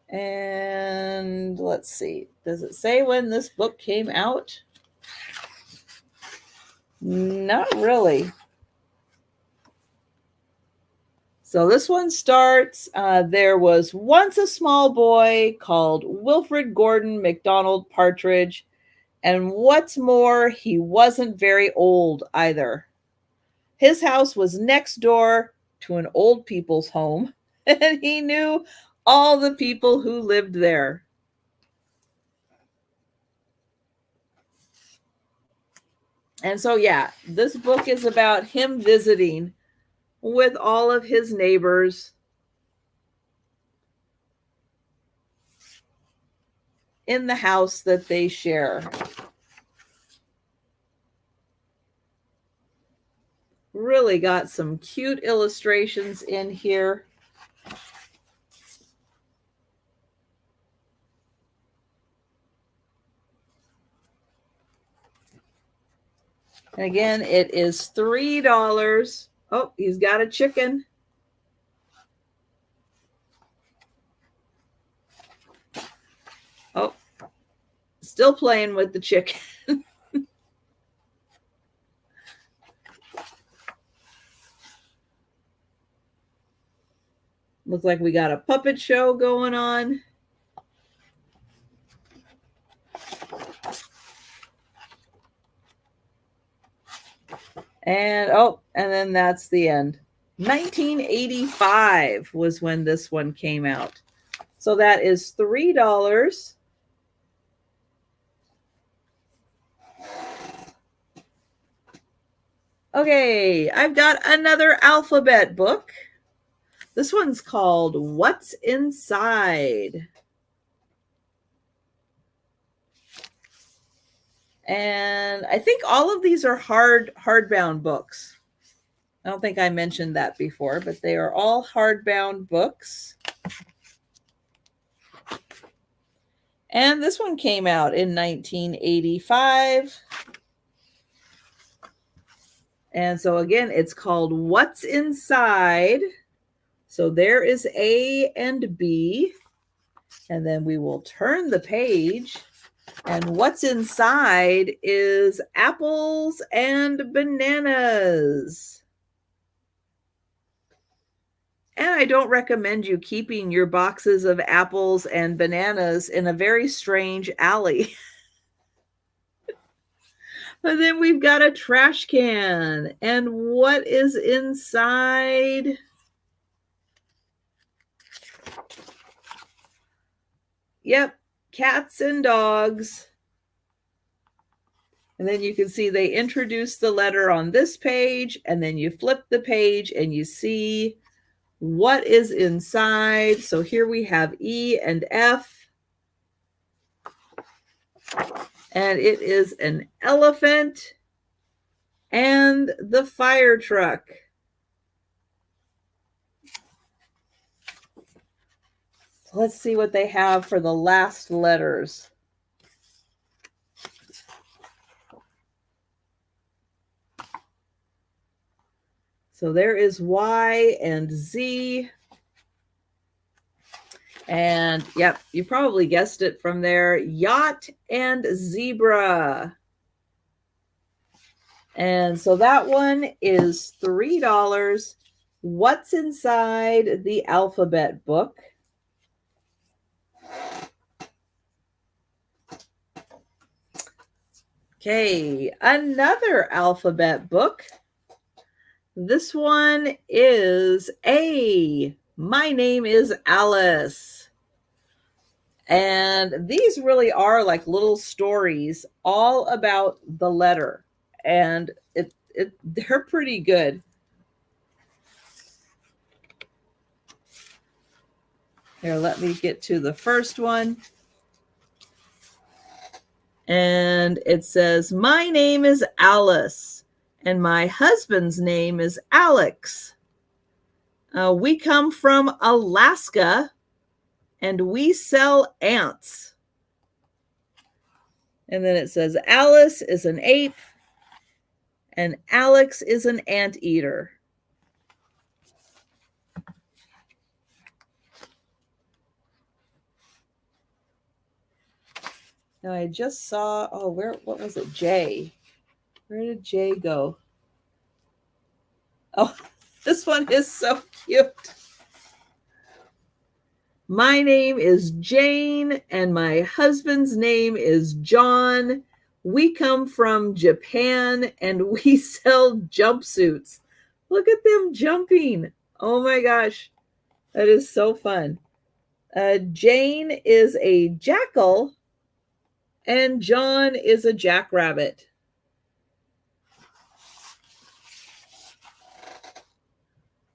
And let's see, does it say when this book came out? Not really. So this one starts, there was once a small boy called Wilfred Gordon MacDonald Partridge, and what's more, he wasn't very old either. His house was next door to an old people's home, and he knew all the people who lived there. And so, yeah, this book is about him visiting with all of his neighbors in the house that they share. Really got some cute illustrations in here. And again, it is $3. Oh, he's got a chicken. Oh, still playing with the chicken. Looks like we got a puppet show going on. And oh, and then that's the end. 1985 was when this one came out. So that is $3. Okay, I've got another alphabet book. This one's called What's Inside? And I think all of these are hardbound books. I don't think I mentioned that before, but they are all hardbound books. And this one came out in 1985. And so again, it's called What's Inside? So there is A and B. And then we will turn the page. And what's inside is apples and bananas. And I don't recommend you keeping your boxes of apples and bananas in a very strange alley. But then we've got a trash can. And what is inside? Yep, cats and dogs. And then you can see they introduce the letter on this page, and then you flip the page and you see what is inside. So here we have E and F. And it is an elephant and the fire truck. So let's see what they have for the last letters. So there is Y and Z. And yep, you probably guessed it from there. Yacht and zebra. And so that one is $3. What's inside the alphabet book? Okay, another alphabet book. This one is A. My name is Alice. And these really are like little stories all about the letter. And they're pretty good. Here, let me get to the first one. And it says, my name is Alice, and my husband's name is Alex. We come from Alaska, and we sell ants. And then it says, Alice is an ape, and Alex is an anteater. Now I just saw, what was it? J. Where did J go? Oh, this one is so cute. My name is Jane, and my husband's name is John. We come from Japan, and we sell jumpsuits. Look at them jumping. Oh my gosh, that is so fun. Jane is a jackal, and John is a jackrabbit.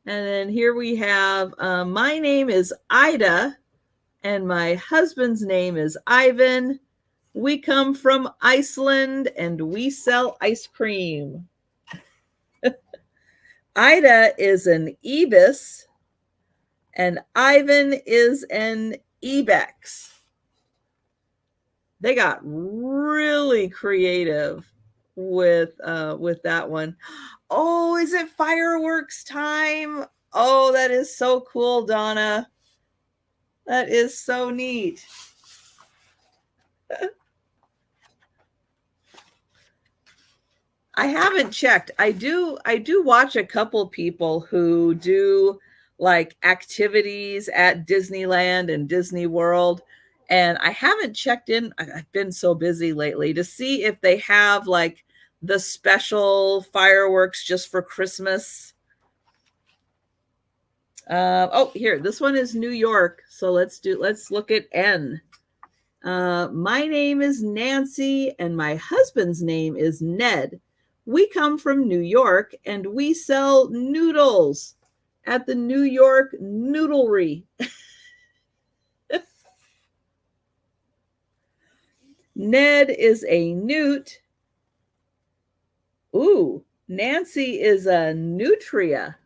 And then here we have, my name is Ida, and my husband's name is Ivan. We come from Iceland, and we sell ice cream. Ida is an ibis, and Ivan is an ibex. They got really creative with that one. Oh, is it fireworks time? Oh, that is so cool, Donna. That is so neat. I haven't checked. I do watch a couple people who do like activities at Disneyland and Disney World. And I haven't checked in. I've been so busy lately to see if they have like the special fireworks just for Christmas. Oh, here, this one is New York. So let's look at N. My name is Nancy, and my husband's name is Ned. We come from New York, and we sell noodles at the New York Noodlery. Ned is a newt. Ooh, Nancy is a nutria.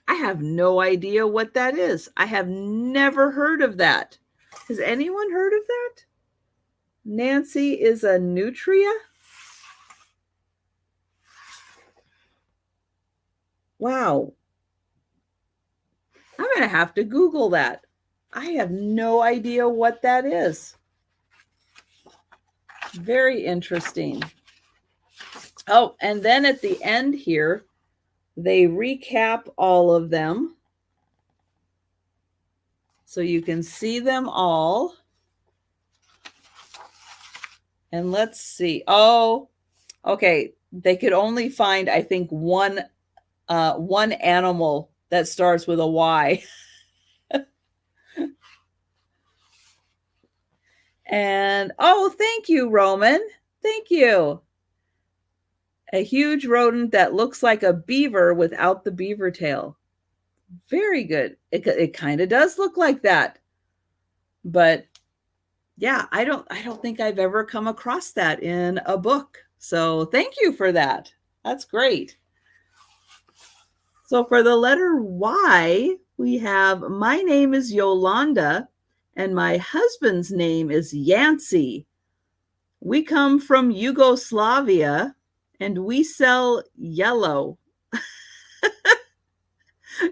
I have no idea what that is. I have never heard of that. Has anyone heard of that? Nancy is a nutria? Wow. I'm going to have to Google that. I have no idea what that is. Very interesting. Oh, and then at the end here, they recap all of them. So you can see them all. And let's see. Oh, okay. They could only find, I think, one animal that starts with a Y. And, oh, thank you, Roman. Thank you. A huge rodent that looks like a beaver without the beaver tail. Very good. It kind of does look like that. But yeah, I don't think I've ever come across that in a book. So thank you for that. That's great. So for the letter Y, we have, my name is Yolanda, and my husband's name is Yancey. We come from Yugoslavia, and we sell yellow.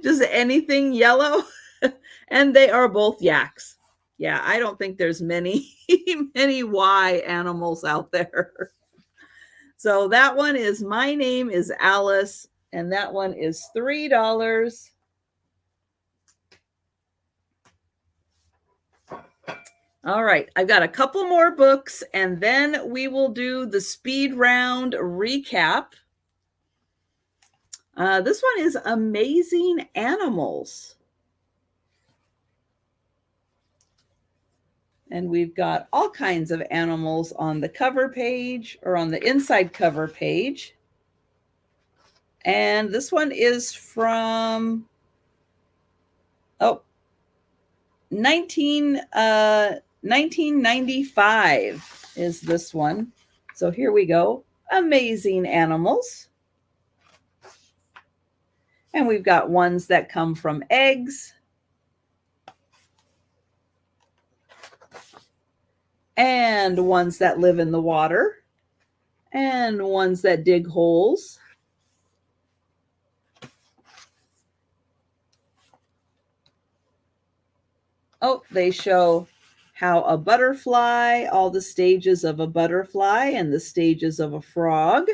Just anything yellow. And they are both yaks. Yeah, I don't think there's many Y animals out there. So that one is My Name is Alice, and that one is $3. All right, I've got a couple more books, and then we will do the speed round recap. This one is Amazing Animals. And we've got all kinds of animals on the cover page, or on the inside cover page. And this one is from 1995 is this one. So here we go. Amazing Animals. And we've got ones that come from eggs. And ones that live in the water. And ones that dig holes. Oh, they show how a butterfly, all the stages of a butterfly and the stages of a frog.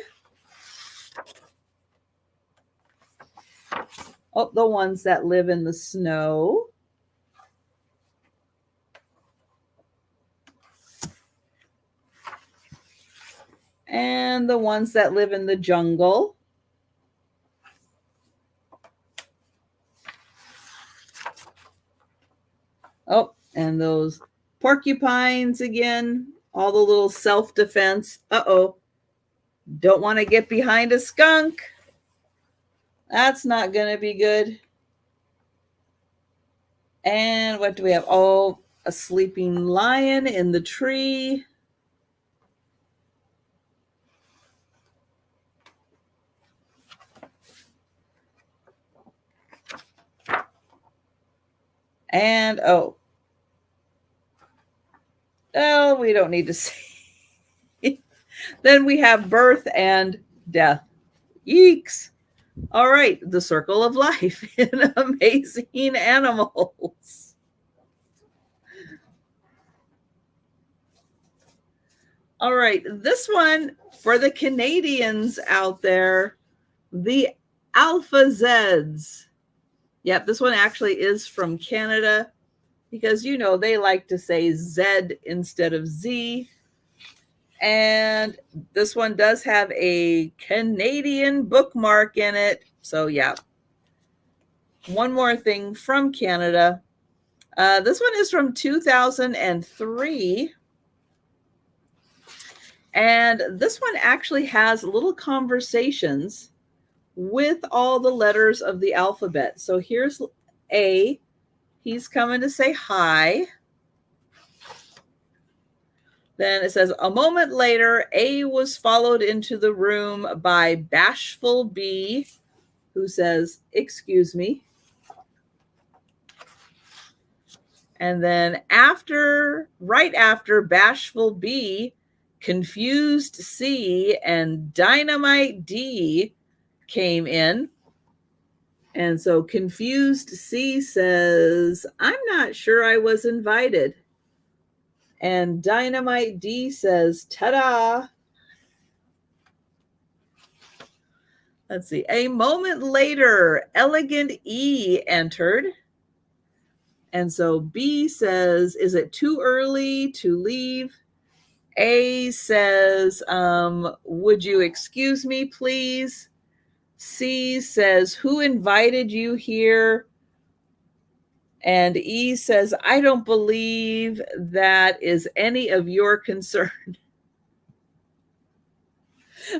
Oh, the ones that live in the snow. And the ones that live in the jungle. Oh, and those porcupines again, all the little self-defense. Uh-oh, don't want to get behind a skunk. That's not going to be good. And what do we have? Oh, a sleeping lion in the tree. And oh, we don't need to see. Then we have birth and death. Yeeks. All right, the circle of life in Amazing Animals. All right, this one for the Canadians out there, the Alpha Zeds. Yep, this one actually is from Canada because, you know, they like to say Z instead of Z. And this one does have a Canadian bookmark in it. So, yeah. One more thing from Canada. This one is from 2003. And this one actually has little conversations with all the letters of the alphabet. So here's A. He's coming to say hi. Then it says, a moment later, A was followed into the room by bashful B, who says, excuse me. And then right after bashful B, confused C and dynamite D came in. And so confused C says, I'm not sure I was invited. And dynamite D says, ta-da. Let's see. A moment later, elegant E entered. And so B says, is it too early to leave? A says, would you excuse me, please? C says, who invited you here? And E says, I don't believe that is any of your concern.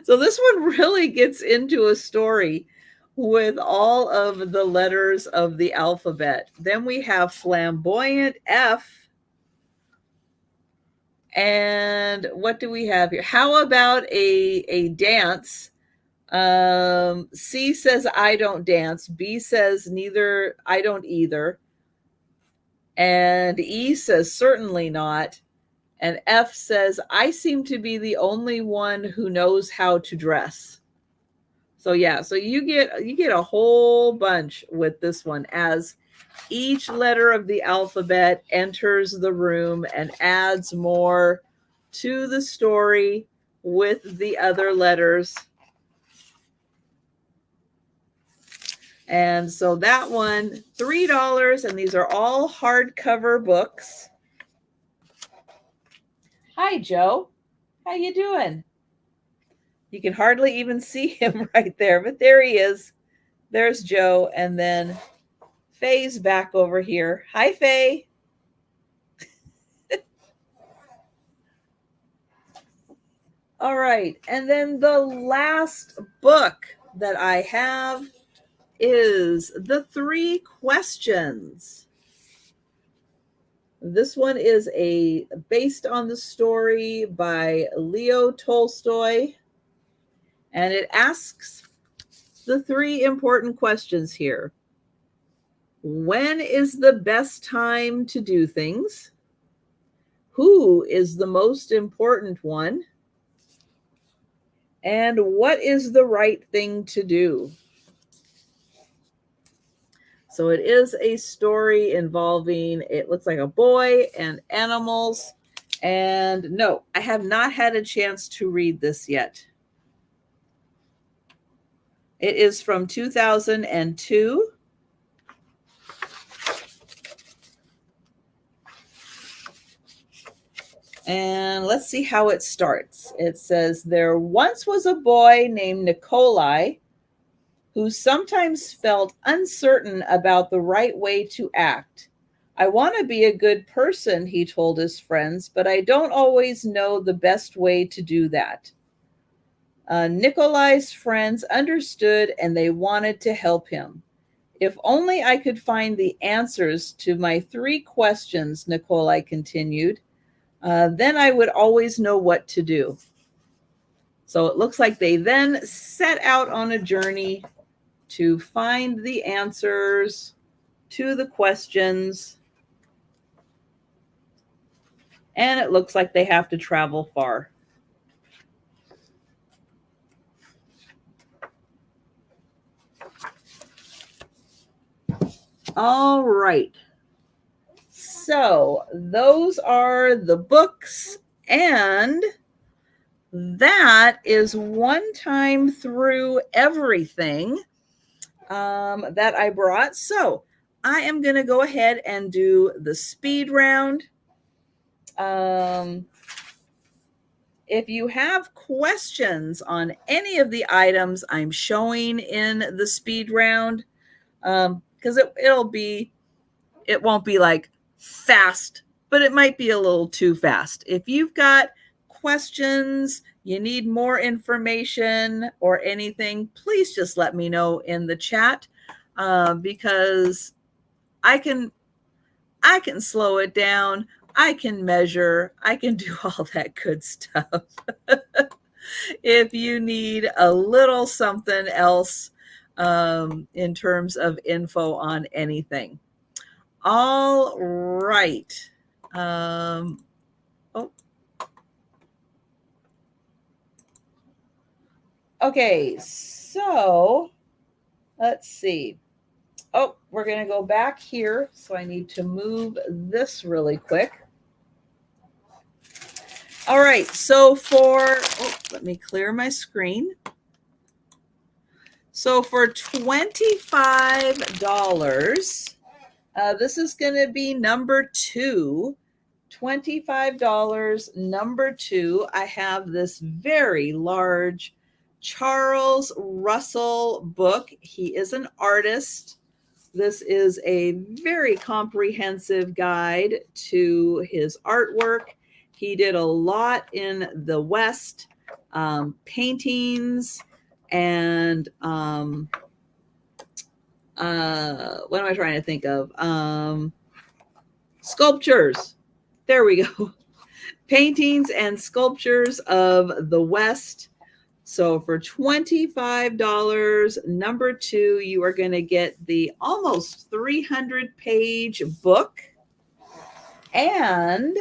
So this one really gets into a story with all of the letters of the alphabet. Then we have flamboyant F. And what do we have here? How about a dance? C says, I don't dance. B says, neither, I don't either. And E says, certainly not. And F says, I seem to be the only one who knows how to dress. So yeah, so you get a whole bunch with this one as each letter of the alphabet enters the room and adds more to the story with the other letters. And so that one, $3, and these are all hardcover books. Hi, Joe. How you doing? You can hardly even see him right there, but there he is. There's Joe, and then Faye's back over here. Hi, Faye. All right, and then the last book that I have is The Three Questions. This one is based on the story by Leo Tolstoy, and it asks the three important questions here. When is the best time to do things? Who is the most important one? And what is the right thing to do? So it is a story involving, it looks like a boy and animals. And no, I have not had a chance to read this yet. It is from 2002. And let's see how it starts. It says, there once was a boy named Nikolai who sometimes felt uncertain about the right way to act. I want to be a good person, he told his friends, but I don't always know the best way to do that. Nikolai's friends understood and they wanted to help him. If only I could find the answers to my three questions, Nikolai continued, then I would always know what to do. So it looks like they then set out on a journey to find the answers to the questions. And it looks like they have to travel far. All right. So those are the books, and that is one time through everything that I brought. So I am going to go ahead and do the speed round. If you have questions on any of the items I'm showing in the speed round, because it won't be like fast, but it might be a little too fast. If you've got questions, you need more information or anything, please just let me know in the chat, because I can slow it down. I can measure. I can do all that good stuff. If you need a little something else in terms of info on anything. All right. Okay, so let's see. Oh, we're going to go back here. So I need to move this really quick. All right, so let me clear my screen. So for $25, this is going to be number 2. $25, number 2. I have this very large Charles Russell book. He is an artist. This is a very comprehensive guide to his artwork. He did a lot in the West, paintings and what am I trying to think of? Sculptures. There we go. Paintings and sculptures of the West. So for $25, number 2, you are going to get the almost 300-page book. And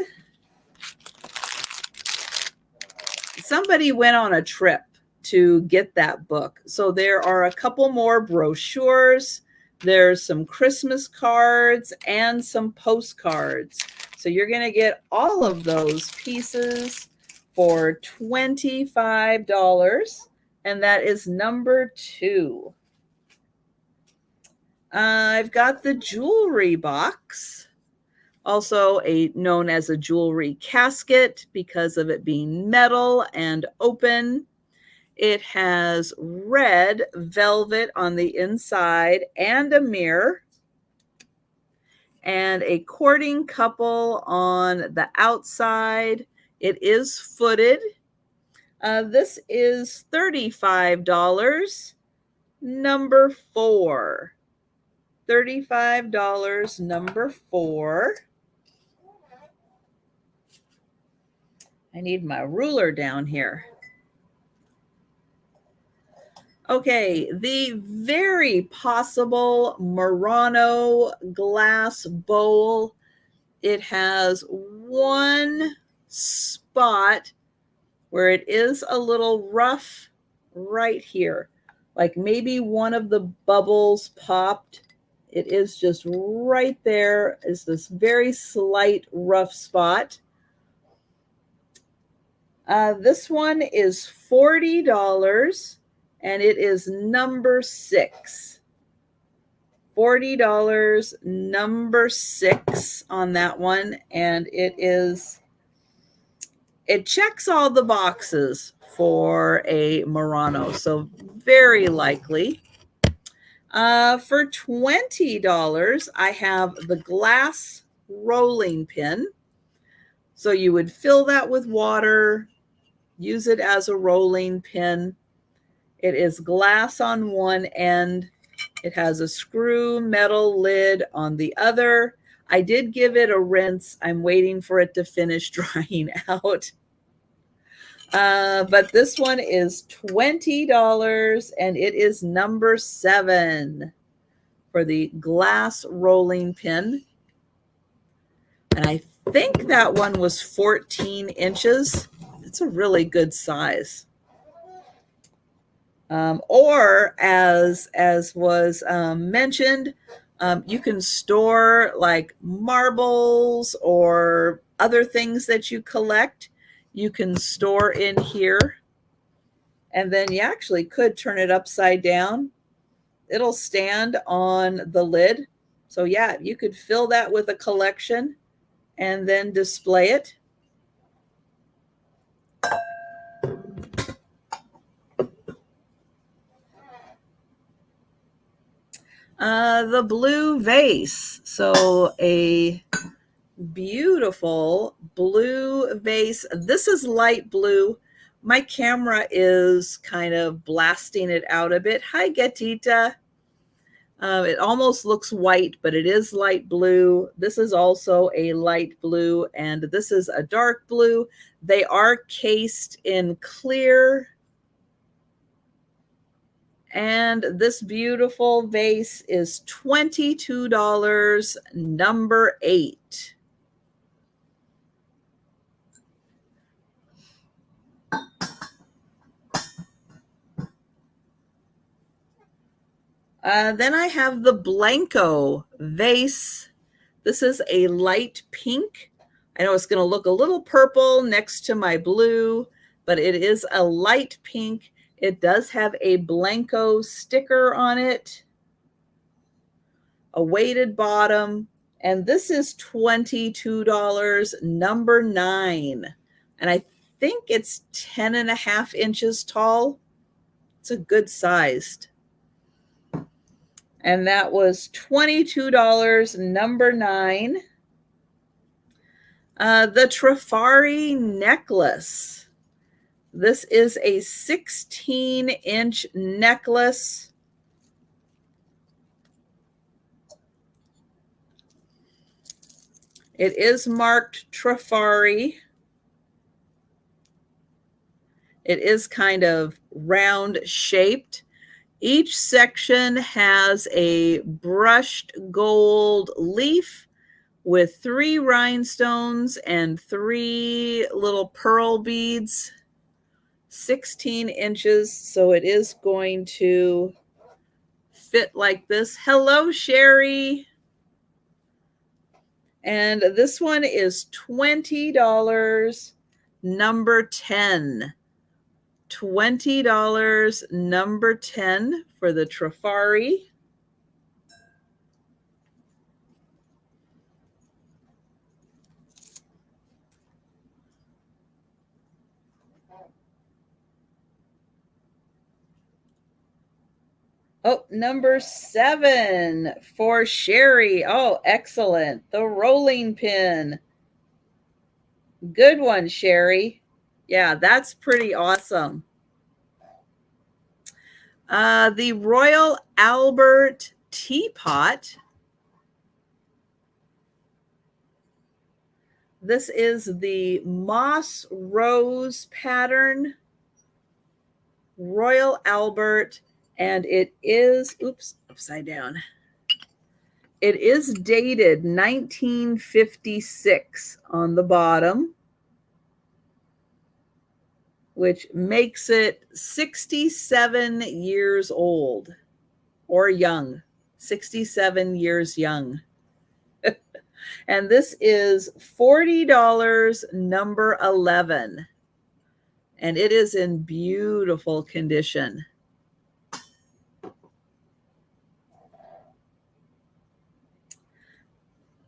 somebody went on a trip to get that book. So there are a couple more brochures. There's some Christmas cards and some postcards. So you're going to get all of those pieces for $25, and that is number 2. I've got the jewelry box, also known as a jewelry casket because of it being metal and open. It has red velvet on the inside and a mirror, and a courting couple on the outside. It is footed. This is $35, number 4. $35, number 4. I need my ruler down here. Okay, the very possible Murano glass bowl. It has one spot where it is a little rough right here. Like maybe one of the bubbles popped. It is just right there. Is this very slight rough spot. This one is $40, and it is number 6. $40, number 6 on that one, and it checks all the boxes for a Murano, so very likely. For $20, I have the glass rolling pin. So you would fill that with water, use it as a rolling pin. It is glass on one end. It has a screw metal lid on the other. I did give it a rinse. I'm waiting for it to finish drying out. But this one is $20, and it is number 7 for the glass rolling pin. And I think that one was 14 inches. It's a really good size. Or as was mentioned, you can store like marbles or other things that you collect. You can store in here, and then you actually could turn it upside down. It'll stand on the lid. So yeah, you could fill that with a collection and then display it. The blue vase. So a beautiful blue vase. This is light blue. My camera is kind of blasting it out a bit. Hi, Gatita. It almost looks white, but it is light blue. This is also a light blue, and this is a dark blue. They are cased in clear. And this beautiful vase is $22, number 8. Then I have the Blanco vase. This is a light pink. I know it's going to look a little purple next to my blue, but it is a light pink. It does have a Blanco sticker on it, a weighted bottom, and this is $22, number 9. And I think it's 10.5 inches tall. It's a good sized. And that was $22, number 9. The Trifari necklace. This is a 16-inch necklace. It is marked Trifari. It is kind of round shaped. Each section has a brushed gold leaf with 3 rhinestones and 3 little pearl beads. 16 inches, so it is going to fit like this. Hello, Sherry. And this one is $20, number 10. $20, number 10 for the Trifari. Oh, number 7 for Sherry. Oh, excellent. The rolling pin. Good one, Sherry. Yeah, that's pretty awesome. The Royal Albert teapot. This is the Moss Rose pattern. Royal Albert, and it is, oops, upside down. It is dated 1956 on the bottom, which makes it 67 years old or young, 67 years young. And this is $40, number 11. And it is in beautiful condition.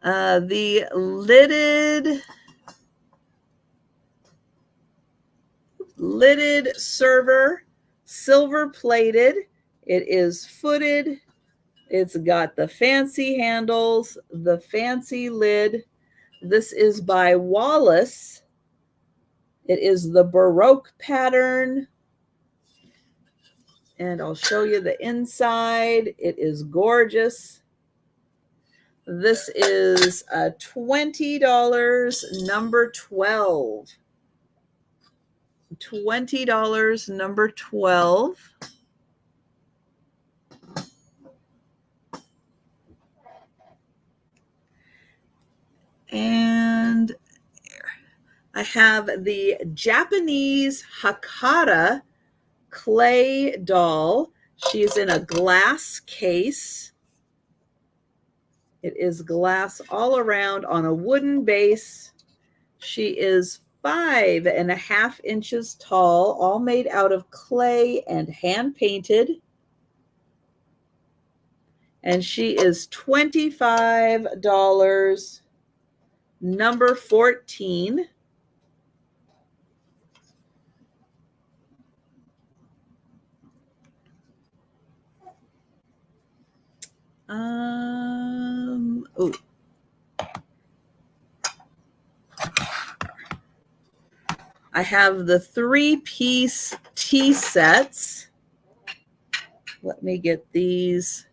The lidded server, silver plated. It is footed. It's got the fancy handles, the fancy lid. This is by Wallace. It is the Baroque pattern. And I'll show you the inside. It is gorgeous. This is $20, number 12. $20, number 12. And I have the Japanese Hakata clay doll. She's in a glass case. It is glass all around on a wooden base. She is 5.5 inches tall, all made out of clay and hand painted. And she is $25, number 14. Oh. I have the 3-piece tea sets. Let me get these.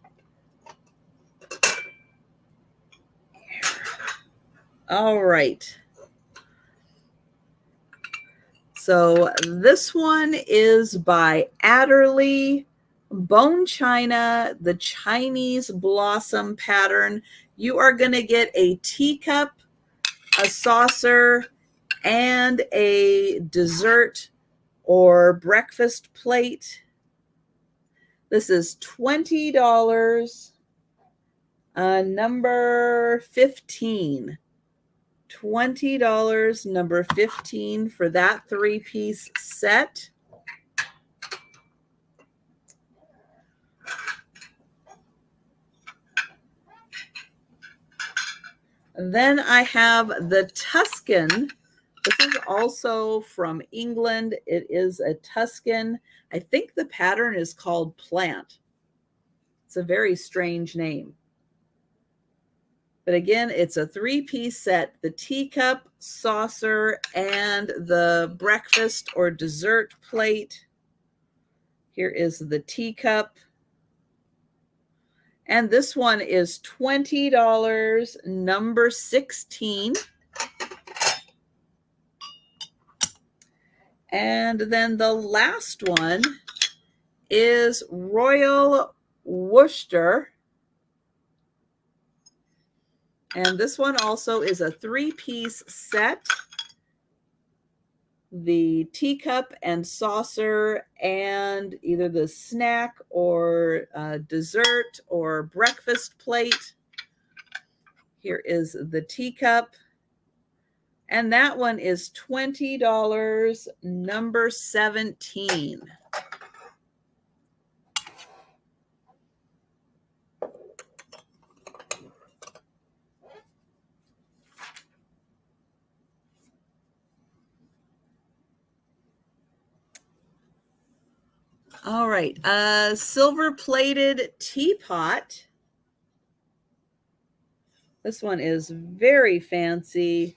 All right. So this one is by Adderley, bone china, the Chinese blossom pattern. You are going to get a teacup, a saucer, and a dessert or breakfast plate. This is $20, number 15. $20, number 15 for that 3-piece set. And then I have the Tuscan. This is also from England. It is a Tuscan. I think the pattern is called Plant. It's a very strange name. But again, it's a 3-piece set, the teacup, saucer, and the breakfast or dessert plate. Here is the teacup. And this one is $20, number 16. And then the last one is Royal Worcester. And this one also is a 3-piece set. The teacup and saucer and either the snack or dessert or breakfast plate. Here is the teacup. And that one is $20, number 17. All right, silver-plated teapot. This one is very fancy,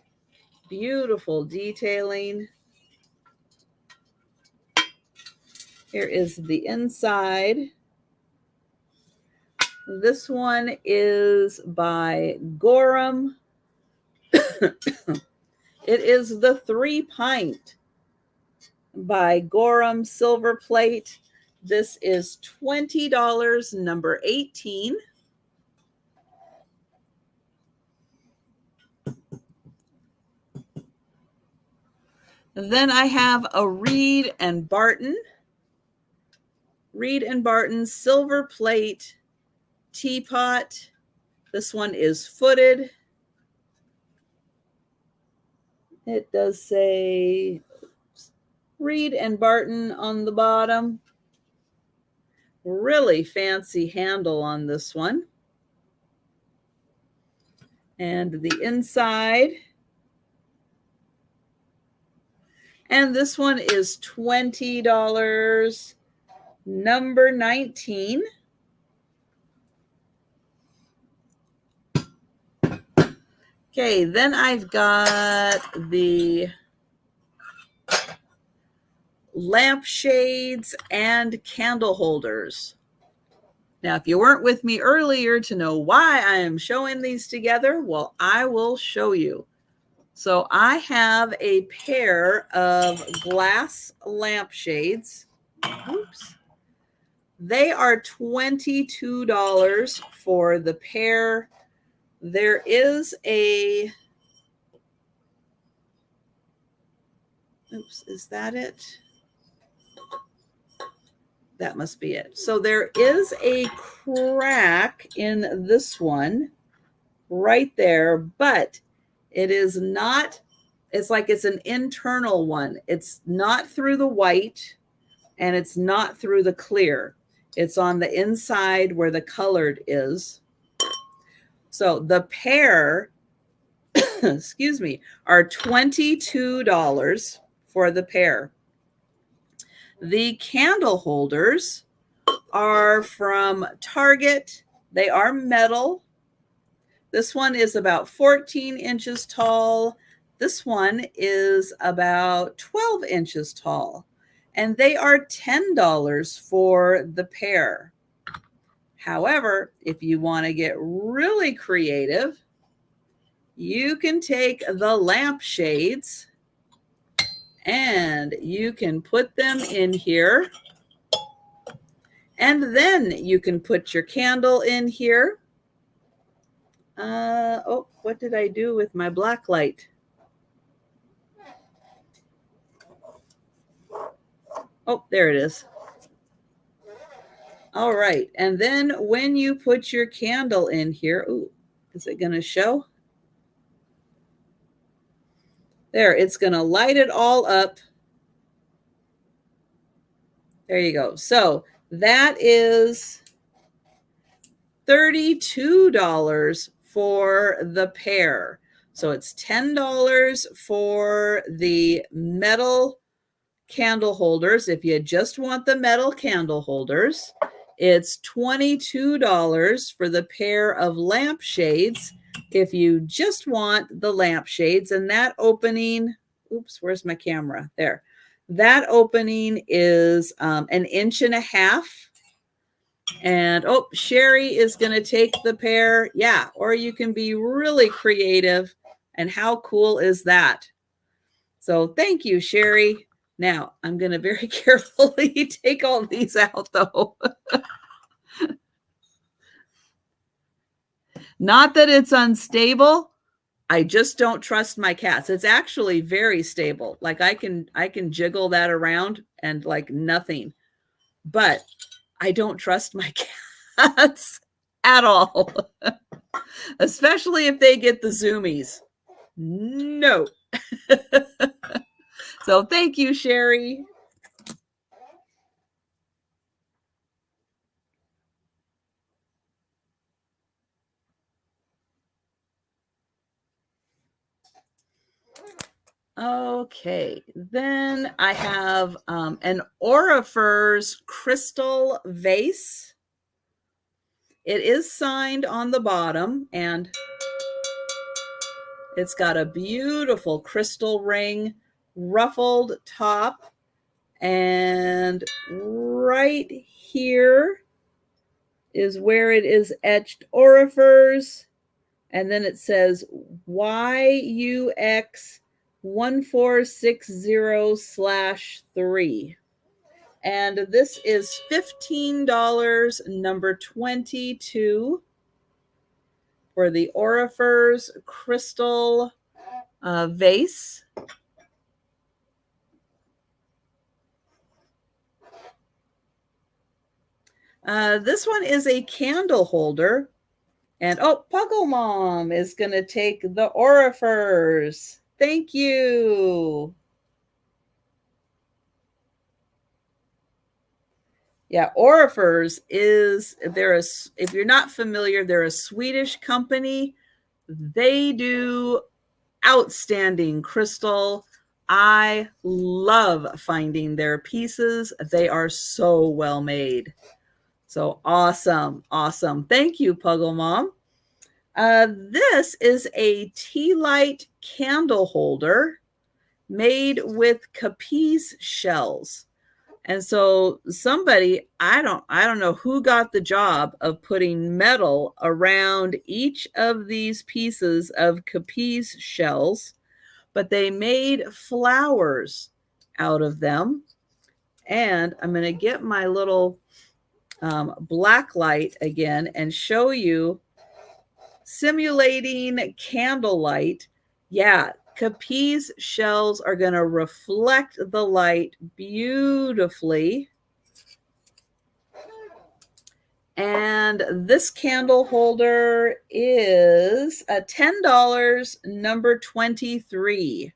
beautiful detailing. Here is the inside. This one is by Gorham. It is the 3-pint by Gorham silver plate. This is $20, number 18. And then I have a Reed and Barton. Reed and Barton silver plate teapot. This one is footed. It does say Reed and Barton on the bottom. Really fancy handle on this one. And the inside. And this one is $20, number 19. Okay, then I've got the lampshades and candle holders. Now, if you weren't with me earlier to know why I am showing these together, well, I will show you. So I have a pair of glass lampshades. Oops. They are $22 for the pair. There is a, oops, is that it? That must be it. So there is a crack in this one right there, but it is not, it's like it's an internal one. It's not through the white and it's not through the clear. It's on the inside where the colored is. So the pair, excuse me, are $22 for the pair. The candle holders are from Target. They are metal. This one is about 14 inches tall. This one is about 12 inches tall. And they are $10 for the pair. However, if you want to get really creative, you can take the lampshades and you can put them in here. And then you can put your candle in here. Oh, what did I do with my black light? Oh, there it is. All right. And then when you put your candle in here, ooh, is it going to show? There, it's going to light it all up. There you go. So that is $32 for the pair. So it's $10 for the metal candle holders. If you just want the metal candle holders, it's $22 for the pair of lampshades. If you just want the lampshades, and that opening, oops, where's my camera? There. That opening is 1.5 inches. And oh, Sherry is going to take the pair. Yeah, or you can be really creative. And how cool is that? So thank you, Sherry. Now, I'm going to very carefully take all these out, though. Not that it's unstable. I just don't trust my cats. It's actually very stable. Like I can jiggle that around and like nothing. But I don't trust my cats at all. Especially if they get the zoomies. No, So thank you, Sherry. Okay, then I have an Orrefors crystal vase. It is signed on the bottom, and it's got a beautiful crystal ring, ruffled top, and right here is where it is etched Orrefors, and then it says YUX 1460/3. And this is $15, number 22, for the Orrefors crystal vase. This one is a candle holder. And oh, Puggle Mom is going to take the Orrefors. Thank you. Yeah, Orrefors is, if you're not familiar, they're a Swedish company. They do outstanding crystal. I love finding their pieces. They are so well made. So awesome, awesome. Thank you, Puggle Mom. This is a tea light candle holder made with capiz shells. And so somebody, I don't know who got the job of putting metal around each of these pieces of capiz shells, but they made flowers out of them. And I'm going to get my little black light again and show you simulating candlelight. Yeah, capiz shells are going to reflect the light beautifully. And this candle holder is $10, number 23,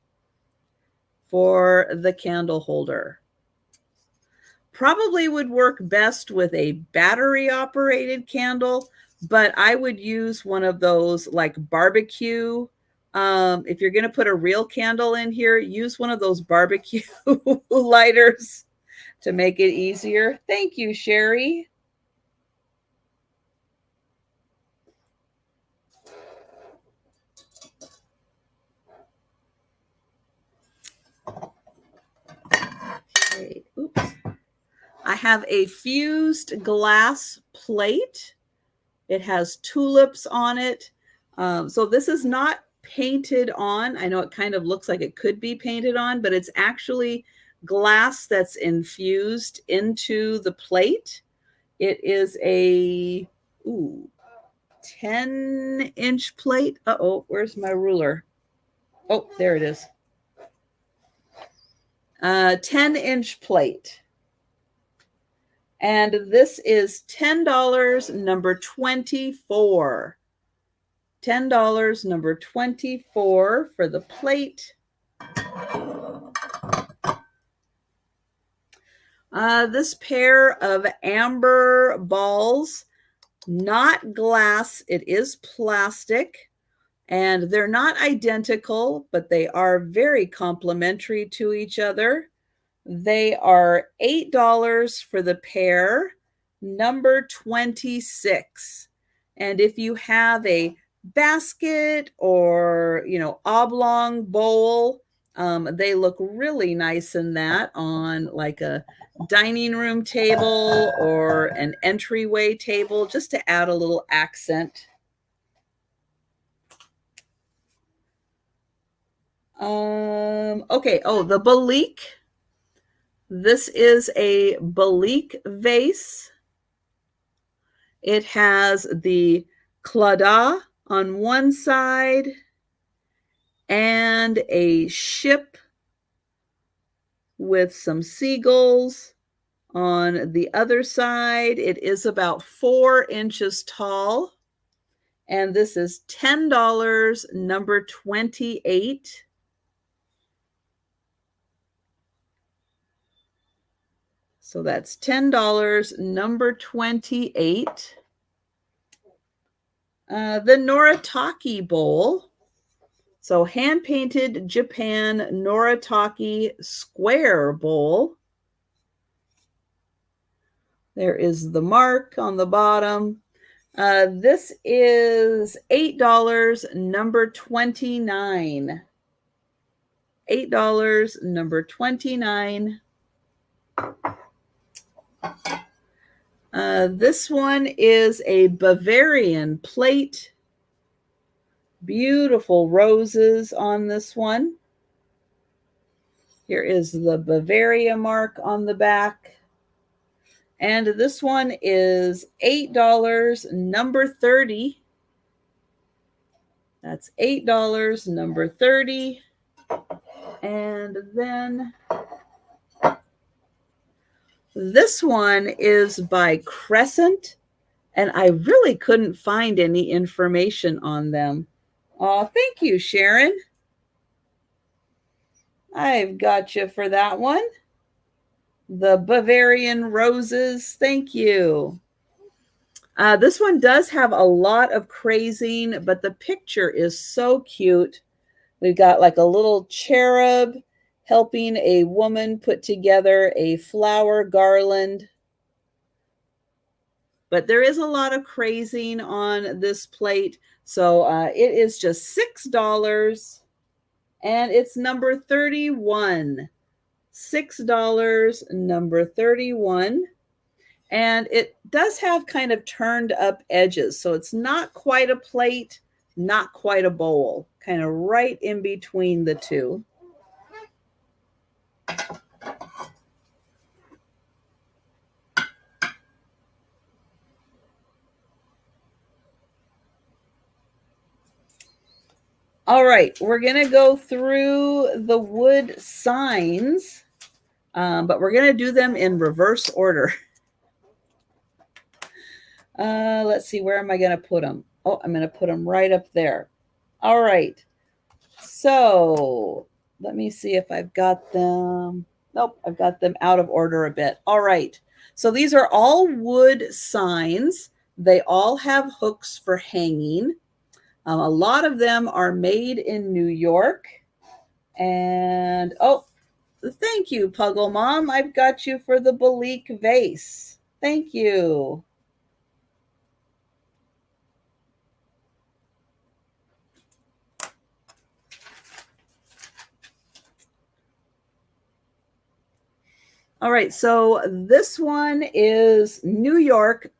for the candle holder. Probably would work best with a battery operated candle, but I would use one of those like barbecue. If you're going to put a real candle in here, use one of those barbecue lighters to make it easier. Thank you, Sherry. Okay, oops. I have a fused glass plate. It has tulips on it. So this is not painted on. I know it kind of looks like it could be painted on, but it's actually glass that's infused into the plate. It is a 10-inch plate. Uh-oh, where's my ruler? Oh, there it is. 10-inch plate. And this is $10, number 24. $10, number 24 for the plate. This pair of amber balls, not glass, it is plastic. And they're not identical, but they are very complementary to each other. They are $8 for the pair, number 26. And if you have a basket or, oblong bowl, they look really nice in that on like a dining room table or an entryway table, just to add a little accent. Okay. Oh, the Balik. This is a Balik vase. It has the claddagh on one side and a ship with some seagulls on the other side. It is about 4 inches tall. And this is $10, number 28. So that's $10, number 28. The Noritake bowl. So hand-painted Japan Noritake square bowl. There is the mark on the bottom. This is $8, number 29. $8, number 29. This one is a Bavarian plate. Beautiful roses on this one. Here is the Bavaria mark on the back. And this one is $8, number 30. That's $8, number 30. And then this one is by Crescent, and I really couldn't find any information on them. Oh, thank you, Sharon. I've got you for that one. The Bavarian roses, thank you. This one does have a lot of crazing, but the picture is so cute. We've got like a little cherub helping a woman put together a flower garland. But there is a lot of crazing on this plate. So it is just $6, and it's number 31. $6, number 31. And it does have kind of turned up edges. So it's not quite a plate, not quite a bowl, kind of right in between the two. All right, we're going to go through the wood signs, but we're going to do them in reverse order. Let's see, where am I going to put them? Oh, I'm going to put them right up there. All right, so let me see if I've got them. Nope, I've got them out of order a bit. All right, so these are all wood signs. They all have hooks for hanging. A lot of them are made in New York. And, oh, thank you, Puggle Mom. I've got you for the Balik vase. Thank you. All right, so this one is New York.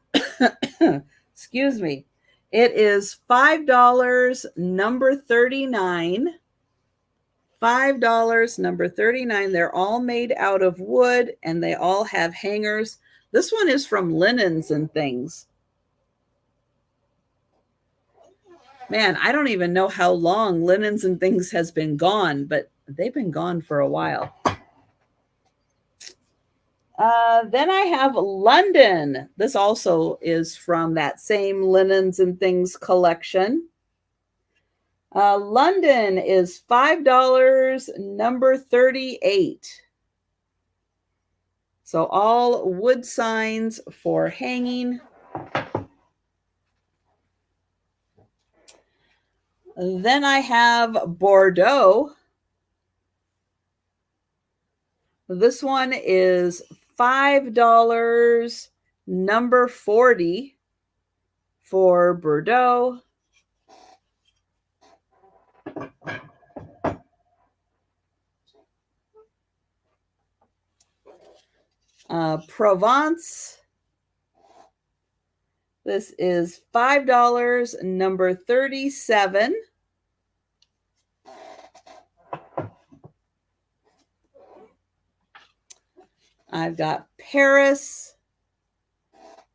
Excuse me. It is $5, number 39. $5, number 39. They're all made out of wood, and they all have hangers. This one is from Linens and Things. Man, I don't even know how long Linens and Things has been gone, but they've been gone for a while. Then I have London. This also is from that same Linens and Things collection. London is $5, number 38. So all wood signs for hanging. Then I have Bordeaux. This one is $5, number 40 for Bordeaux. Provence. This is $5, number 37. I've got Paris.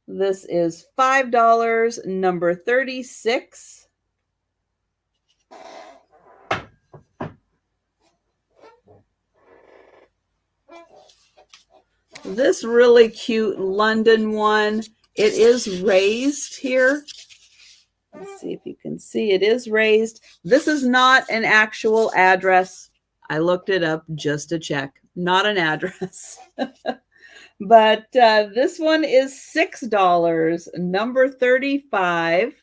This is $5, number 36. This really cute London one. It is raised here. Let's see if you can see. It is raised. This is not an actual address. I looked it up just to check. Not an address. But this one is $6, number 35.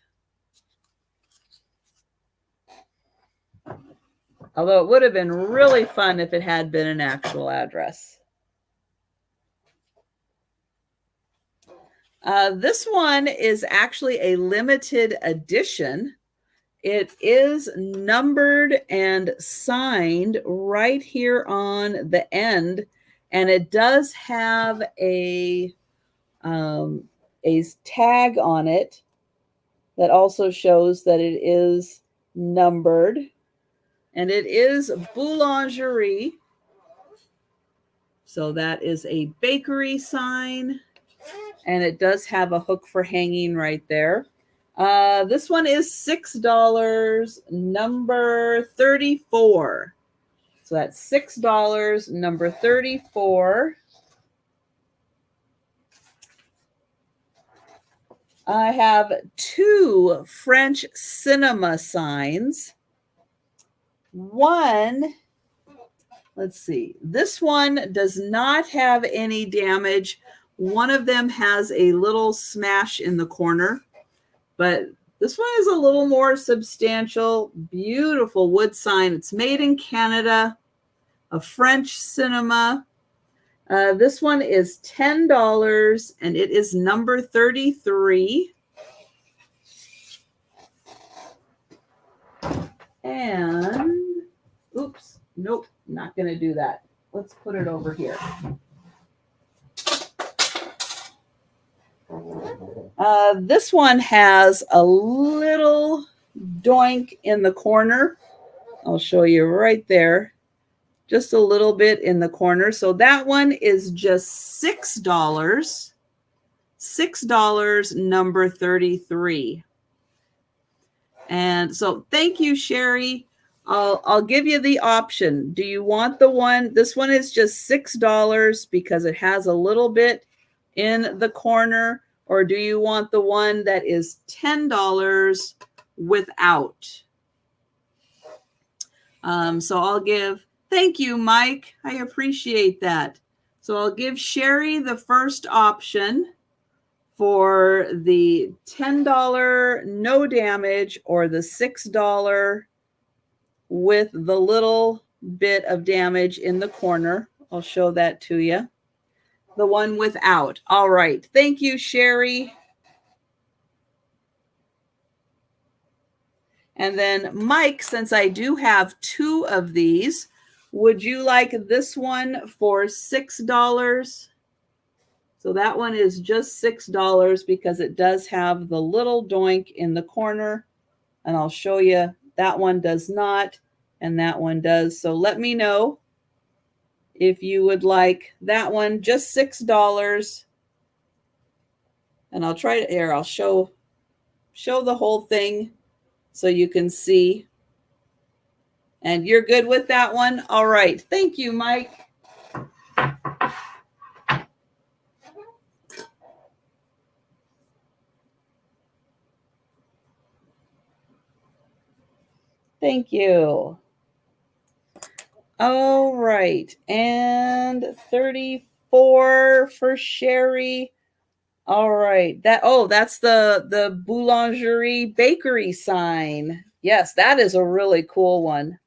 Although it would have been really fun if it had been an actual address. This one is actually a limited edition. It is numbered and signed right here on the end, and it does have a tag on it that also shows that it is numbered, and it is boulangerie. So that is a bakery sign, and it does have a hook for hanging right there. This one is $6, number 34. So that's $6, number 34. I have 2 French cinema signs. One, let's see, this one does not have any damage. One of them has a little smash in the corner, but this one is a little more substantial. Beautiful wood sign. It's made in Canada, a French cinema. This one is $10, and it is number 33. And, oops, nope, not going to do that. Let's put it over here. This one has a little doink in the corner. I'll show you right there. Just a little bit in the corner. So that one is just $6. $6, number 33. And so thank you, Sherry. I'll give you the option. Do you want the one? This one is just $6 because it has a little bit in the corner, or do you want the one that is $10 without? So I'll give, thank you, Mike. I appreciate that. So I'll give Sherry the first option for the $10 no damage, or the $6 with the little bit of damage in the corner. I'll show that to you. The one without. All right. Thank you, Sherry. And then Mike, since I do have 2 of these, would you like this one for $6? So that one is just $6 because it does have the little doink in the corner. And I'll show you that one does not, and that one does. So let me know if you would like that one, just $6. And I'll try to, here, I'll show the whole thing so you can see. And you're good with that one? All right. Thank you, Mike. Thank you. All right. And 34 for Sherry. All right. That's the boulangerie bakery sign. Yes, that is a really cool one.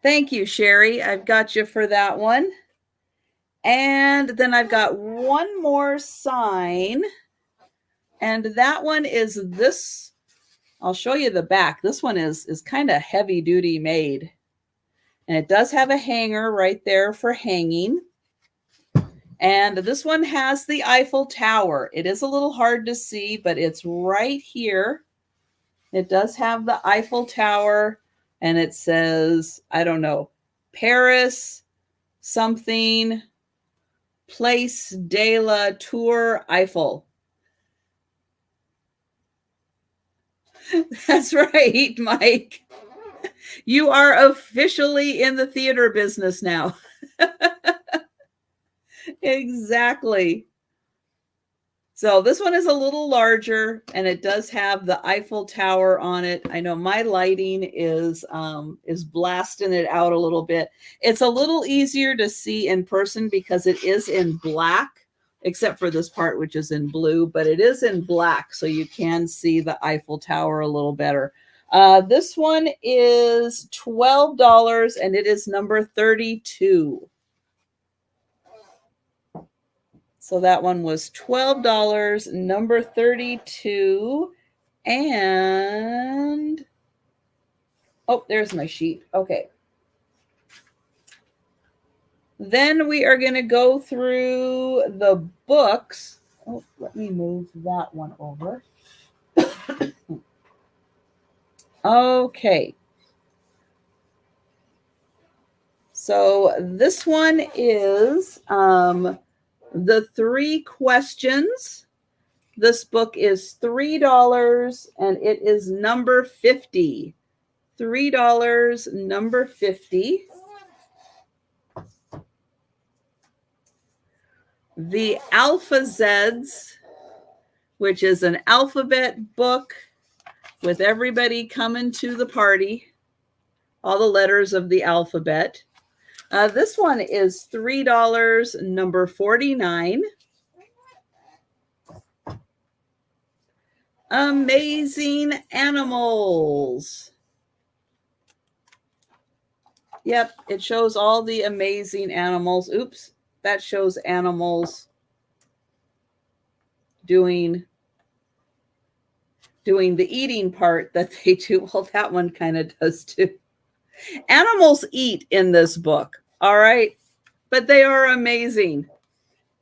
Thank you, Sherry. I've got you for that one. And then I've got one more sign. And that one is this. I'll show you the back. This one is kind of heavy duty made. And it does have a hanger right there for hanging. And this one has the Eiffel Tower. It is a little hard to see, but it's right here. It does have the Eiffel Tower, and it says, I don't know, Paris something, Place de la Tour Eiffel. That's right, Mike. You are officially in the theater business now. Exactly. So this one is a little larger, and it does have the Eiffel Tower on it. I know my lighting is blasting it out a little bit. It's a little easier to see in person because it is in black, except for this part, which is in blue, but it is in black, so you can see the Eiffel Tower a little better. This one is $12, and it is number 32. So that one was $12, number 32. And, oh, there's my sheet. Okay. Then we are going to go through the books. Oh, let me move that one over. Okay. So this one is The 3 Questions. This book is $3, and it is number 50. $3, number 50. The Alpha-Zeds, which is an alphabet book with everybody coming to the party, all the letters of the alphabet. This one is $3, number 49. Amazing Animals. Yep, it shows all the amazing animals. Oops, that shows animals doing the eating part that they do. Well, that one kind of does too. Animals eat in this book, all right? But they are amazing.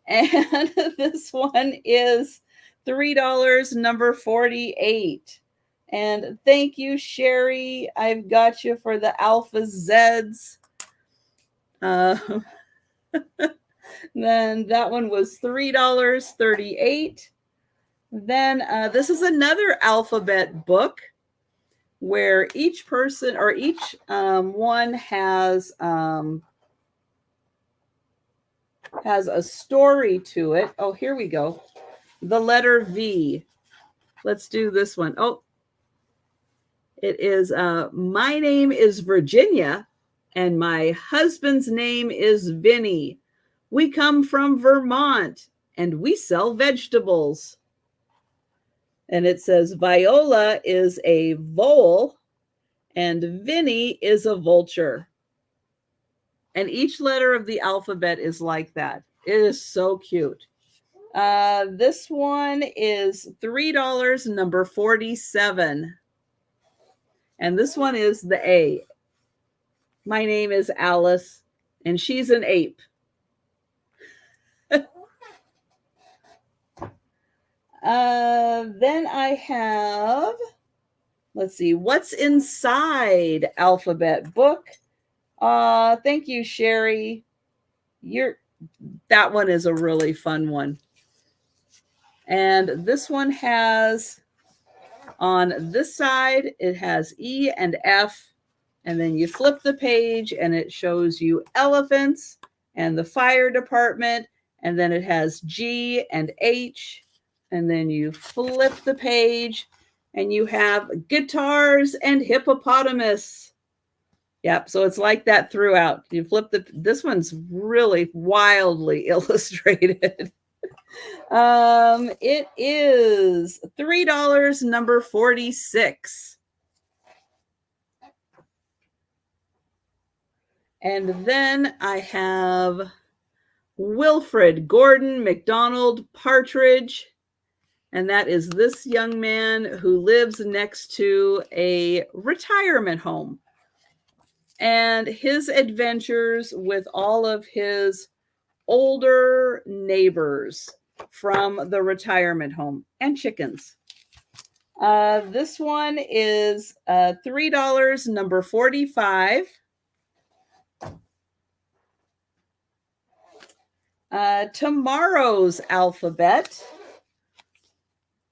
And this one is $3, number 48. And thank you, Sherry. I've got you for the Alpha-Zeds. Then that one was $3.38. Then this is another alphabet book where each person or each one has a story to it. Oh, here we go. The letter V. Let's do this one. Oh, it is my name is Virginia and my husband's name is Vinny. We come from Vermont and we sell vegetables. And it says Viola is a vole and Vinny is a vulture. And each letter of the alphabet is like that. It is so cute. This one is $3, number 47. And this one is the A. My name is Alice, and she's an ape. Then I have, let's see, What's Inside alphabet book. Thank you, Sherry. That one is a really fun one. And this one has, on this side, it has E and F. And then you flip the page and it shows you elephants and the fire department. And then it has G and H. And then you flip the page and you have guitars and hippopotamus. Yep, so it's like that throughout. You flip this one's really wildly illustrated. It is $3, number 46. And then I have Wilfred Gordon McDonald Partridge. And that is this young man who lives next to a retirement home. And his adventures with all of his older neighbors from the retirement home and chickens. This one is $3, number 45. Tomorrow's alphabet,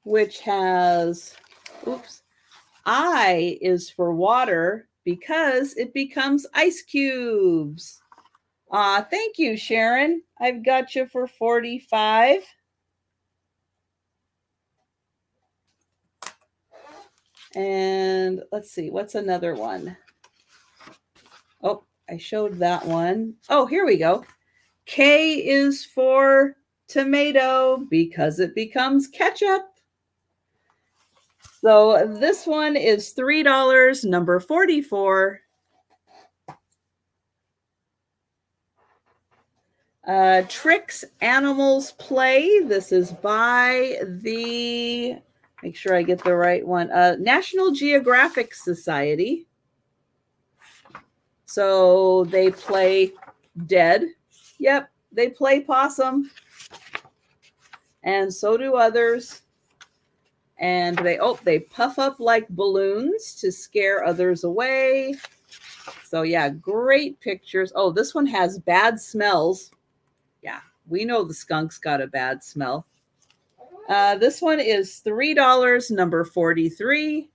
which has, oops, I is for water because it becomes ice cubes. Thank you, Sharon. I've got you for 45. And let's see, what's another one? Oh, I showed that one. Oh, here we go. K is for tomato because it becomes ketchup. So this one is $3, number 44. Tricks Animals Play. This is by the, make sure I get the right one, National Geographic Society. So they play dead. Yep, they play possum. And so do others. And they puff up like balloons to scare others away. So yeah, great pictures. Oh, this one has bad smells. Yeah, we know the skunk's got a bad smell. This one is $3, number 43.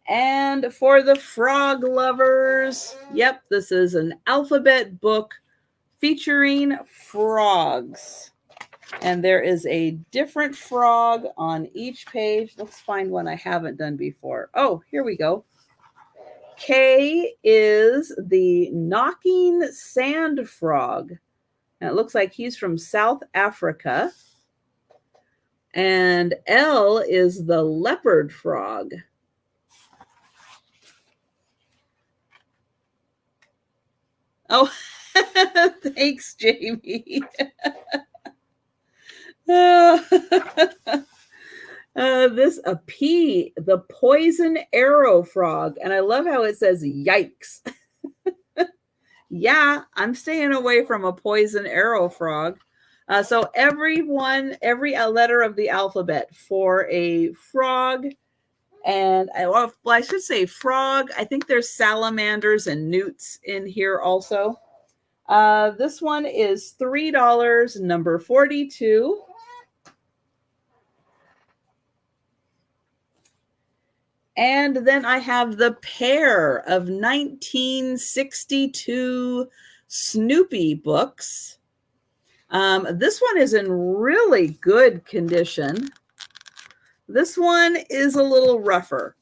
And for the frog lovers, yep, this is an alphabet book featuring frogs. And there is a different frog on each page. Let's find one I haven't done before. Oh, here we go. K is the knocking sand frog. And it looks like he's from South Africa. And L is the leopard frog. Oh, thanks, Jamie. This a P, the poison arrow frog. And I love how it says yikes. Yeah, I'm staying away from a poison arrow frog. So every letter of the alphabet for a frog. And I should say frog. I think there's salamanders and newts in here also. This one is $3, number 42. And then I have the pair of 1962 Snoopy books. This one is in really good condition. This one is a little rougher.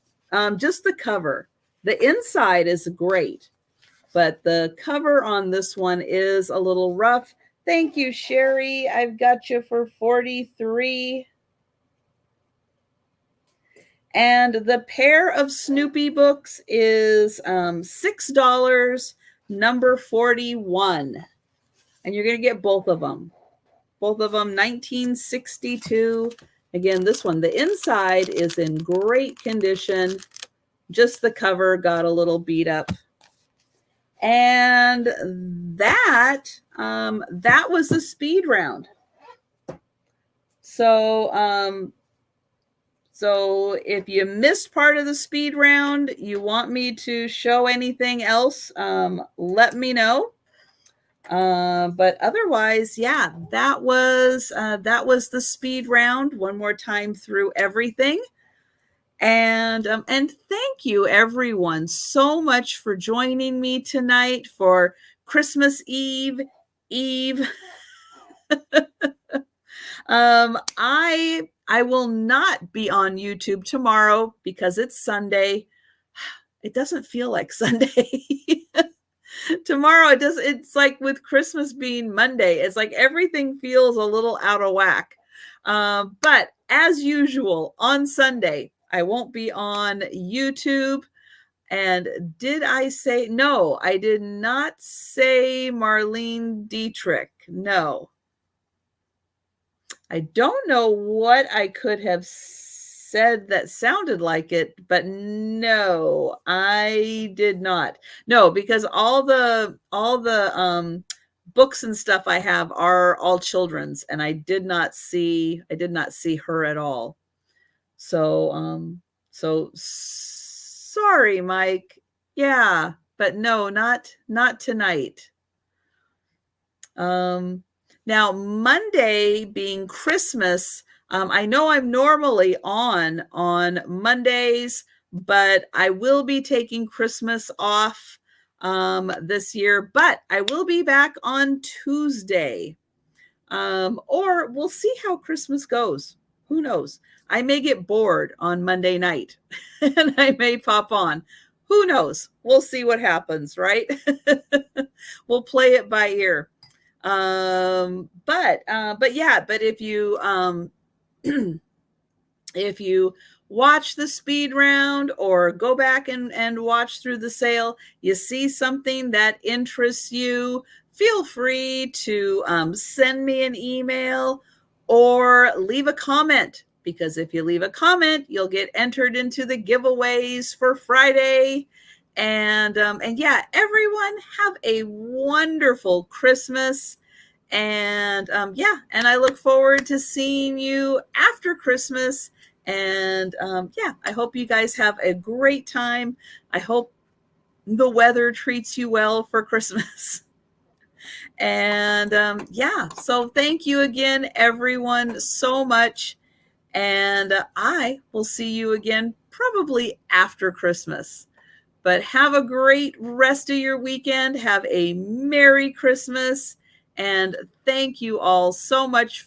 Just the cover. The inside is great, but the cover on this one is a little rough. Thank you, Sherry. I've got you for 43. And the pair of Snoopy books is $6, number 41. And you're going to get both of them. Both of them, 1962. Again, this one, the inside is in great condition. Just the cover got a little beat up. And that was the speed round. So if you missed part of the speed round, you want me to show anything else, let me know. But otherwise, yeah, that was the speed round. One more time through everything. And thank you everyone so much for joining me tonight for Christmas Eve. I will not be on YouTube tomorrow because it's Sunday. It doesn't feel like Sunday. Tomorrow it's like with Christmas being Monday, it's like everything feels a little out of whack. But as usual on Sunday, I won't be on YouTube. And did I say, no, I did not say Marlene Dietrich. No. I don't know what I could have said that sounded like it, but no, I did not. No, because all the books and stuff I have are all children's, and I did not see her at all. So sorry, Mike. Yeah, but no, not tonight. Now, Monday being Christmas, I know I'm normally on Mondays, but I will be taking Christmas off this year, but I will be back on Tuesday. Or we'll see how Christmas goes. Who knows? I may get bored on Monday night and I may pop on. Who knows? We'll see what happens, right? We'll play it by ear. But yeah, but if you watch the speed round or go back and watch through the sale, you see something that interests you, feel free to send me an email or leave a comment, because if you leave a comment, you'll get entered into the giveaways for Friday. And yeah, everyone have a wonderful Christmas. And yeah, and I look forward to seeing you after Christmas. And yeah, I hope you guys have a great time. I hope the weather treats you well for Christmas. And yeah, so thank you again, everyone, so much. And I will see you again probably after Christmas. But have a great rest of your weekend. Have a Merry Christmas. And thank you all so much